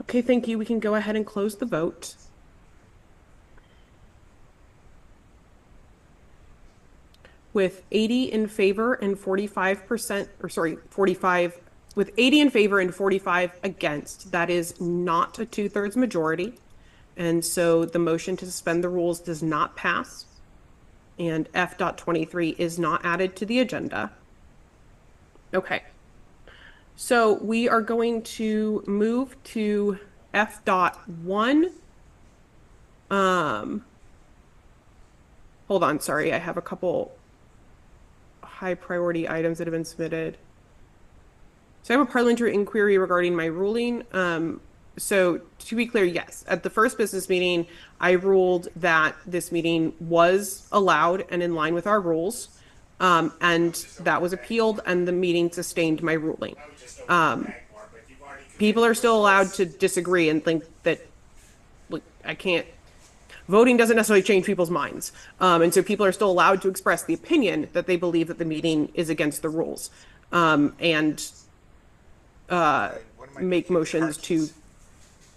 Okay, thank you. We can go ahead and close the vote. With 80 in favor and 45%, or sorry, 45, with 80 in favor and 45 against, that is not a 2/3 majority. And so the motion to suspend the rules does not pass. And F.23 is not added to the agenda. Okay. So we are going to move to F.1. Hold on, sorry, I have a couple high priority items that have been submitted. So I have a parliamentary inquiry regarding my ruling. So to be clear, yes, at the first business meeting, I ruled that this meeting was allowed and in line with our rules. And that was appealed and the meeting sustained my ruling. People are still allowed to disagree and think that, like, I can't, voting doesn't necessarily change people's minds. And so people are still allowed to express the opinion that they believe that the meeting is against the rules. And make motions to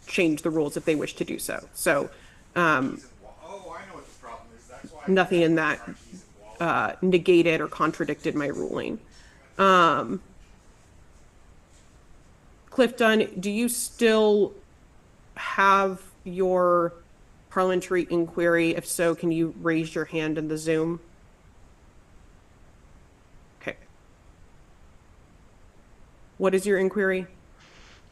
change the rules if they wish to do so. So nothing in that negated or contradicted my ruling. Cliff Dunn, do you still have your parliamentary inquiry? If so, can you raise your hand in the Zoom? Okay. What is your inquiry?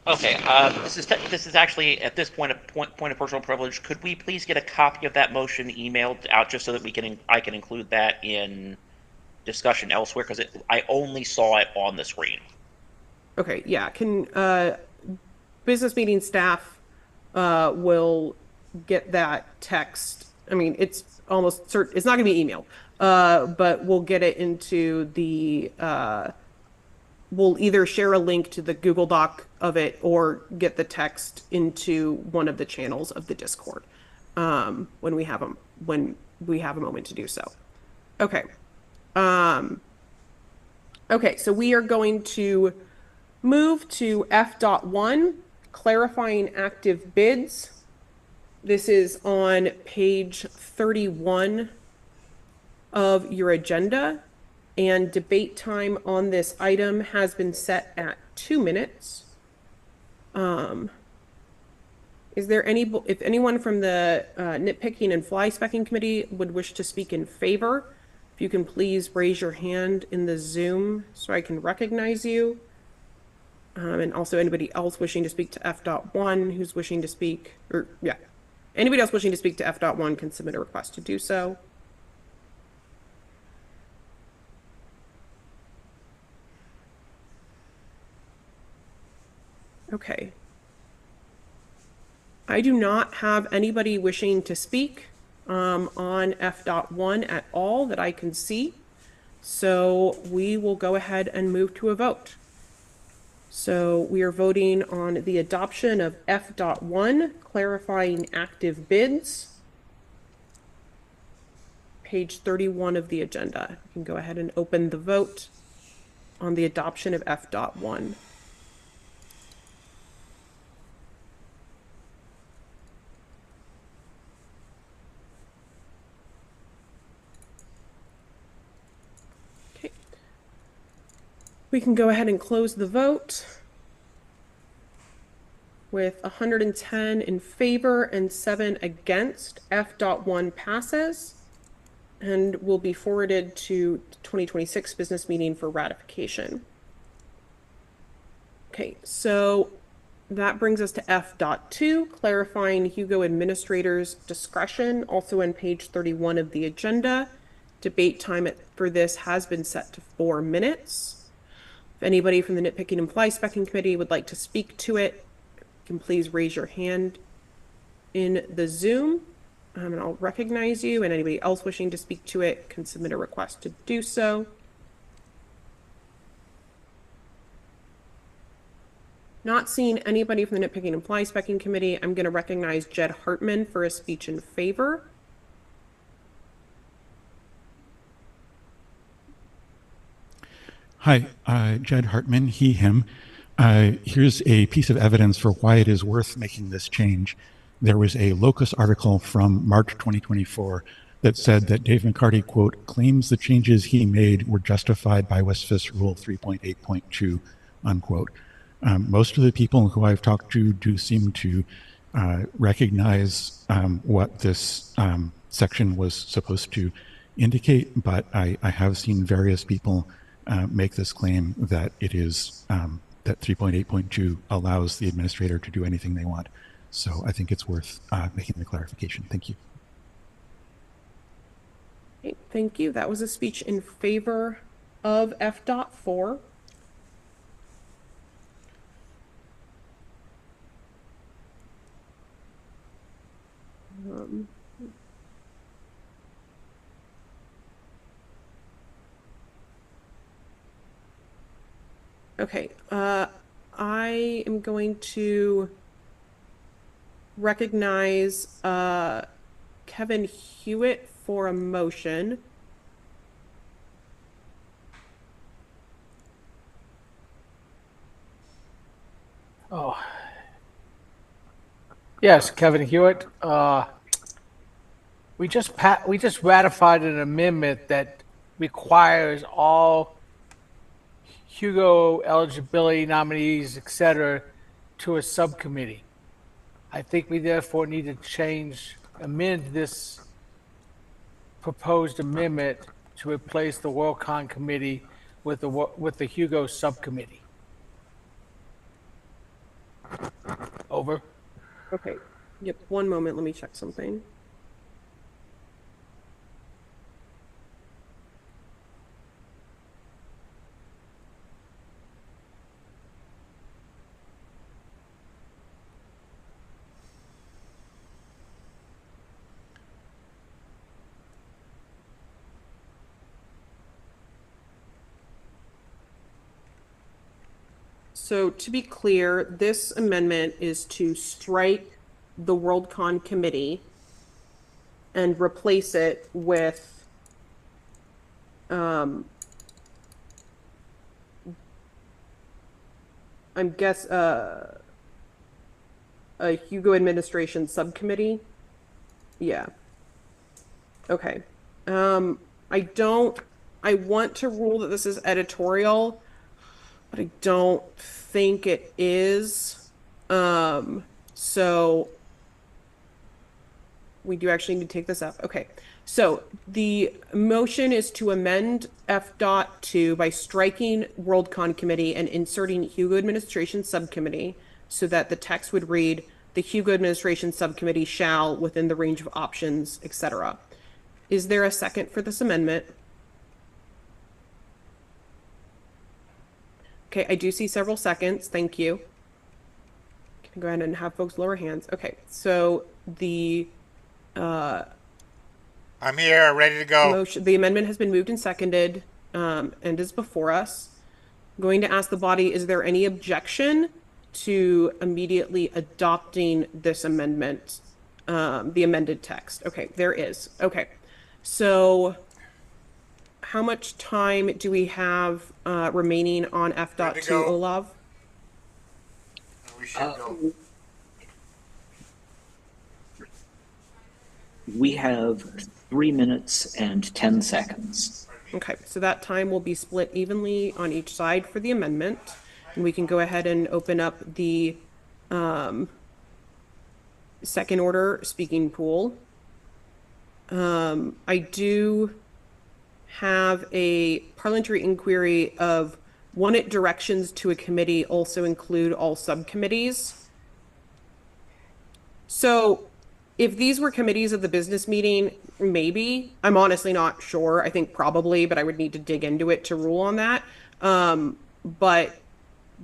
Okay, this is actually at this point a point of personal privilege. Could we please get a copy of that motion emailed out just so that I can include that in discussion elsewhere, because I only saw it on the screen. Okay, yeah. Can business meeting staff will get that text. I mean, it's almost certain it's not going to be emailed, but we'll get it into the. We'll either share a link to the Google Doc of it or get the text into one of the channels of the Discord when we have a moment to do so. Okay. Okay, so we are going to move to F.1, clarifying active bids. This is on page 31 of your agenda. And debate time on this item has been set at 2 minutes. Is there if anyone from the nitpicking and fly specking committee would wish to speak in favor, if you can please raise your hand in the Zoom so I can recognize you. And also anybody else wishing to speak to F.1 who's wishing to speak, or yeah, anybody else wishing to speak to F.1 can submit a request to do so. Okay. I do not have anybody wishing to speak on F.1 at all that I can see. So we will go ahead and move to a vote. So we are voting on the adoption of F.1, clarifying active bids. Page 31 of the agenda. You can go ahead and open the vote on the adoption of F.1. We can go ahead and close the vote with 110 in favor and 7 against. F.1 passes and will be forwarded to 2026 business meeting for ratification. Okay, so that brings us to F.2, clarifying Hugo administrator's discretion, also on page 31 of the agenda. Debate time for this has been set to 4 minutes. If anybody from the nitpicking and fly specking committee would like to speak to it, you can please raise your hand in the Zoom and I'll recognize you, and anybody else wishing to speak to it can submit a request to do so. Not seeing anybody from the Nitpicking and Fly Specking Committee, I'm going to recognize Jed Hartman for a speech in favor. Hi, Jed Hartman, he, him. Here's a piece of evidence for why it is worth making this change. There was a Locus article from March 2024 that said that Dave McCarty, quote, claims the changes he made were justified by WestFIS Rule 3.8.2, unquote. Most of the people who I've talked to do seem to recognize what this section was supposed to indicate, but I have seen various people make this claim that it is that 3.8.2 allows the administrator to do anything they want. So I think it's worth making the clarification. Thank you. Okay, thank you. That was a speech in favor of F.4. Okay, I am going to recognize Kevin Hewitt for a motion. Oh, yes, Kevin Hewitt. We just ratified an amendment that requires all Hugo eligibility nominees, etc., to a subcommittee. I think we therefore need to amend this proposed amendment to replace the Worldcon committee with the Hugo subcommittee. Over. Okay. Yep. One moment. Let me check something. So to be clear, this amendment is to strike the Worldcon committee and replace it with a Hugo administration subcommittee. Yeah. Okay. I want to rule that this is editorial, but I don't think it is. So we do actually need to take this up. Okay. So the motion is to amend F.2 by striking Worldcon committee and inserting Hugo administration subcommittee so that the text would read, the Hugo administration subcommittee shall, within the range of options, etc. Is there a second for this amendment? Okay, I do see several seconds. Thank you. Can go ahead and have folks lower hands. Okay, so the I'm here, ready to go. The amendment has been moved and seconded and is before us. I'm going to ask the body, is there any objection to immediately adopting this amendment, the amended text? Okay, there is. Okay, so how much time do we have remaining on F.2, Olav? We should go. We have 3 minutes and 10 seconds. Okay, so that time will be split evenly on each side for the amendment. And we can go ahead and open up the second order speaking pool. I do have a parliamentary inquiry of wanted directions to a committee also include all subcommittees. So if these were committees of the business meeting, maybe. I'm honestly not sure. I think probably, but I would need to dig into it to rule on that. But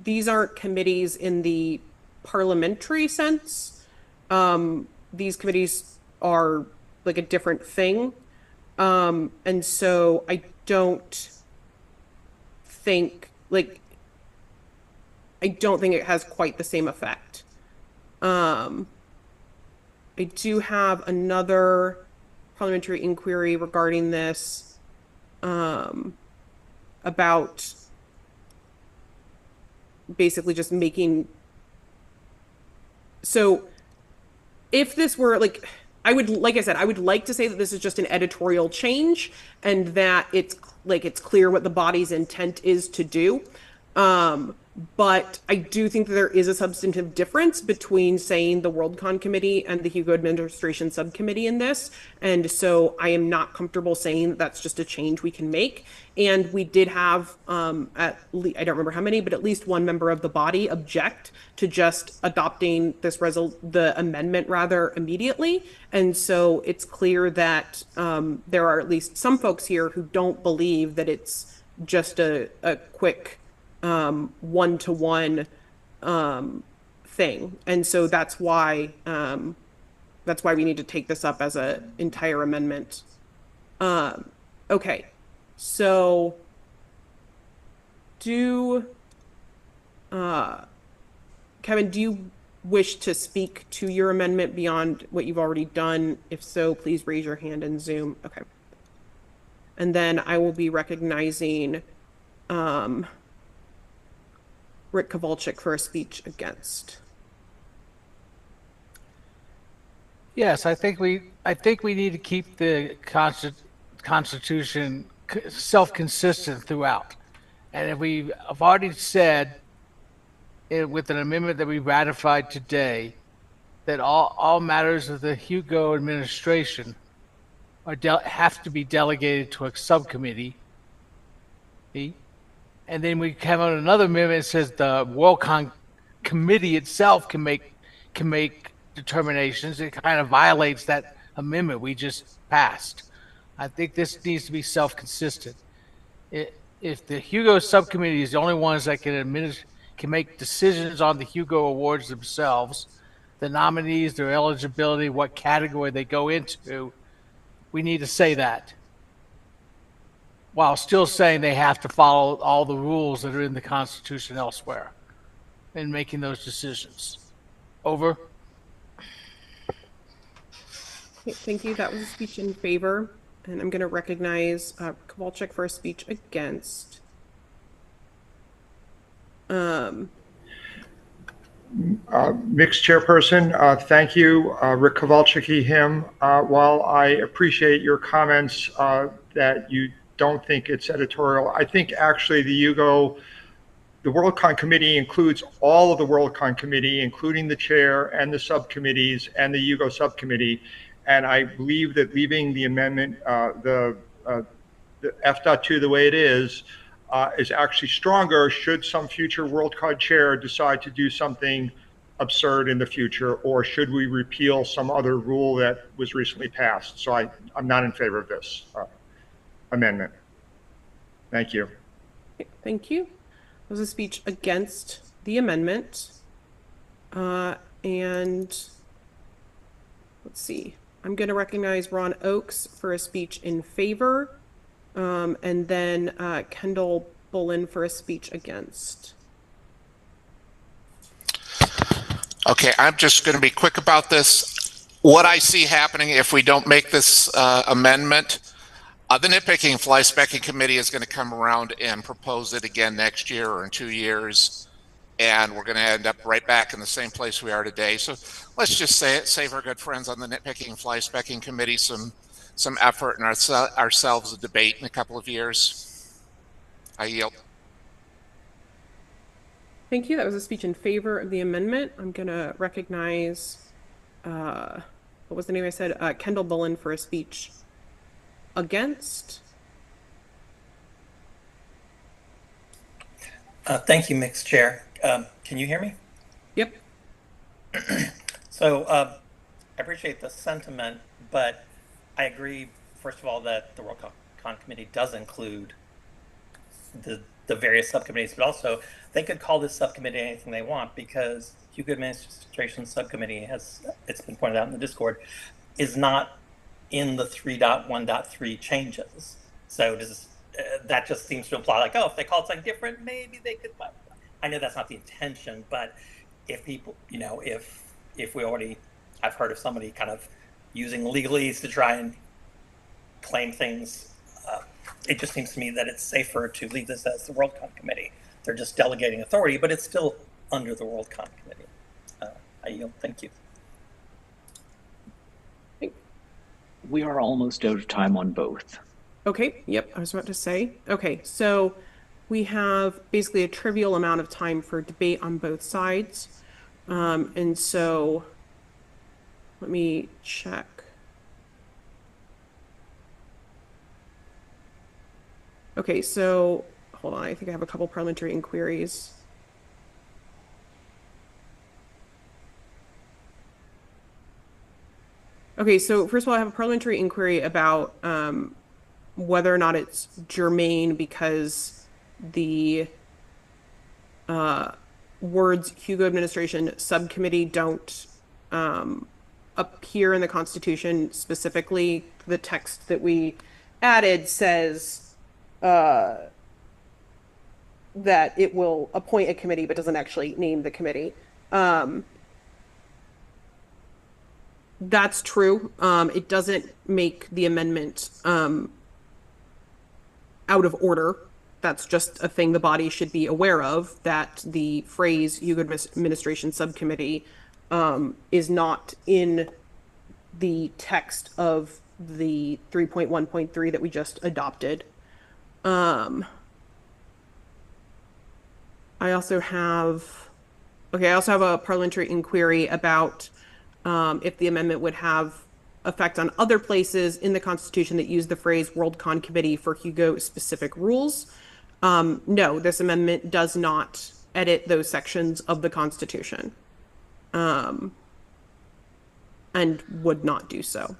these aren't committees in the parliamentary sense. These committees are like a different thing. And so I don't think, like, I don't think it has quite the same effect. I do have another parliamentary inquiry regarding this, about basically just making. So if this were like, like I said, I would like to say that this is just an editorial change and that it's clear what the body's intent is to do. But I do think that there is a substantive difference between saying the Worldcon committee and the Hugo administration subcommittee in this. And so I am not comfortable saying that that's just a change we can make. And we did have, I don't remember how many, but at least one member of the body object to just adopting the amendment rather immediately. And so it's clear that there are at least some folks here who don't believe that it's just a quick one-to-one thing. And so that's why we need to take this up as an entire amendment. Okay, so Kevin, do you wish to speak to your amendment beyond what you've already done? If so, please raise your hand in Zoom. Okay. And then I will be recognizing Rick Kowalczyk for a speech against. Yes, I think we need to keep the Constitution self-consistent throughout. And if we have already said with an amendment that we ratified today that all matters of the Hugo administration have to be delegated to a subcommittee, and then we have another amendment that says the Worldcon committee itself can make determinations. It kind of violates that amendment we just passed. I think this needs to be self-consistent. If the Hugo subcommittee is the only ones that can make decisions on the Hugo Awards themselves, the nominees, their eligibility, what category they go into, we need to say that, while still saying they have to follow all the rules that are in the Constitution elsewhere in making those decisions. Over. Okay, thank you. That was a speech in favor. And I'm going to recognize Kowalczyk for a speech against. Mixed chairperson, thank you, Rick Kowalczyk, him. While I appreciate your comments that you don't think it's editorial, I think actually the Worldcon committee includes all of the Worldcon committee, including the chair and the subcommittees and the Hugo subcommittee. And I believe that leaving the amendment, the F.2 the way it is actually stronger should some future Worldcon chair decide to do something absurd in the future, or should we repeal some other rule that was recently passed. So I'm not in favor of this amendment. Thank you. Thank you. That was a speech against the amendment. And let's see. I'm going to recognize Ron Oakes for a speech in favor, and then Kendall Bullen for a speech against. Okay, I'm just going to be quick about this. What I see happening if we don't make this amendment, the nitpicking fly specking committee is going to come around and propose it again next year or in 2 years, and we're going to end up right back in the same place we are today. So let's just save our good friends on the nitpicking fly specking committee some effort and ourselves a debate in a couple of years. I yield. Thank you. That was a speech in favor of the amendment. I'm going to recognize, what was the name I said? Kendall Bullen for a speech against. Thank you, Mixed Chair. Can you hear me? Yep. So I appreciate the sentiment, but I agree, first of all, that the Worldcon committee does include the various subcommittees, but also they could call this subcommittee anything they want, because Hugo Administration Subcommittee, it's been pointed out in the Discord, is not in the 3.1.3 changes. So that just seems to imply like, oh, if they call it something different, maybe they could. I know that's not the intention, but if people, you know, if we already, I've heard of somebody kind of using legalese to try and claim things, it just seems to me that it's safer to leave this as the Worldcon committee. They're just delegating authority, but it's still under the Worldcon committee. I yield. Thank you. We are almost out of time on both. Okay, yep, I was about to say. Okay, so we have basically a trivial amount of time for debate on both sides. And so let me check. Okay, so hold on, I think I have a couple parliamentary inquiries. Okay, so first of all, I have a parliamentary inquiry about whether or not it's germane because the words Hugo administration subcommittee don't appear in the Constitution. Specifically, the text that we added says that it will appoint a committee, but doesn't actually name the committee. That's true. It doesn't make the amendment out of order. That's just a thing the body should be aware of, that the phrase Hugo Administration Subcommittee is not in the text of the 3.1.3 that we just adopted. I also have a parliamentary inquiry about if the amendment would have effect on other places in the Constitution that use the phrase Worldcon Committee for Hugo specific rules. No, this amendment does not edit those sections of the Constitution, and would not do so.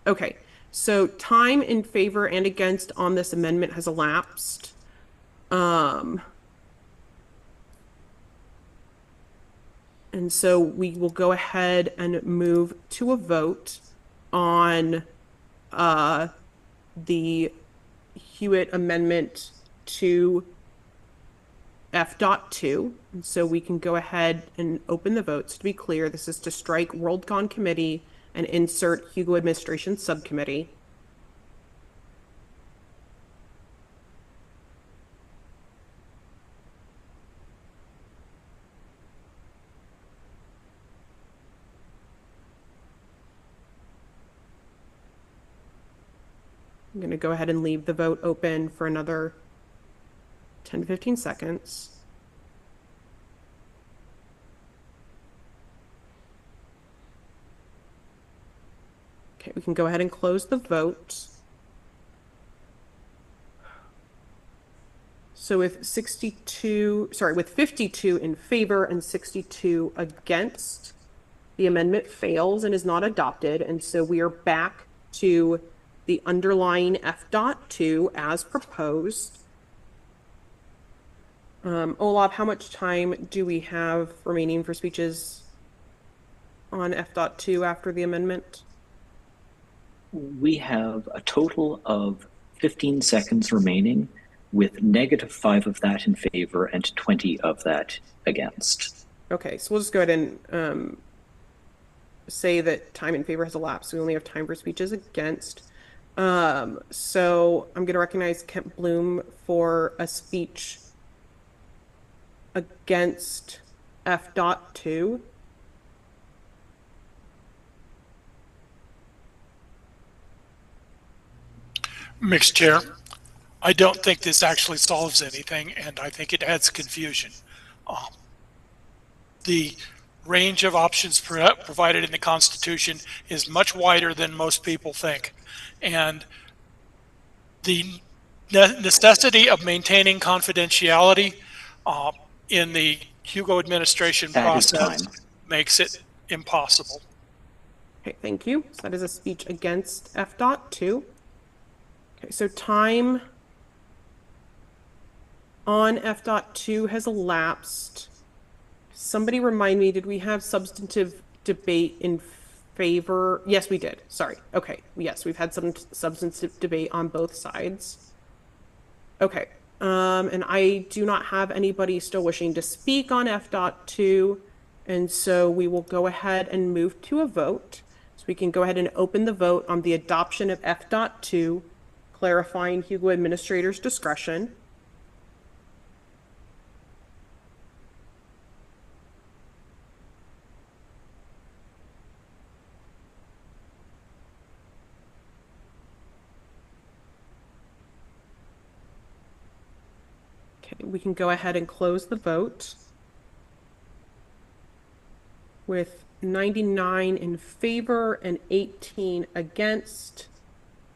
Okay, so time in favor and against on this amendment has elapsed. And so we will go ahead and move to a vote on the Hewitt amendment to F.2. And so we can go ahead and open the votes. To be clear, this is to strike Worldcon Committee and insert Hugo Administration Subcommittee. I'm going to go ahead and leave the vote open for another 10 to 15 seconds. Okay, we can go ahead and close the vote. So with 52 in favor and 62 against, the amendment fails and is not adopted. And so we are back to the underlying F.2 as proposed. Olaf, how much time do we have remaining for speeches on F.2 after the amendment? We have a total of 15 seconds remaining, with -5 of that in favor and 20 of that against. Okay, so we'll just go ahead and say that time in favor has elapsed. So we only have time for speeches against. So I'm going to recognize Kent Bloom for a speech against F.2. Mixed Chair, I don't think this actually solves anything, and I think it adds confusion. The range of options provided in the Constitution is much wider than most people think, and the necessity of maintaining confidentiality in the Hugo administration process makes it impossible. Okay, thank you. So that is a speech against F.2. Okay, so time on F.2 has elapsed. Somebody remind me, did we have substantive debate in favor? Yes, we did. Sorry. Okay. Yes, we've had some substantive debate on both sides. Okay. And I do not have anybody still wishing to speak on F.2. And so we will go ahead and move to a vote. So we can go ahead and open the vote on the adoption of F.2, clarifying Hugo administrator's discretion. Okay, we can go ahead and close the vote. With 99 in favor and 18 against,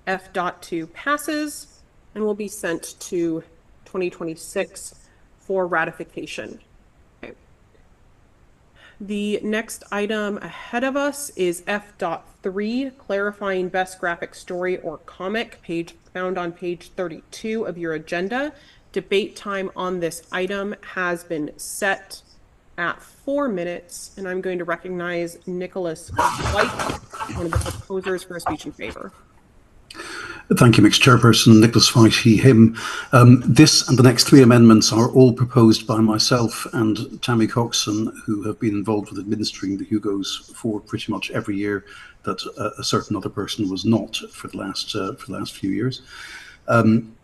F.2 passes and will be sent to 2026 for ratification. Okay. The next item ahead of us is F.3, clarifying best graphic story or comic, found on page 32 of your agenda. Debate time on this item has been set at 4 minutes, and I'm going to recognize Nicholas White, one of the proposers, for a speech in favor. Thank you, Mixed Chairperson. Nicholas White, he, him. This and the next 3 amendments are all proposed by myself and Tammy Coxon, who have been involved with administering the Hugos for pretty much every year that a certain other person was not for the last few years.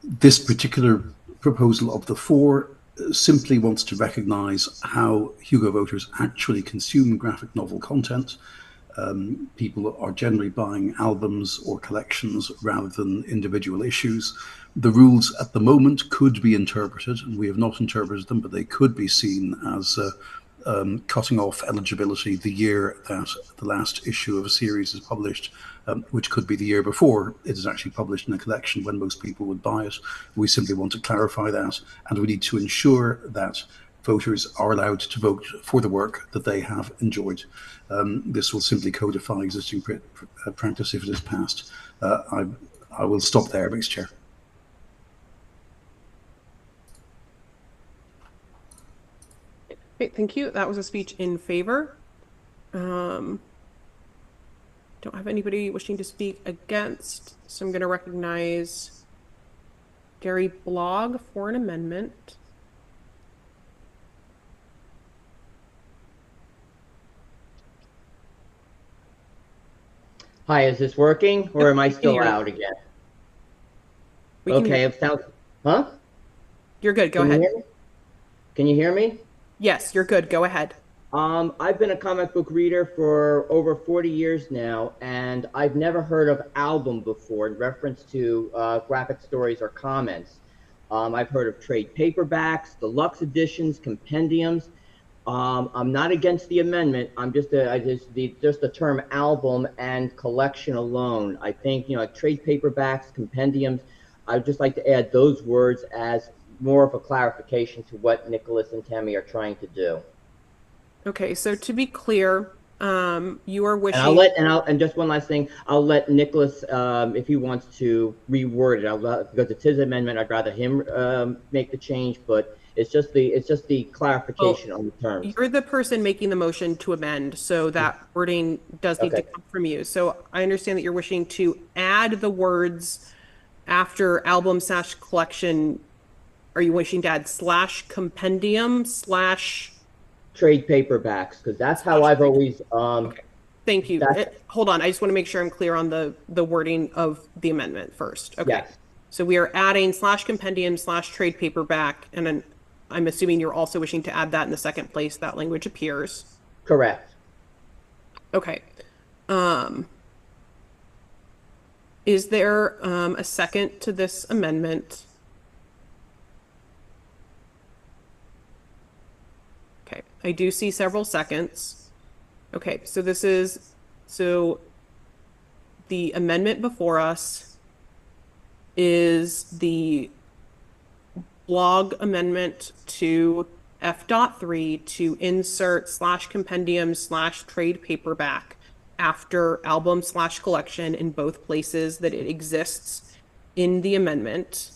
This particular proposal of the 4 simply wants to recognise how Hugo voters actually consume graphic novel content. People are generally buying albums or collections rather than individual issues. The rules at the moment could be interpreted, and we have not interpreted them, but they could be seen as cutting off eligibility the year that the last issue of a series is published, which could be the year before it is actually published in a collection when most people would buy it. We simply want to clarify that, and we need to ensure that voters are allowed to vote for the work that they have enjoyed. This will simply codify existing practice if it is passed. I will stop there, Mr. Chair. Okay, thank you. That was a speech in favor. Don't have anybody wishing to speak against, so I'm going to recognize Gary Blogg for an amendment. Hi, is this working, or am I still out again? Okay, it sounds. Huh? You're good. Go ahead. Can you hear me? Yes, you're good. Go ahead. I've been a comic book reader for over 40 years now, and I've never heard of album before in reference to graphic stories or comments. I've heard of trade paperbacks, deluxe editions, compendiums. I'm not against the amendment. I'm just the term album and collection alone. I think, like trade paperbacks, compendiums, I'd just like to add those words as more of a clarification to what Nicholas and Tammy are trying to do. Okay, so to be clear, you are wishing. And just one last thing, I'll let Nicholas, if he wants to reword it, because it's his amendment, I'd rather him make the change, but it's just the clarification on the terms. You're the person making the motion to amend, so that wording does need to come from you. So I understand that you're wishing to add the words after album / collection. Are you wishing to add / compendium / trade paperbacks? Because that's how I've always. Okay. Thank you. Hold on. I just want to make sure I'm clear on the wording of the amendment first. Okay. Yes. So we are adding / compendium / trade paperback, and then I'm assuming you're also wishing to add that in the second place that language appears. Correct. Okay. Is there a second to this amendment? Okay, I do see several seconds. Okay, so the amendment before us is the blog amendment to F.3 to insert / compendium / trade paperback after album / collection in both places that it exists in the amendment.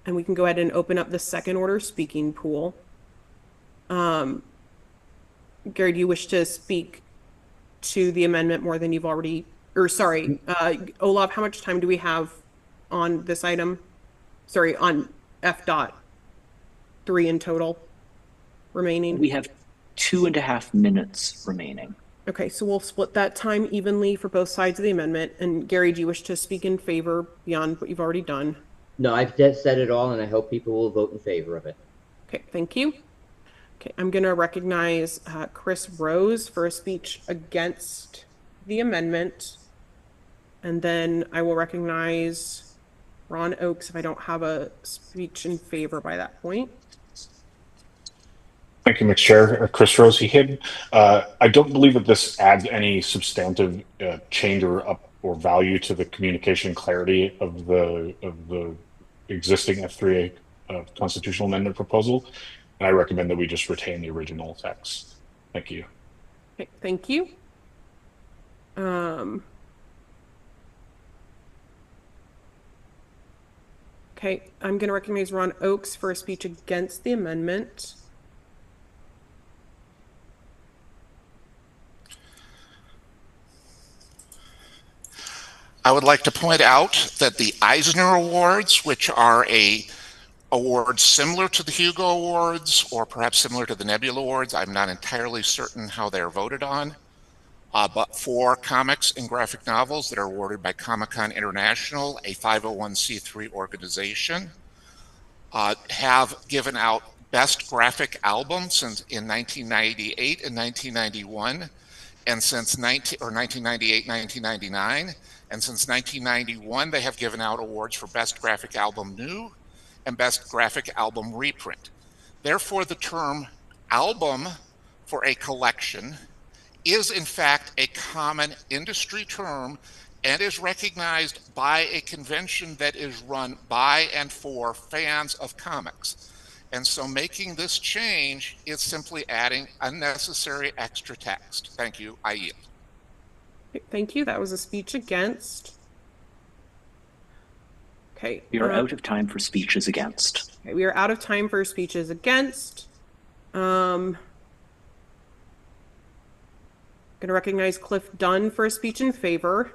And we can go ahead and open up the second order speaking pool. Gary, do you wish to speak to the amendment more than you've already or sorry, Olaf, how much time do we have on this item? Sorry, on F dot 3 in total remaining? We have 2.5 minutes remaining. Okay, so we'll split that time evenly for both sides of the amendment. And Gary, do you wish to speak in favor beyond what you've already done? No, I've said it all, and I hope people will vote in favor of it. Okay, thank you. Okay, I'm going to recognize Chris Rose for a speech against the amendment. And then I will recognize Ron Oakes if I don't have a speech in favor by that point. Thank you, Mr. Chair. Chris Rosie Hid. I don't believe that this adds any substantive change or value to the communication clarity of the existing F3A constitutional amendment proposal, and I recommend that we just retain the original text. Thank you. Okay, thank you. Okay, I'm going to recognize Ron Oakes for a speech against the amendment. I would like to point out that the Eisner Awards, which are a award similar to the Hugo Awards or perhaps similar to the Nebula Awards, I'm not entirely certain how they're voted on, but for comics and graphic novels that are awarded by Comic-Con International, a 501c3 organization, have given out Best Graphic Album since in 1998 and 1991, and since 1998, 1999, and since 1991, they have given out awards for Best Graphic Album New and Best Graphic Album Reprint. Therefore, the term album for a collection is in fact a common industry term and is recognized by a convention that is run by and for fans of comics. And so making this change is simply adding unnecessary extra text. Thank you. I yield. Thank you. That was a speech against. Okay. We are out of time for speeches against. Okay, we are out of time for speeches against. Going to recognize Cliff Dunn for a speech in favor.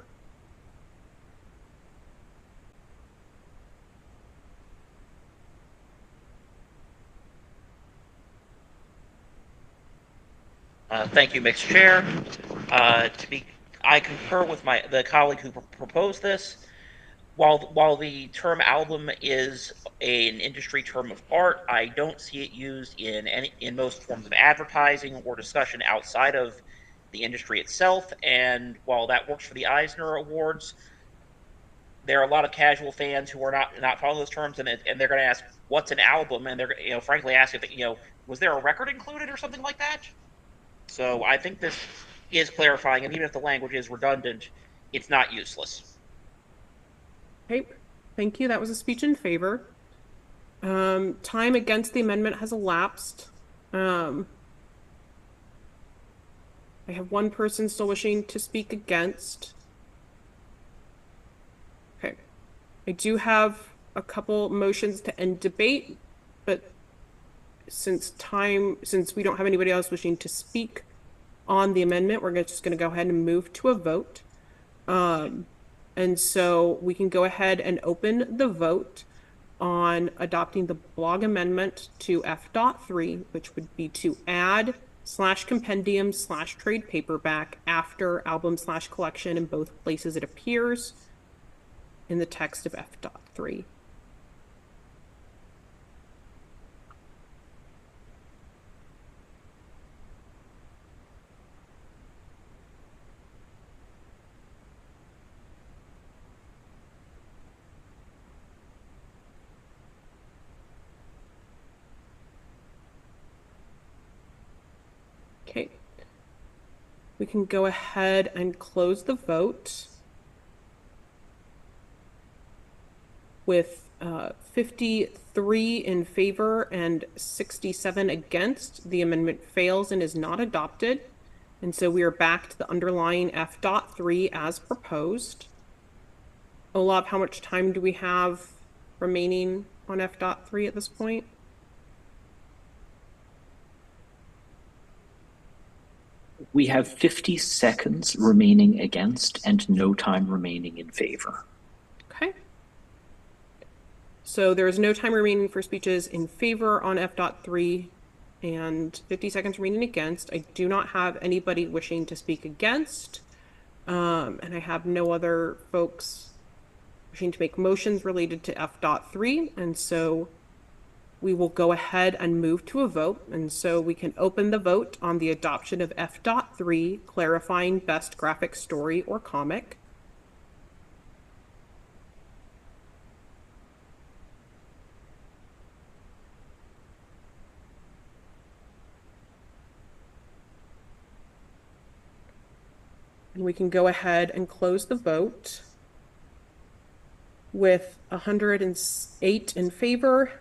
Thank you, Mixed Chair. I concur with the colleague who proposed this. While the term album is an industry term of art, I don't see it used in most forms of advertising or discussion outside of the industry itself. And while that works for the Eisner Awards, there are a lot of casual fans who are not following those terms, and they're going to ask, "What's an album?" And they're frankly ask if was there a record included or something like that. So I think this is clarifying, and even if the language is redundant, it's not useless. Okay, thank you. That was a speech in favor. Time against the amendment has elapsed. I have one person still wishing to speak against. Okay. I do have a couple motions to end debate, but since we don't have anybody else wishing to speak on the amendment, we're just going to go ahead and move to a vote. And so we can go ahead and open the vote on adopting the blog amendment to F.3, which would be to add /compendium/trade paperback after album/collection in both places it appears in the text of F.3. Okay, we can go ahead and close the vote with 53 in favor and 67 against. The amendment fails and is not adopted. And so we are back to the underlying F.3 as proposed. Olaf, how much time do we have remaining on F.3 at this point? We have 50 seconds remaining against and no time remaining in favor. Okay. So there is no time remaining for speeches in favor on F.3 and 50 seconds remaining against. I do not have anybody wishing to speak against. And I have no other folks wishing to make motions related to F.3. And so we will go ahead and move to a vote. And so we can open the vote on the adoption of F.3, clarifying best graphic story or comic. And we can go ahead and close the vote with 108 in favor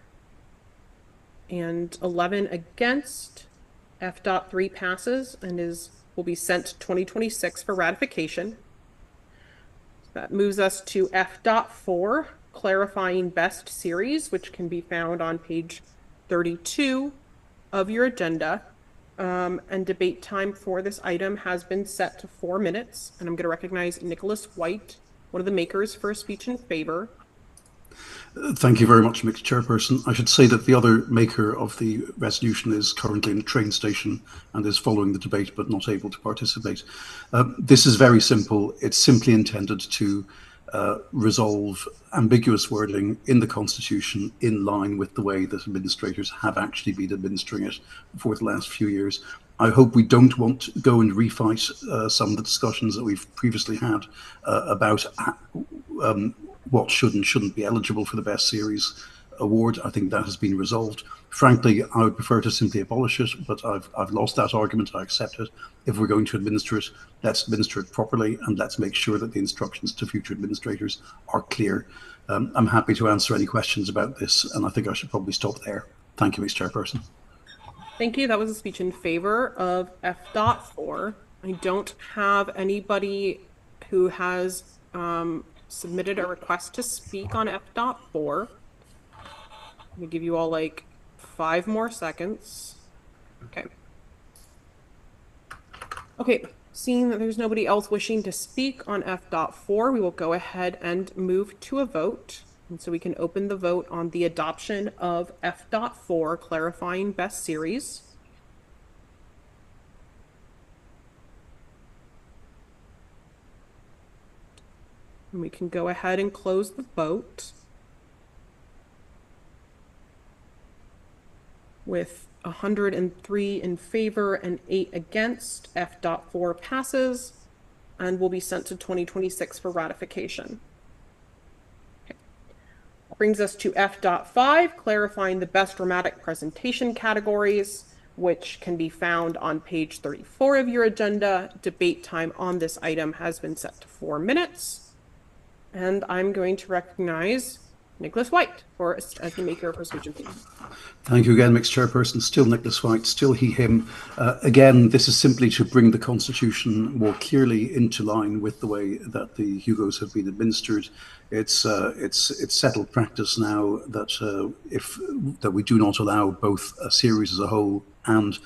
and 11 against. F.3 passes and will be sent to 2026 for ratification. That moves us to F.4, clarifying best series, which can be found on page 32 of your agenda. And debate time for this item has been set to 4 minutes. And I'm going to recognize Nicholas White, one of the makers, for a speech in favor. Thank you very much, Mr. Chairperson. I should say that the other maker of the resolution is currently in a train station and is following the debate but not able to participate. This is very simple. It's simply intended to resolve ambiguous wording in the Constitution in line with the way that administrators have actually been administering it for the last few years. I hope we don't want to go and refight some of the discussions that we've previously had about what should and shouldn't be eligible for the Best Series award. I think that has been resolved. Frankly, I would prefer to simply abolish it, but I've lost that argument. I accept it. If we're going to administer it, let's administer it properly, and let's make sure that the instructions to future administrators are clear. I'm happy to answer any questions about this, and I think I should probably stop there. Thank you, Mr. Chairperson. Thank you. That was a speech in favor of F.4. I don't have anybody who has submitted a request to speak on F.4. I'm gonna give you all like 5 more seconds. Okay. Okay, seeing that there's nobody else wishing to speak on F.4, we will go ahead and move to a vote. And so we can open the vote on the adoption of F.4, clarifying best series. And we can go ahead and close the vote with 103 in favor and 8 against. F.4 passes and will be sent to 2026 for ratification. Okay. That brings us to F.5, clarifying the best dramatic presentation categories, which can be found on page 34 of your agenda. Debate time on this item has been set to 4 minutes. And I'm going to recognize Nicholas White as the maker of Persuasion Theme. Thank you again, Mr. Chairperson. Still Nicholas White, still he, him. Again, this is simply to bring the Constitution more clearly into line with the way that the Hugos have been administered. It's settled practice now that that we do not allow both a series as a whole and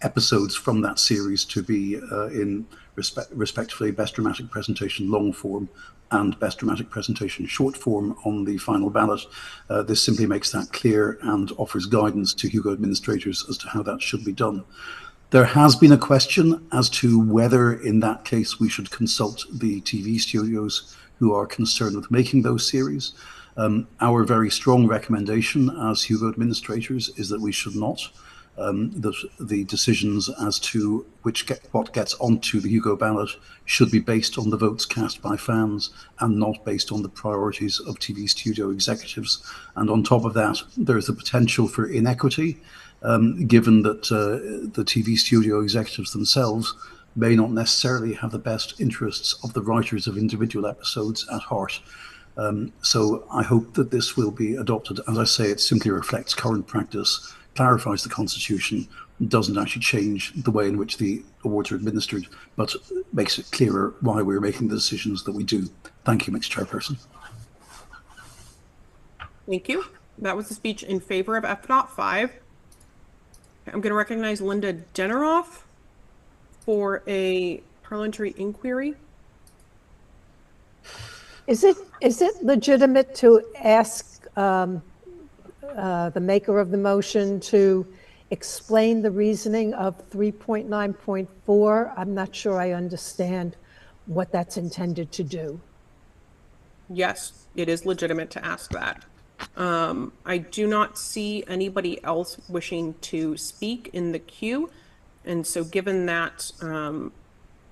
episodes from that series to be respectively Best Dramatic Presentation long form and Best Dramatic Presentation short form on the final ballot. This simply makes that clear and offers guidance to Hugo administrators as to how that should be done. There has been a question as to whether in that case we should consult the TV studios who are concerned with making those series. Our very strong recommendation as Hugo administrators is that we should not. The decisions as to what gets onto the Hugo ballot should be based on the votes cast by fans and not based on the priorities of TV studio executives. And on top of that, there is the potential for inequity, given that the TV studio executives themselves may not necessarily have the best interests of the writers of individual episodes at heart. So I hope that this will be adopted. As I say, it simply reflects current practice, clarifies the Constitution, doesn't actually change the way in which the awards are administered, but makes it clearer why we're making the decisions that we do. Thank you, Mr. Chairperson. Thank you. That was a speech in favor of F.5. I'm going to recognize Linda Generoff for a parliamentary inquiry. Is it legitimate to ask the maker of the motion to explain the reasoning of 3.9.4? I'm not sure I understand what that's intended to do. Yes, it is legitimate to ask that. I do not see anybody else wishing to speak in the queue. And so given that,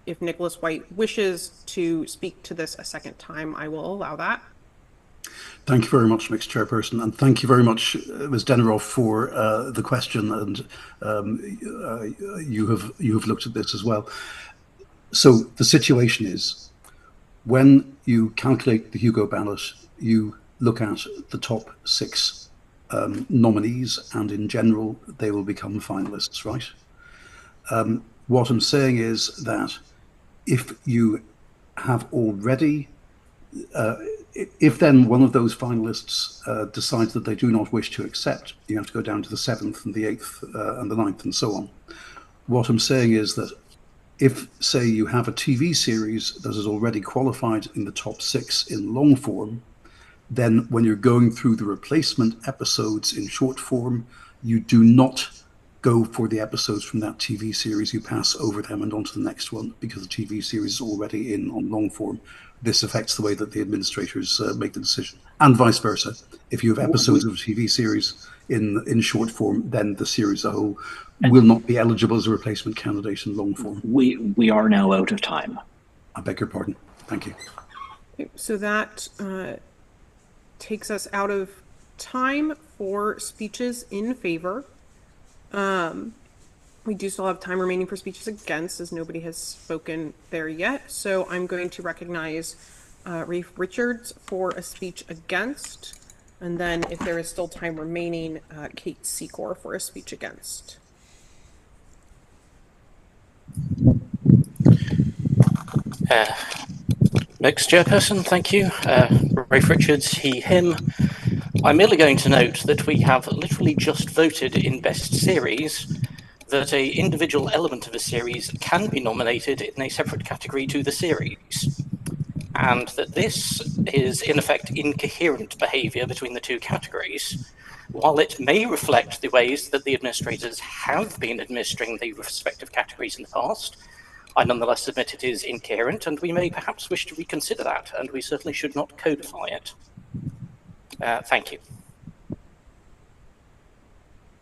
if Nicholas White wishes to speak to this a second time, I will allow that. Thank you very much, Mixed Chairperson, and thank you very much, Ms. Deneroff, for the question, and you have looked at this as well. So the situation is, when you calculate the Hugo ballot, you look at the top 6 nominees, and in general, they will become finalists, right? What I'm saying is that if you have already, if then one of those finalists decides that they do not wish to accept, you have to go down to the 7th and the 8th and the 9th and so on. What I'm saying is that if, say, you have a TV series that is already qualified in the top 6 in long form, then when you're going through the replacement episodes in short form, you do not go for the episodes from that TV series. You pass over them and on to the next one because the TV series is already in on long form. This affects the way that the administrators make the decision, and vice versa. If you have episodes of a TV series in short form, then the series as a whole will not be eligible as a replacement candidate in long form. We are now out of time. I beg your pardon. Thank you. Okay, so that takes us out of time for speeches in favor. We do still have time remaining for speeches against, as nobody has spoken there yet. So I'm going to recognize Rafe Richards for a speech against, and then if there is still time remaining, Kate Secor for a speech against. Next chairperson, thank you. Rafe Richards, he, him. I'm merely going to note that we have literally just voted in Best Series that a individual element of a series can be nominated in a separate category to the series, and that this is in effect incoherent behaviour between the two categories. While it may reflect the ways that the administrators have been administering the respective categories in the past, I nonetheless submit it is incoherent, and we may perhaps wish to reconsider that, and we certainly should not codify it. Thank you.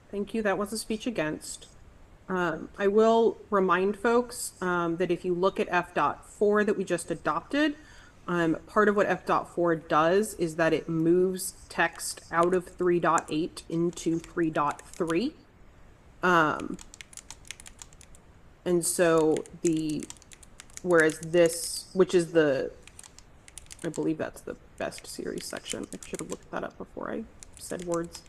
Thank you. That was a speech against. I will remind folks that if you look at F.4 that we just adopted, part of what F.4 does is that it moves text out of 3.8 into 3.3. And so whereas this, which is I believe that's the Best Series section. I should have looked that up before I said words.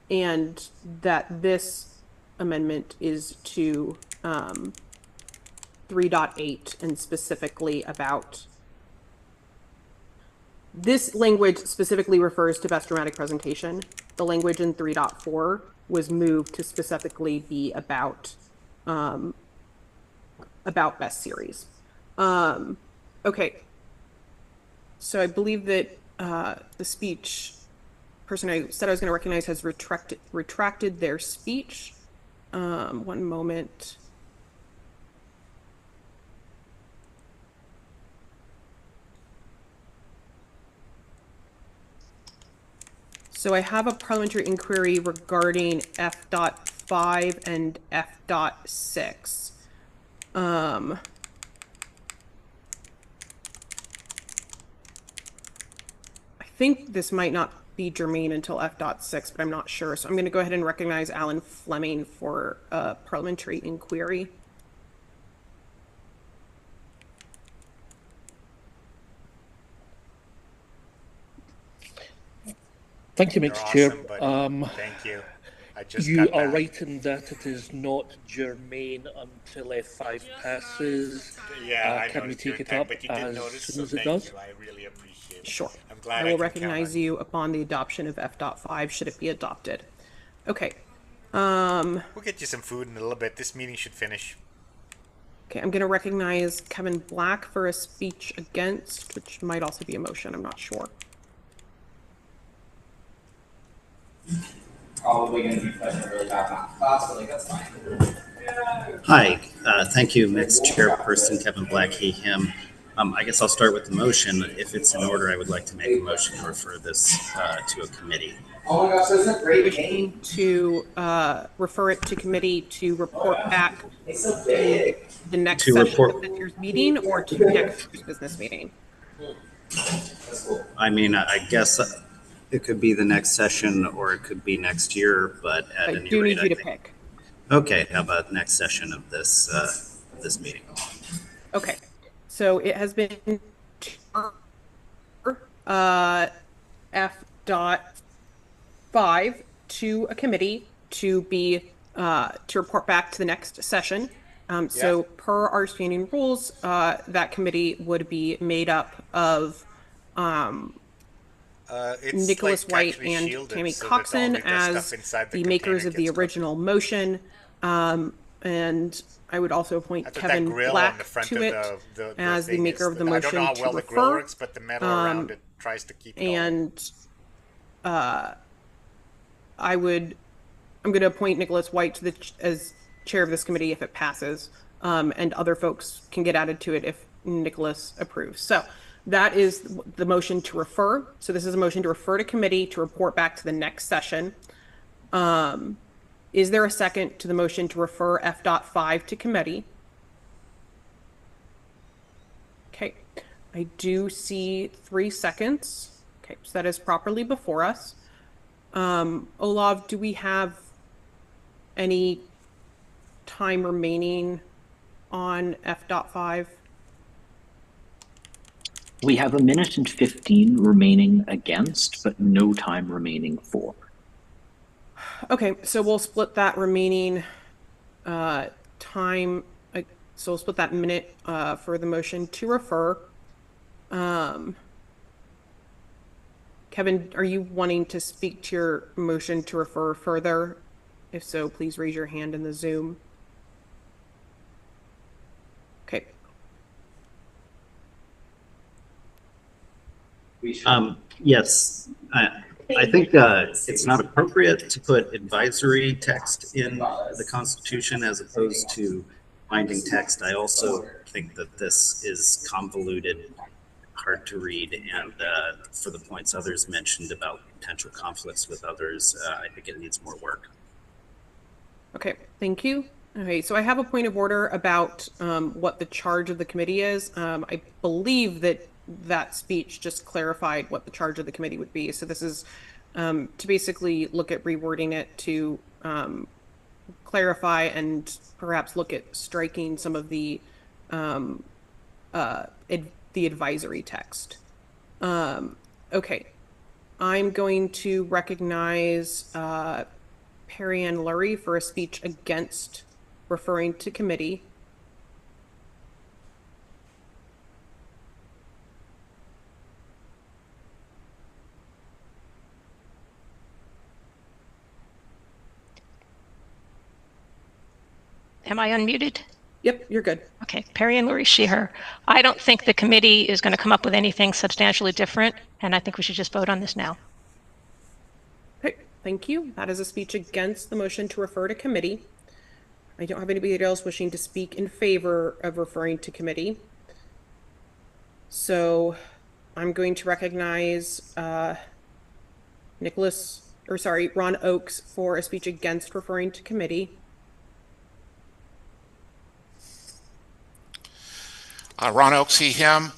And that this amendment is to 3.8 and specifically about this language specifically refers to Best Dramatic Presentation. The language in 3.4 was moved to specifically be about Best Series. Okay. So I believe that the speech person I said I was going to recognize has retracted their speech. One moment. So I have a parliamentary inquiry regarding F.5 and F.6. I think this might not be germane until F.6, but I'm not sure. So I'm going to go ahead and recognize Alan Fleming for a parliamentary inquiry. Thank you, Mr. Chair. Thank you. You are right in that it is not germane until F5 passes. Yeah, can we take it up as soon as it does? I really appreciate it. Sure. I'm glad I will recognize you upon the adoption of F.5 should it be adopted. Okay. We'll get you some food in a little bit. This meeting should finish. Okay, I'm going to recognize Kevin Black for a speech against, which might also be a motion. I'm not sure. Probably going to be pushing really bad math class, but like that's fine. Hi, thank you, mixed chairperson Kevin Black, he, him. I guess I'll start with the motion. If it's in order, I would like to make a motion to refer this to a committee. Oh my gosh, that's a great name. To refer it to committee to report back to the next session of this year's meeting or to next year's business meeting. I mean, I guess it could be the next session or it could be next year, but at any rate, I do need you to pick. Okay, how about next session of this meeting? Okay, so it has been F.5 to a committee to be to report back to the next session. So per our standing rules, that committee would be made up of Nicholas White and Tammy Coxon as the makers of the original motion. And I would also appoint Kevin Black to it as the maker of the motion to refer. I don't know how well the grill works, but the metal around it tries to keep it and I'm going to appoint Nicholas White to as chair of this committee if it passes, and other folks can get added to it if Nicholas approves. So that is the motion to refer. So this is a motion to refer to committee to report back to the next session. Is there a second to the motion to refer F.5 to committee? Okay, I do see 3 seconds. Okay, so that is properly before us. Olav, do we have any time remaining on F.5? We have 1 minute and 15 remaining against, but no time remaining for. Okay, so we'll split that remaining time. So we'll split that minute for the motion to refer. Kevin, are you wanting to speak to your motion to refer further? If so, please raise your hand in the Zoom. Okay. Yes, I think it's not appropriate to put advisory text in the Constitution as opposed to binding text. I also think that this is convoluted, hard to read, and for the points others mentioned about potential conflicts with others, I think it needs more work. Okay, thank you. Okay, so I have a point of order about what the charge of the committee is. I believe that speech just clarified what the charge of the committee would be. So this is to basically look at rewording it to clarify and perhaps look at striking some of the advisory text. Okay, I'm going to recognize Perry Ann Lurie for a speech against referring to committee. Am I unmuted? Yep, you're good. Okay, Perry and Lurie, she, her. I don't think the committee is going to come up with anything substantially different, and I think we should just vote on this now. Okay, thank you. That is a speech against the motion to refer to committee. I don't have anybody else wishing to speak in favor of referring to committee. So I'm going to recognize Ron Oakes for a speech against referring to committee. Ron Oakes, he, him.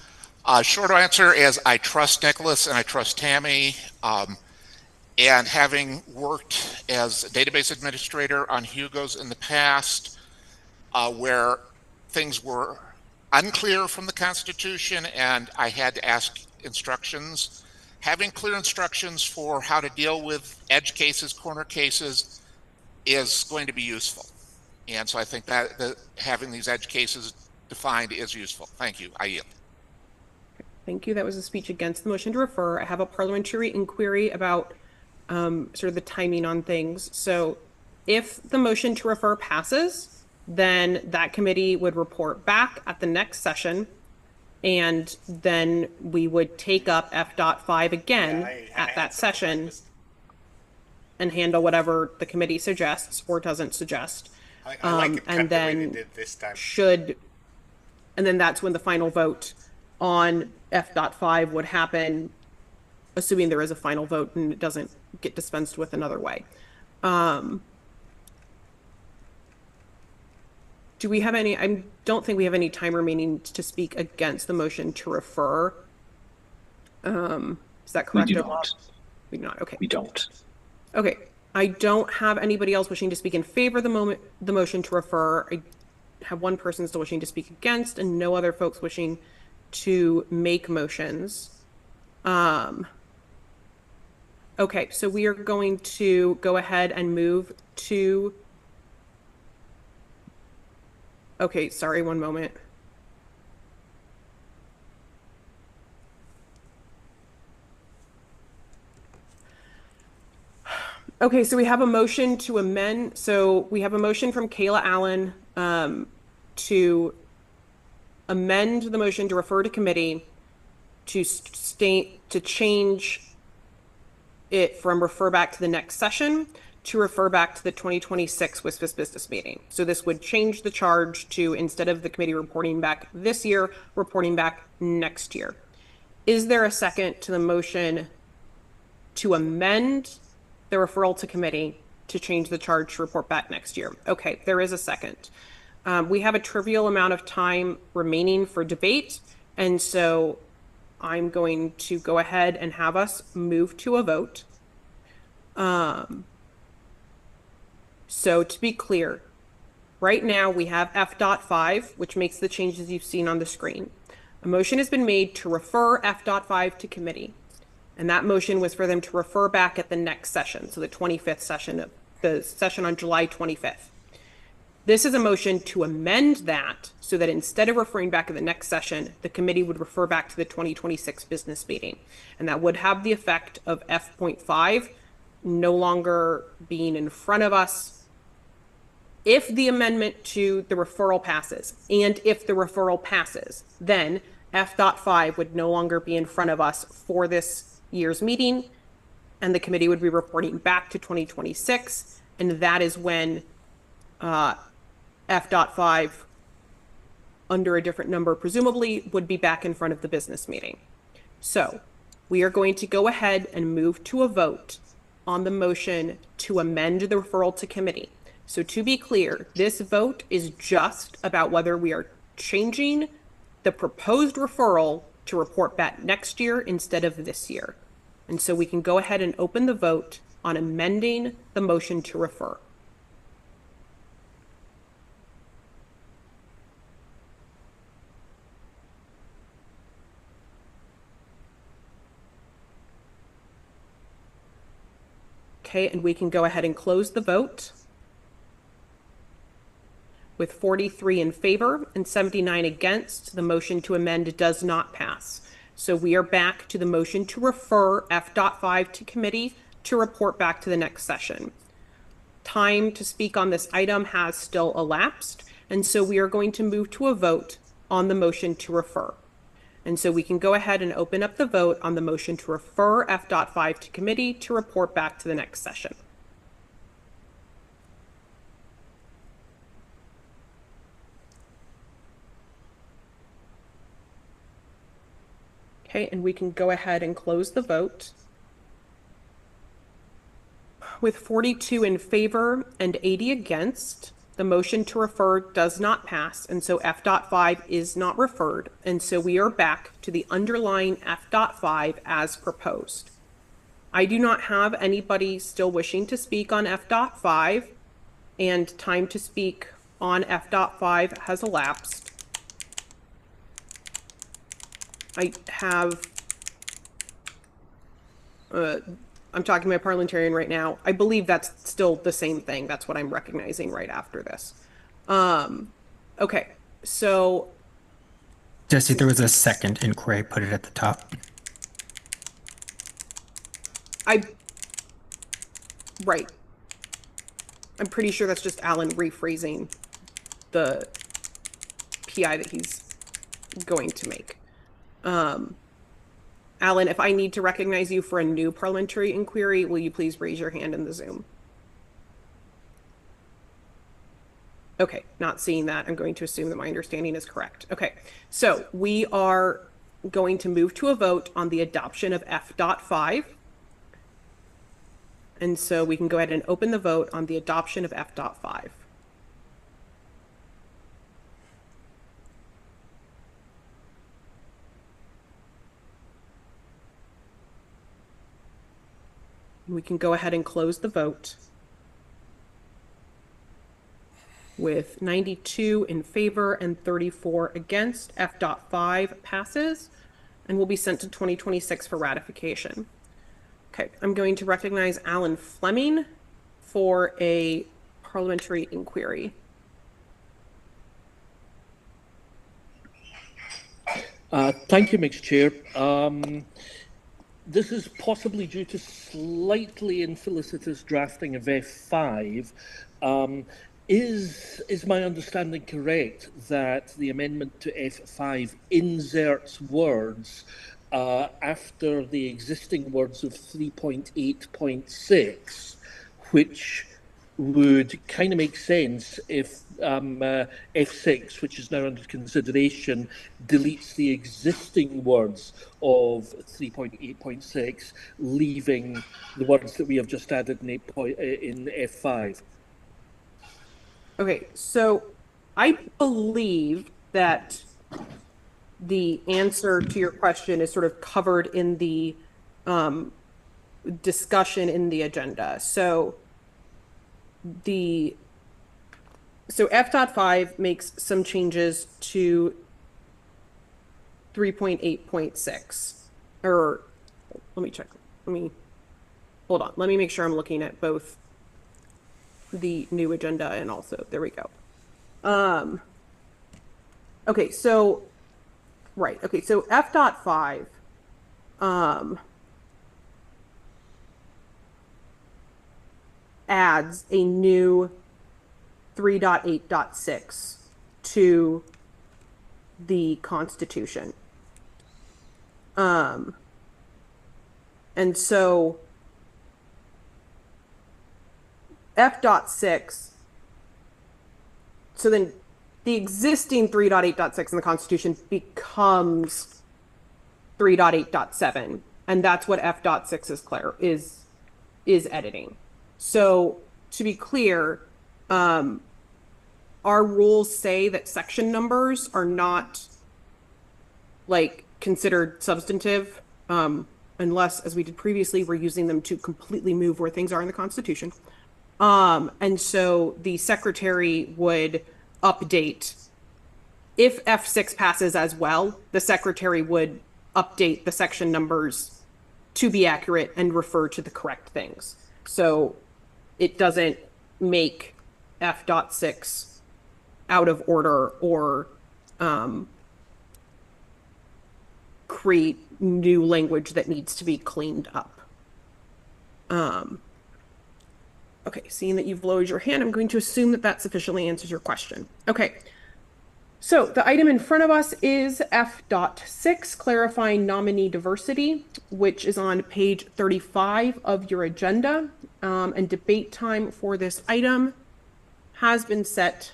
Short answer is I trust Nicholas and I trust Tammy. And having worked as a database administrator on Hugo's in the past, where things were unclear from the Constitution and I had to ask instructions, having clear instructions for how to deal with edge cases, corner cases is going to be useful. And so I think that having these edge cases defined is useful. Thank you. I yield. Thank you. That was a speech against the motion to refer. I have a parliamentary inquiry about sort of the timing on things. So If the motion to refer passes, then that committee would report back at the next session, and then we would take up F.5 again at that session and handle whatever the committee suggests or doesn't suggest. I like it and the way they then did this time. And then that's when the final vote on F.5 would happen, assuming there is a final vote and it doesn't get dispensed with another way. Do we have any, I don't think we have any time remaining to speak against the motion to refer. Is that correct? We do not. We do not, okay. We don't. Okay, I don't have anybody else wishing to speak in favor of the motion to refer. I have one person still wishing to speak against and no other folks wishing to make motions. Okay, so we are going to go ahead and move to, okay, sorry, one moment. Okay, so we have a motion to amend. So we have a motion from Kayla Allen to amend the motion to refer to committee to change it from refer back to the next session to refer back to the 2026 WSFS business meeting. So this would change the charge to, instead of the committee reporting back this year, reporting back next year. Is there a second to the motion to amend the referral to committee to change the charge to report back next year? Okay, there is a second. We have a trivial amount of time remaining for debate, and so I'm going to go ahead and have us move to a vote. So to be clear, right now we have F.5, which makes the changes you've seen on the screen. A motion has been made to refer F.5 to committee, and that motion was for them to refer back at the next session, so the 25th session, the session on July 25th. This is a motion to amend that so that instead of referring back at the next session, the committee would refer back to the 2026 business meeting. And that would have the effect of F.5 no longer being in front of us if the amendment to the referral passes. And if the referral passes, then F.5 would no longer be in front of us for this year's meeting, and the committee would be reporting back to 2026. And that is when F.5, under a different number, presumably, would be back in front of the business meeting. So we are going to go ahead and move to a vote on the motion to amend the referral to committee. So to be clear, this vote is just about whether we are changing the proposed referral to report back next year instead of this year. And so we can go ahead and open the vote on amending the motion to refer. Okay, and we can go ahead and close the vote with 43 in favor and 79 against. The motion to amend does not pass. So we are back to the motion to refer F.5 to committee to report back to the next session. Time to speak on this item has still elapsed, and so we are going to move to a vote on the motion to refer. And so we can go ahead and open up the vote on the motion to refer F.5 to committee to report back to the next session. Okay, and we can go ahead and close the vote. With 42 in favor and 80 against, the motion to refer does not pass, and so F.5 is not referred, and so we are back to the underlying F.5 as proposed. I do not have anybody still wishing to speak on F.5, and time to speak on F.5 has elapsed. I have, I'm talking to my parliamentarian right now. I believe that's still the same thing. That's what I'm recognizing right after this. Okay, so. Jesse, there was a second inquiry. I put it at the top. Right. I'm pretty sure that's just Alan rephrasing the PI that he's going to make. Alan, if I need to recognize you for a new parliamentary inquiry, will you please raise your hand in the Zoom? Okay, not seeing that. I'm going to assume that my understanding is correct. Okay, so we are going to move to a vote on the adoption of F.5. And so we can go ahead and open the vote on the adoption of F.5. We can go ahead and close the vote with 92 in favor and 34 against. F.5 passes and will be sent to 2026 for ratification. Okay, I'm going to recognize Alan Fleming for a parliamentary inquiry. Thank you, Mr. Chair. This is possibly due to slightly infelicitous drafting of F5. Is my understanding correct that the amendment to F5 inserts words after the existing words of 3.8.6, which would kind of make sense if F6, which is now under consideration, deletes the existing words of 3.8.6, leaving the words that we have just added in F5? Okay, so I believe that the answer to your question is sort of covered in the discussion in the agenda. So F.5 makes some changes to 3.8.6. Or let me check. Hold on. Let me make sure I'm looking at both the new agenda and also, there we go. Okay, so right. Okay, so F.5 adds a new 3.8.6 to the Constitution. And so F.6, so then the existing 3.8.6 in the Constitution becomes 3.8.7, and that's what F.6 is editing. So to be clear, our rules say that section numbers are not like considered substantive unless, as we did previously, we're using them to completely move where things are in the Constitution. And so the secretary would update, if F6 passes as well, the secretary would update the section numbers to be accurate and refer to the correct things. So it doesn't make F.6 out of order or create new language that needs to be cleaned up. Okay, seeing that you've lowered your hand, I'm going to assume that that sufficiently answers your question. Okay, so the item in front of us is F.6, clarifying nominee diversity, which is on page 35 of your agenda. And debate time for this item has been set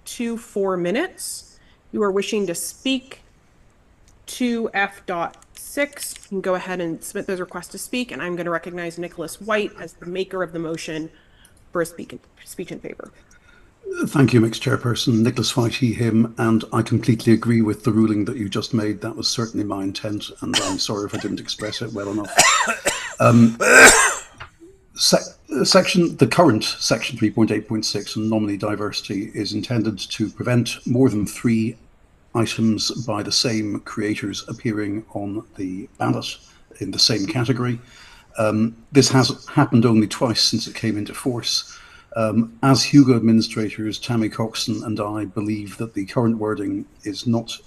to 4 minutes. You are wishing to speak to F.6, you can go ahead and submit those requests to speak, and I'm going to recognize Nicholas White as the maker of the motion for a speech in favor. Thank you, Mixed Chairperson. Nicholas White, he, him, and I completely agree with the ruling that you just made. That was certainly my intent, and I'm sorry if I didn't express it well enough. The current section 3.8.6 on nominee diversity is intended to prevent more than 3 items by the same creators appearing on the ballot in the same category. This has happened only twice since it came into force. As Hugo administrators, Tammy Coxon and I believe that the current wording is not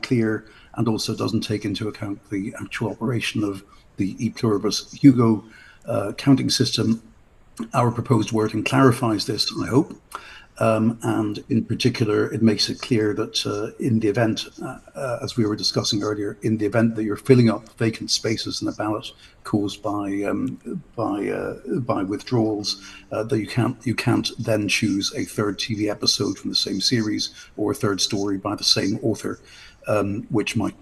clear and also doesn't take into account the actual operation of the e pluribus Hugo counting system. Our proposed wording clarifies this, I hope. And in particular, it makes it clear that in the event, as we were discussing earlier, in the event that you're filling up vacant spaces in a ballot caused by withdrawals, that you can't then choose a third TV episode from the same series or a third story by the same author, which might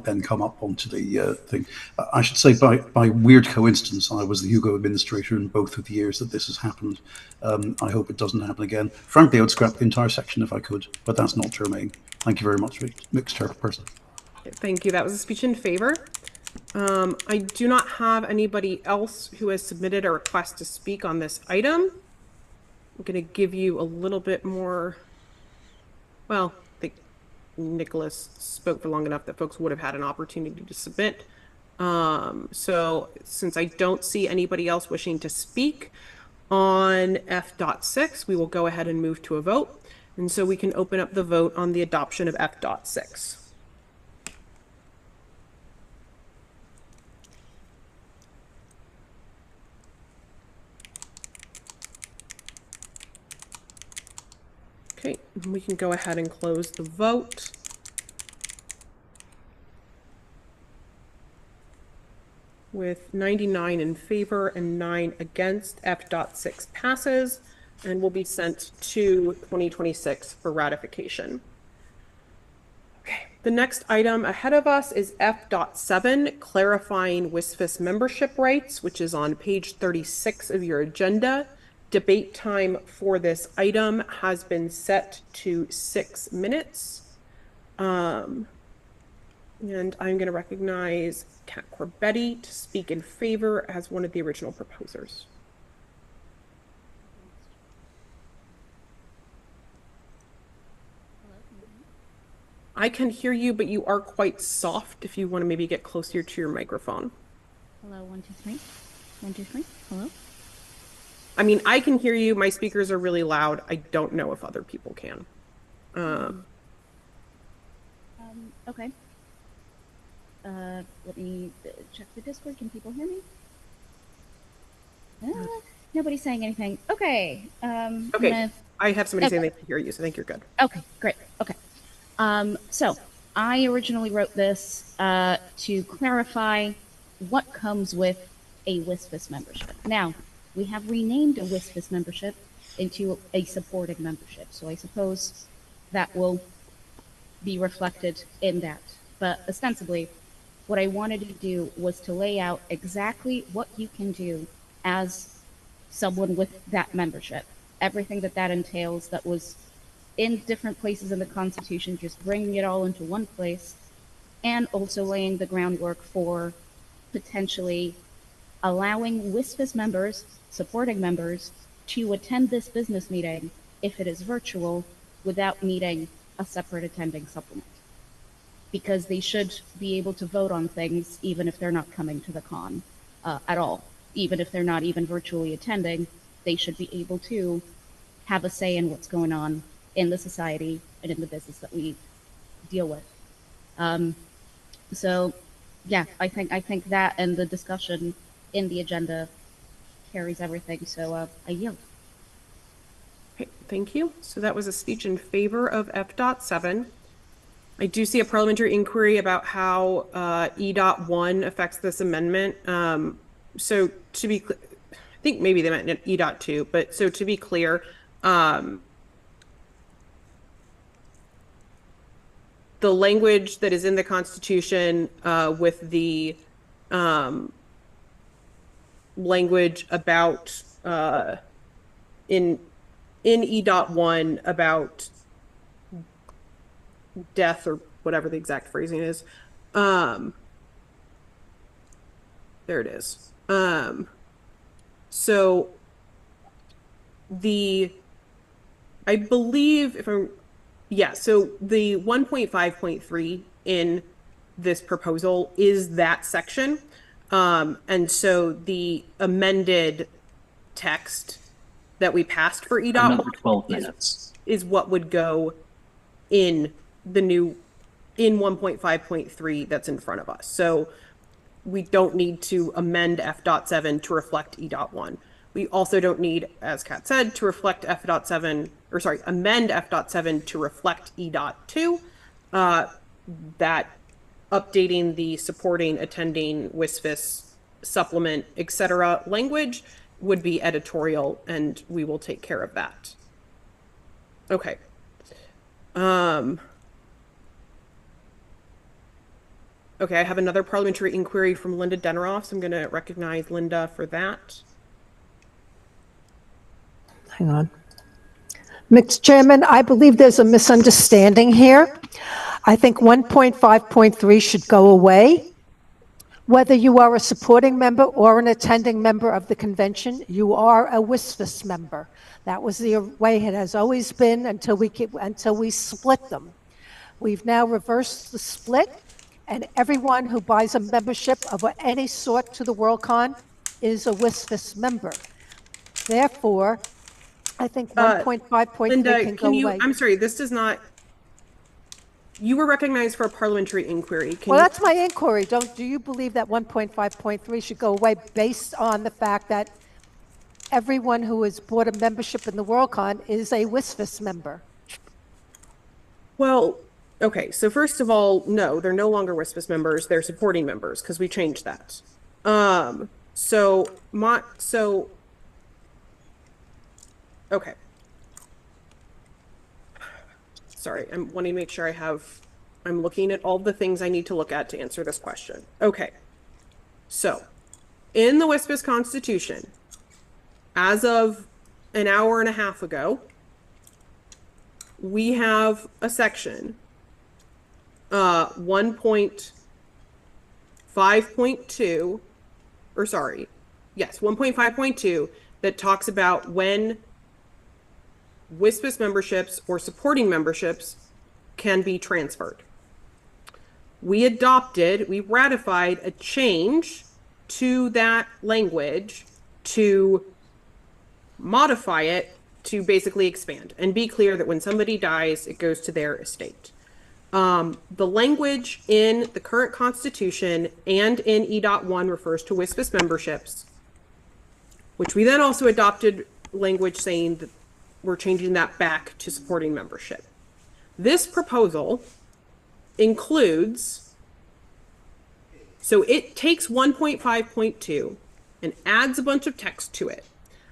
then come up onto the thing. I should say, by weird coincidence, I was the Hugo administrator in both of the years that this has happened. I hope it doesn't happen again. Frankly, I would scrap the entire section if I could, but that's not germane. Thank you very much, Mixed Chairperson. Thank you. That was a speech in favor. I do not have anybody else who has submitted a request to speak on this item. I'm going to give you a little bit more. Well, I think Nicholas spoke for long enough that folks would have had an opportunity to submit. So since I don't see anybody else wishing to speak on F.6, we will go ahead and move to a vote. And so we can open up the vote on the adoption of F.6. Okay, we can go ahead and close the vote. With 99 in favor and 9 against, F.6 passes and will be sent to 2026 for ratification. Okay, the next item ahead of us is F.7, clarifying WSFS membership rights, which is on page 36 of your agenda. Debate time for this item has been set to 6 minutes. And I'm going to recognize Kat Corbetti to speak in favor as one of the original proposers. I can hear you, but you are quite soft if you want to maybe get closer to your microphone. Hello, 1, 2, 3. 1, 2, 3. Hello? I mean, I can hear you. My speakers are really loud. I don't know if other people can. Okay. Let me check the Discord. Can people hear me? Nobody's saying anything. Okay. Okay. I have somebody saying they can hear you, so I think you're good. Okay, great. Okay. So I originally wrote this to clarify what comes with a WSFS membership. Now, we have renamed a WSFS membership into a supporting membership, so I suppose that will be reflected in that. But ostensibly, what I wanted to do was to lay out exactly what you can do as someone with that membership. Everything that entails that was in different places in the Constitution, just bringing it all into one place, and also laying the groundwork for potentially allowing WSFS members, supporting members, to attend this business meeting if it is virtual without needing a separate attending supplement. Because they should be able to vote on things even if they're not coming to the con at all. Even if they're not even virtually attending, they should be able to have a say in what's going on in the society and in the business that we deal with. So, yeah, I think that and the discussion in the agenda carries everything. So I yield. Okay, thank you. So that was a speech in favor of F.7. I do see a parliamentary inquiry about how E.1 affects this amendment. So to be clear, I think maybe they meant E.2, but so to be clear, the language that is in the Constitution with the language about in E.1 about death or whatever the exact phrasing is. There it is. So I believe so the 1.5.3 in this proposal is that section. And so the amended text that we passed for E.1 another 12 minutes is what would go in the new in 1.5.3 that's in front of us. So we don't need to amend F.7 to reflect E.1. We also don't need, as Kat said, to reflect F.7, or sorry, amend F.7 to reflect E.2. That updating the supporting, attending, WSFS, supplement, etc. language would be editorial, and we will take care of that. Okay. Okay, I have another parliamentary inquiry from Linda Deneroff, so I'm going to recognize Linda for that. Hang on. Mr. Chairman, I believe there's a misunderstanding here. I think 1.5.3 should go away. Whether you are a supporting member or an attending member of the convention, you are a WSFS member. That was the way it has always been until we split them. We've now reversed the split, and everyone who buys a membership of any sort to the Worldcon is a WSFS member. Therefore, I think 1.5.3 can go away. I'm sorry, this does not. You were recognized for a parliamentary inquiry. Well, that's my inquiry. Do you believe that 1.5.3 should go away based on the fact that everyone who has bought a membership in the Worldcon is a WSFS member? Well, okay. So first of all, no, they're no longer WSFS members. They're supporting members because we changed that. Okay. Sorry, I'm wanting to make sure I'm looking at all the things I need to look at to answer this question. Okay. So, in the WSFS Constitution, as of an hour and a half ago, we have a section, 1.5.2, or sorry, yes, 1.5.2, that talks about when WSFS memberships or supporting memberships can be transferred. We ratified a change to that language to modify it to basically expand and be clear that when somebody dies, it goes to their estate. The language in the current Constitution and in E.1 refers to WSFS memberships, which we then also adopted language saying that we're changing that back to supporting membership. This proposal includes, so it takes 1.5.2 and adds a bunch of text to it,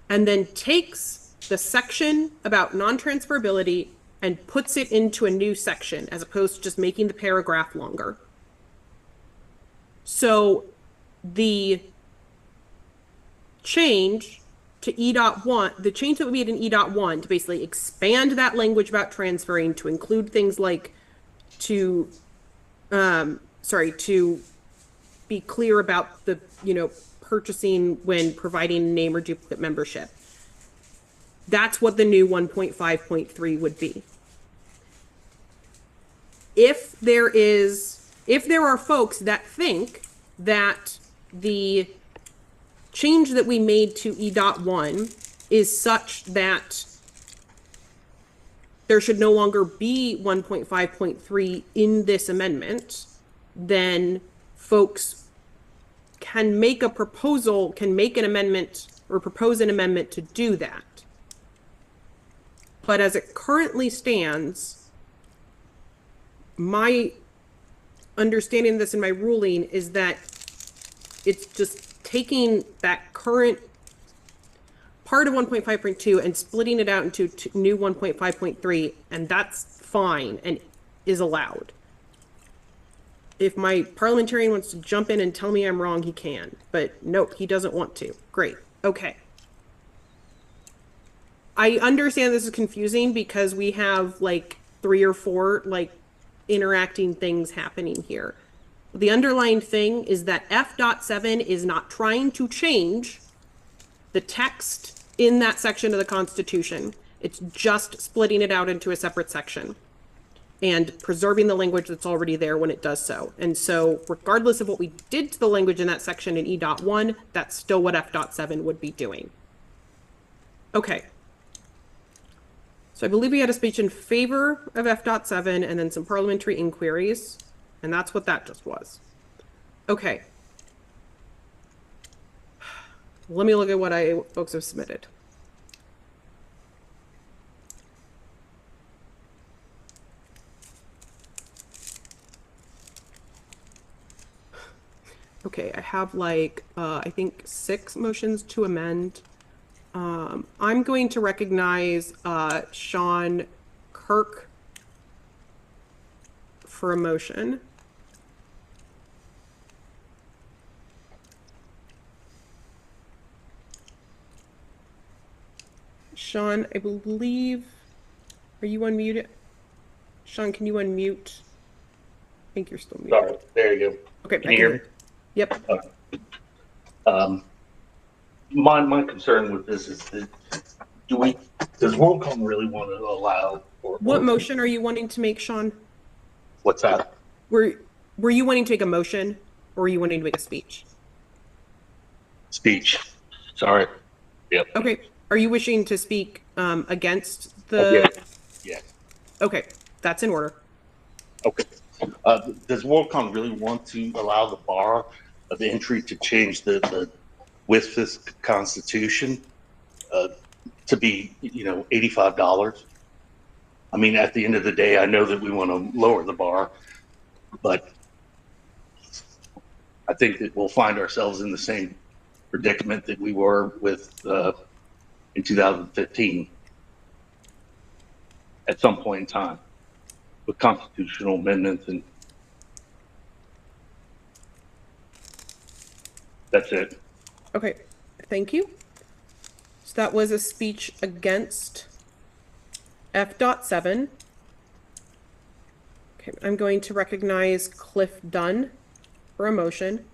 and then takes the section about non-transferability and puts it into a new section as opposed to just making the paragraph longer. So the change to E.1, the change that we made in E.1 to basically expand that language about transferring to include things like to be clear about the, purchasing when providing name or duplicate membership. That's what the new 1.5.3 would be. If there are folks that think that the change that we made to E.1 is such that there should no longer be 1.5.3 in this amendment, then folks can make an amendment or propose an amendment to do that. But as it currently stands, my understanding of this and my ruling is that it's just taking that current part of 1.5.2 and splitting it out into new 1.5.3, and that's fine and is allowed. If my parliamentarian wants to jump in and tell me I'm wrong, he can. But nope, he doesn't want to. Great. Okay. I understand this is confusing because we have like 3 or 4 interacting things happening here. The underlying thing is that F.7 is not trying to change the text in that section of the Constitution. It's just splitting it out into a separate section and preserving the language that's already there when it does so. And so regardless of what we did to the language in that section in E.1, that's still what F.7 would be doing. Okay. So I believe we had a speech in favor of F.7 and then some parliamentary inquiries. And that's what that just was. Okay. Let me look at what folks have submitted. Okay, I have like, I think 6 motions to amend. I'm going to recognize Sean Kirk for a motion. Sean, I believe, are you unmuted? Sean, can you unmute? I think you're still muted. Sorry, there you go. Okay, Can you hear me? Yep. My concern with this is that does Worldcon really want to allow What motion are you wanting to make, Sean? what's that? Were you wanting to make a motion or were you wanting to make a speech? Speech. Sorry. Yep. Okay. Are you wishing to speak against the? Okay. Yeah. Okay, that's in order. Okay. Does Worldcon really want to allow the bar of entry to change the WISP's constitution to be, $85? I mean, at the end of the day, I know that we want to lower the bar, but I think that we'll find ourselves in the same predicament that we were with in 2015 at some point in time with constitutional amendments, and that's it. Okay, thank you. So that was a speech against F.7. Okay, I'm going to recognize Cliff Dunn for a motion.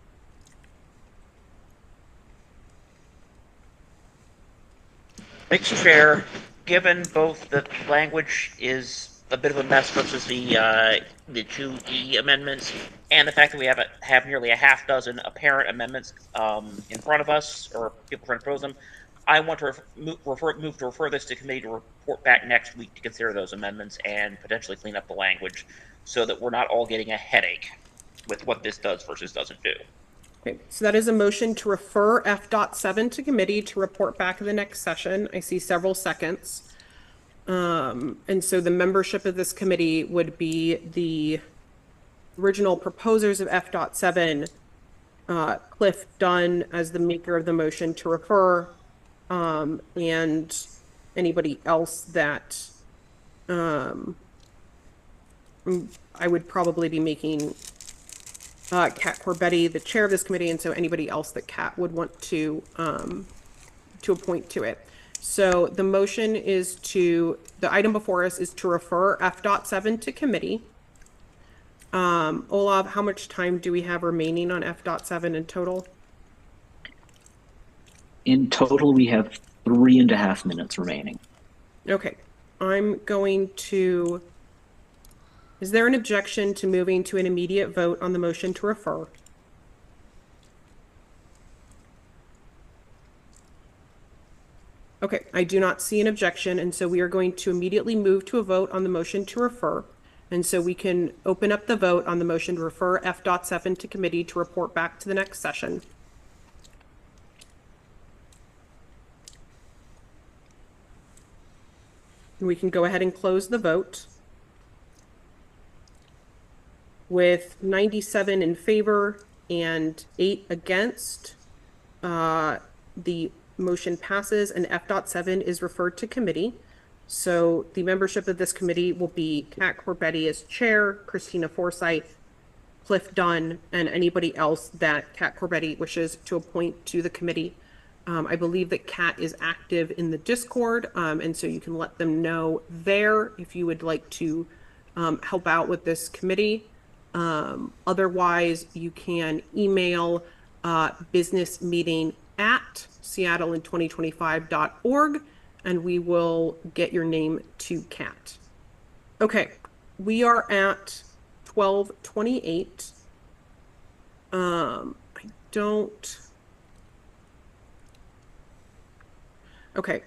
Mr. Chair, given both the language is a bit of a mess versus the 2E amendments, and the fact that we have nearly a half dozen apparent amendments in front of us, or people trying to propose them, I want to move to refer this to committee to report back next week to consider those amendments and potentially clean up the language so that we're not all getting a headache with what this does versus doesn't do. Okay, so that is a motion to refer F.7 to committee to report back in the next session. I see several seconds. And so the membership of this committee would be the original proposers of F.7, Cliff Dunn as the maker of the motion to refer, and anybody else that I would probably be making Kat Corbetti the chair of this committee, and so anybody else that Kat would want to appoint to it. So the motion is the item before us is to refer F.7 to committee. Olav, how much time do we have remaining on F.7 in total? In total, we have 3.5 minutes remaining. Okay, I'm going to. Is there an objection to moving to an immediate vote on the motion to refer? Okay, I do not see an objection, and so we are going to immediately move to a vote on the motion to refer. And so we can open up the vote on the motion to refer F.7 to committee to report back to the next session. And we can go ahead and close the vote. With 97 in favor and 8 against, the motion passes and F.7 is referred to committee. So the membership of this committee will be Kat Corbetti as chair, Christina Forsyth, Cliff Dunn, and anybody else that Kat Corbetti wishes to appoint to the committee. I believe that Kat is active in the Discord, and so you can let them know there if you would like to help out with this committee. Otherwise, you can email businessmeeting@seattlein2025.org, and we will get your name to Kat. Okay, we are at 12:28. I don't. Okay.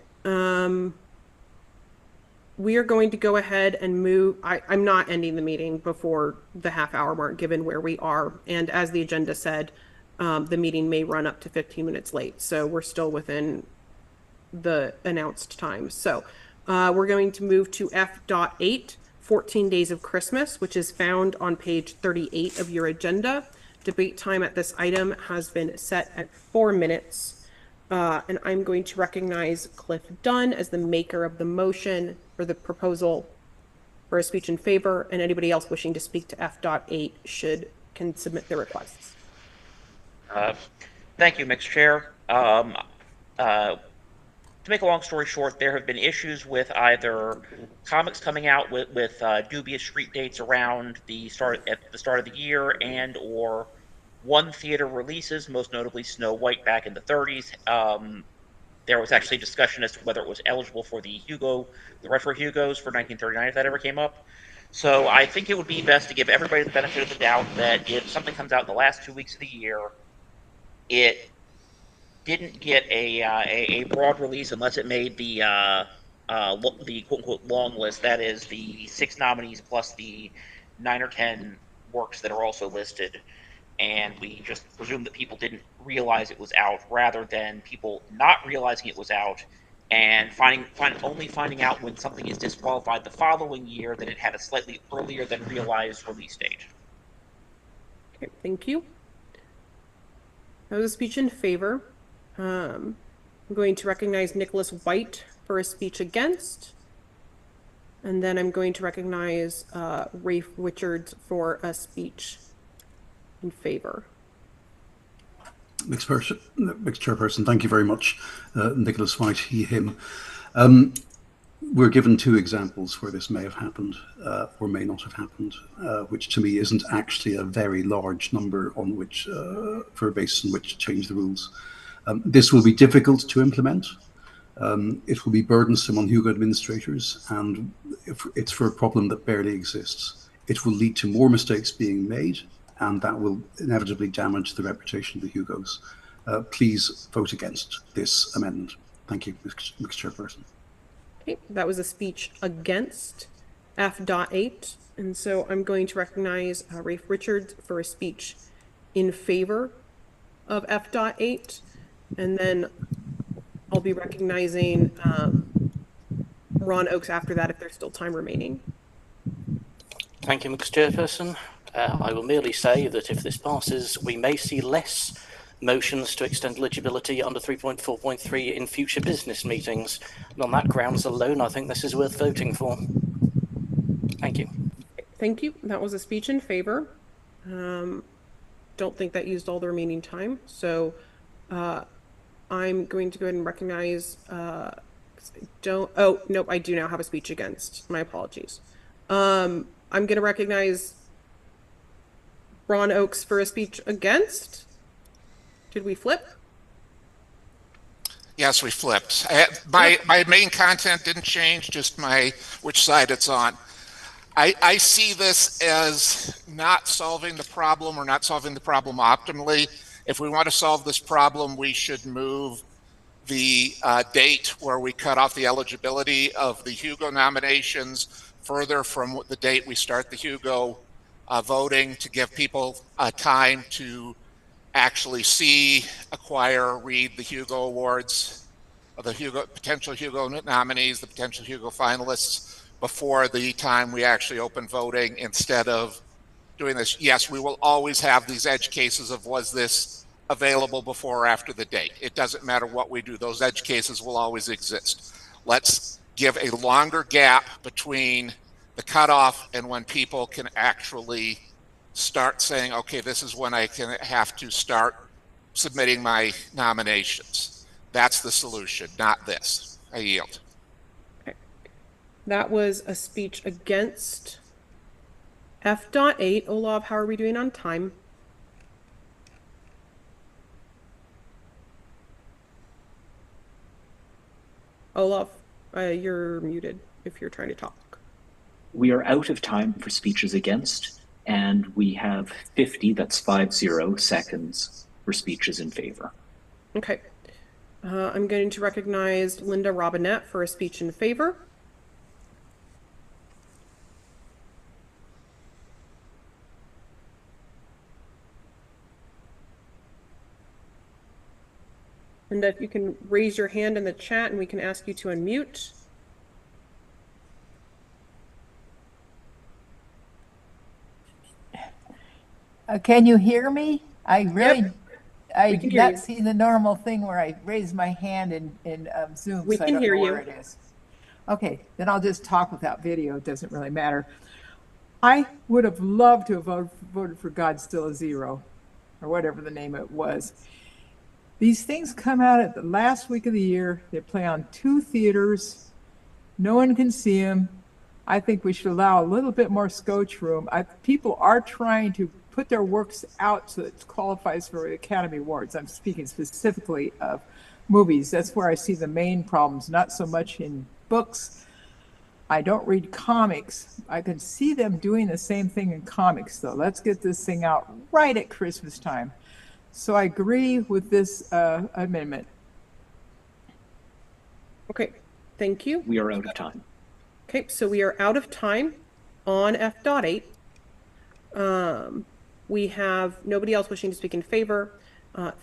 We are going to go ahead and move. I'm not ending the meeting before the half-hour mark, given where we are. And as the agenda said, the meeting may run up to 15 minutes late. So we're still within the announced time. So we're going to move to F.8, 14 Days of Christmas, which is found on page 38 of your agenda. Debate time at this item has been set at 4 minutes. And I'm going to recognize Cliff Dunn as the maker of the motion for the proposal for a speech in favor, and anybody else wishing to speak to F.8 can submit their requests. Thank you, Mixed Chair. To make a long story short, there have been issues with either comics coming out with dubious street dates around at the start of the year, and or one theater releases, most notably Snow White back in the 30s. There was actually discussion as to whether it was eligible for the retro Hugos for 1939, if that ever came up. So I think it would be best to give everybody the benefit of the doubt that if something comes out in the last 2 weeks of the year, it didn't get a broad release unless it made the quote unquote long list. That is the 6 nominees plus the 9 or 10 works that are also listed. And we just presume that people didn't realize it was out, rather than people not realizing it was out and only finding out when something is disqualified the following year that it had a slightly earlier than realized release date. Okay, thank you. That was a speech in favor. I'm going to recognize Nicholas White for a speech against. And then I'm going to recognize Rafe Richards for a speech in favor. Mixed Chairperson, thank you very much. Nicholas White, he, him. We're given 2 examples where this may have happened or may not have happened, which to me isn't actually a very large number on which, for a basis on which to change the rules. This will be difficult to implement. It will be burdensome on Hugo administrators, and if it's for a problem that barely exists. It will lead to more mistakes being made, and that will inevitably damage the reputation of the Hugos. Please vote against this amendment. Thank you, Mr. Chairperson. Okay, that was a speech against F.8. And so I'm going to recognize Rafe Richards for a speech in favor of F.8. And then I'll be recognizing Ron Oakes after that if there's still time remaining. Thank you, Mr. Chairperson. I will merely say that if this passes, we may see less motions to extend eligibility under 3.4.3 in future business meetings. And on that grounds alone, I think this is worth voting for. Thank you. Thank you. That was a speech in favor. Don't think that used all the remaining time. So I'm going to go ahead and recognize, oh, nope, I do now have a speech against. My apologies. I'm going to recognize Ron Oakes for a speech against. Did we flip? Yes, we flipped. My main content didn't change, just which side it's on. I see this as not solving the problem, or not solving the problem optimally. If we want to solve this problem, we should move the date where we cut off the eligibility of the Hugo nominations further from the date we start the Hugo voting, to give people time to actually see, acquire, read the Hugo Awards, the potential Hugo nominees, the potential Hugo finalists, before the time we actually open voting, instead of doing this. Yes, we will always have these edge cases of, was this available before or after the date? It doesn't matter what we do. Those edge cases will always exist. Let's give a longer gap between the cutoff and when people can actually start saying, okay, this is when I have to start submitting my nominations. That's the solution, not this. I yield. Okay. That was a speech against F.8. Olav, how are we doing on time? Olaf, you're muted if you're trying to talk. We are out of time for speeches against, and we have 50, that's 50 seconds for speeches in favor. Okay. I'm going to recognize Linda Robinette for a speech in favor. And if you can raise your hand in the chat and we can ask you to unmute. Can you hear me? I really, Yep. I can do hear not you. see the normal thing where I raise my hand in Zoom, We so I can don't hear know you. where it is. Okay, then I'll just talk without video. It doesn't really matter. I would have loved to have voted for God Still a Zero, or whatever the name it was. These things come out at the last week of the year. They play on 2 theaters. No one can see them. I think we should allow a little bit more scotch room. People are trying to put their works out so it qualifies for the Academy Awards. I'm speaking specifically of movies. That's where I see the main problems, not so much in books. I don't read comics. I can see them doing the same thing in comics, though. Let's get this thing out right at Christmas time. So I agree with this amendment. Okay, thank you. We are out of time. Okay, so we are out of time on F.8. We have nobody else wishing to speak in favor,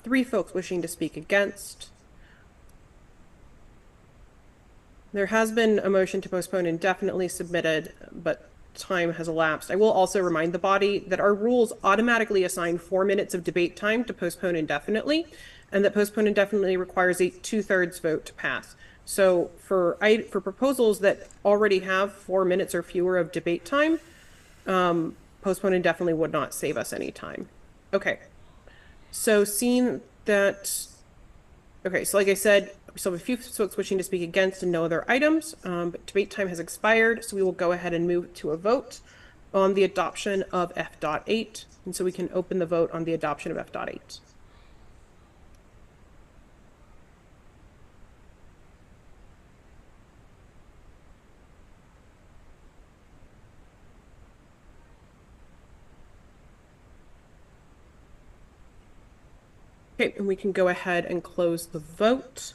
3 folks wishing to speak against. There has been a motion to postpone indefinitely submitted, but time has elapsed. I will also remind the body that our rules automatically assign 4 minutes of debate time to postpone indefinitely, and that postpone indefinitely requires a 2/3 vote to pass. So for proposals that already have 4 minutes or fewer of debate time, postpone indefinitely would not save us any time. Okay. So seeing that, okay, so like I said, we still have a few folks wishing to speak against and no other items, but debate time has expired, so we will go ahead and move to a vote on the adoption of F.8. And so we can open the vote on the adoption of F.8. Okay, and we can go ahead and close the vote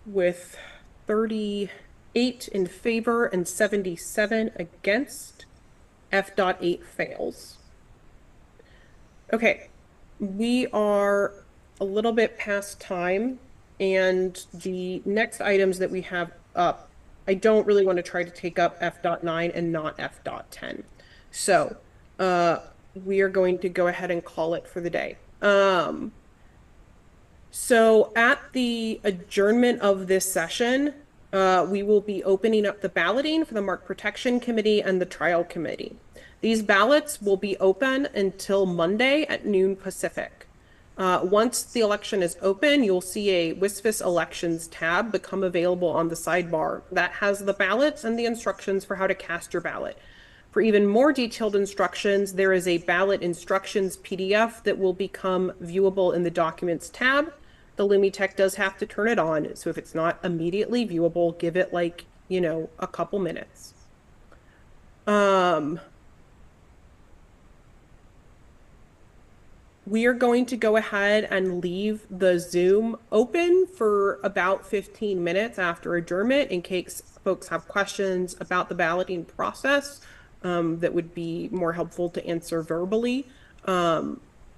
with 38 in favor and 77 against. F.8 fails. Okay, we are a little bit past time, and the next items that we have up, I don't really want to try to take up F.9 and not F.10. So we are going to go ahead and call it for the day. So at the adjournment of this session, we will be opening up the balloting for the Mark Protection Committee and the Trial Committee. These ballots will be open until Monday at noon Pacific. Once the election is open, you'll see a WSFS Elections tab become available on the sidebar that has the ballots and the instructions for how to cast your ballot. For even more detailed instructions, there is a ballot instructions PDF that will become viewable in the Documents tab. The LumiTech does have to turn it on, so if it's not immediately viewable, give it like, a couple minutes. We are going to go ahead and leave the Zoom open for about 15 minutes after adjournment in case folks have questions about the balloting process that would be more helpful to answer verbally.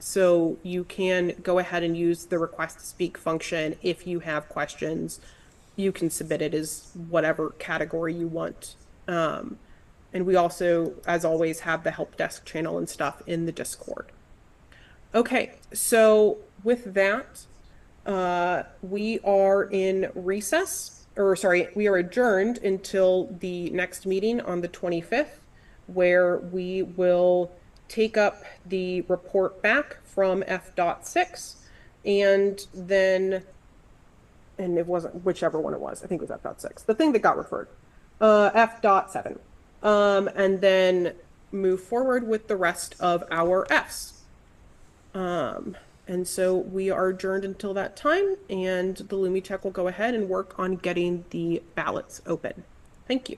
So you can go ahead and use the request to speak function if you have questions. You can submit it as whatever category you want. And we also, as always, have the help desk channel and stuff in the Discord. Okay, so with that, we are in recess, or sorry, we are adjourned until the next meeting on the 25th, where we will take up the report back from F.6, and then, and it wasn't whichever one it was, I think it was F.6, the thing that got referred, F.7, and then move forward with the rest of our Fs. And so we are adjourned until that time, and the LumiTech will go ahead and work on getting the ballots open. Thank you.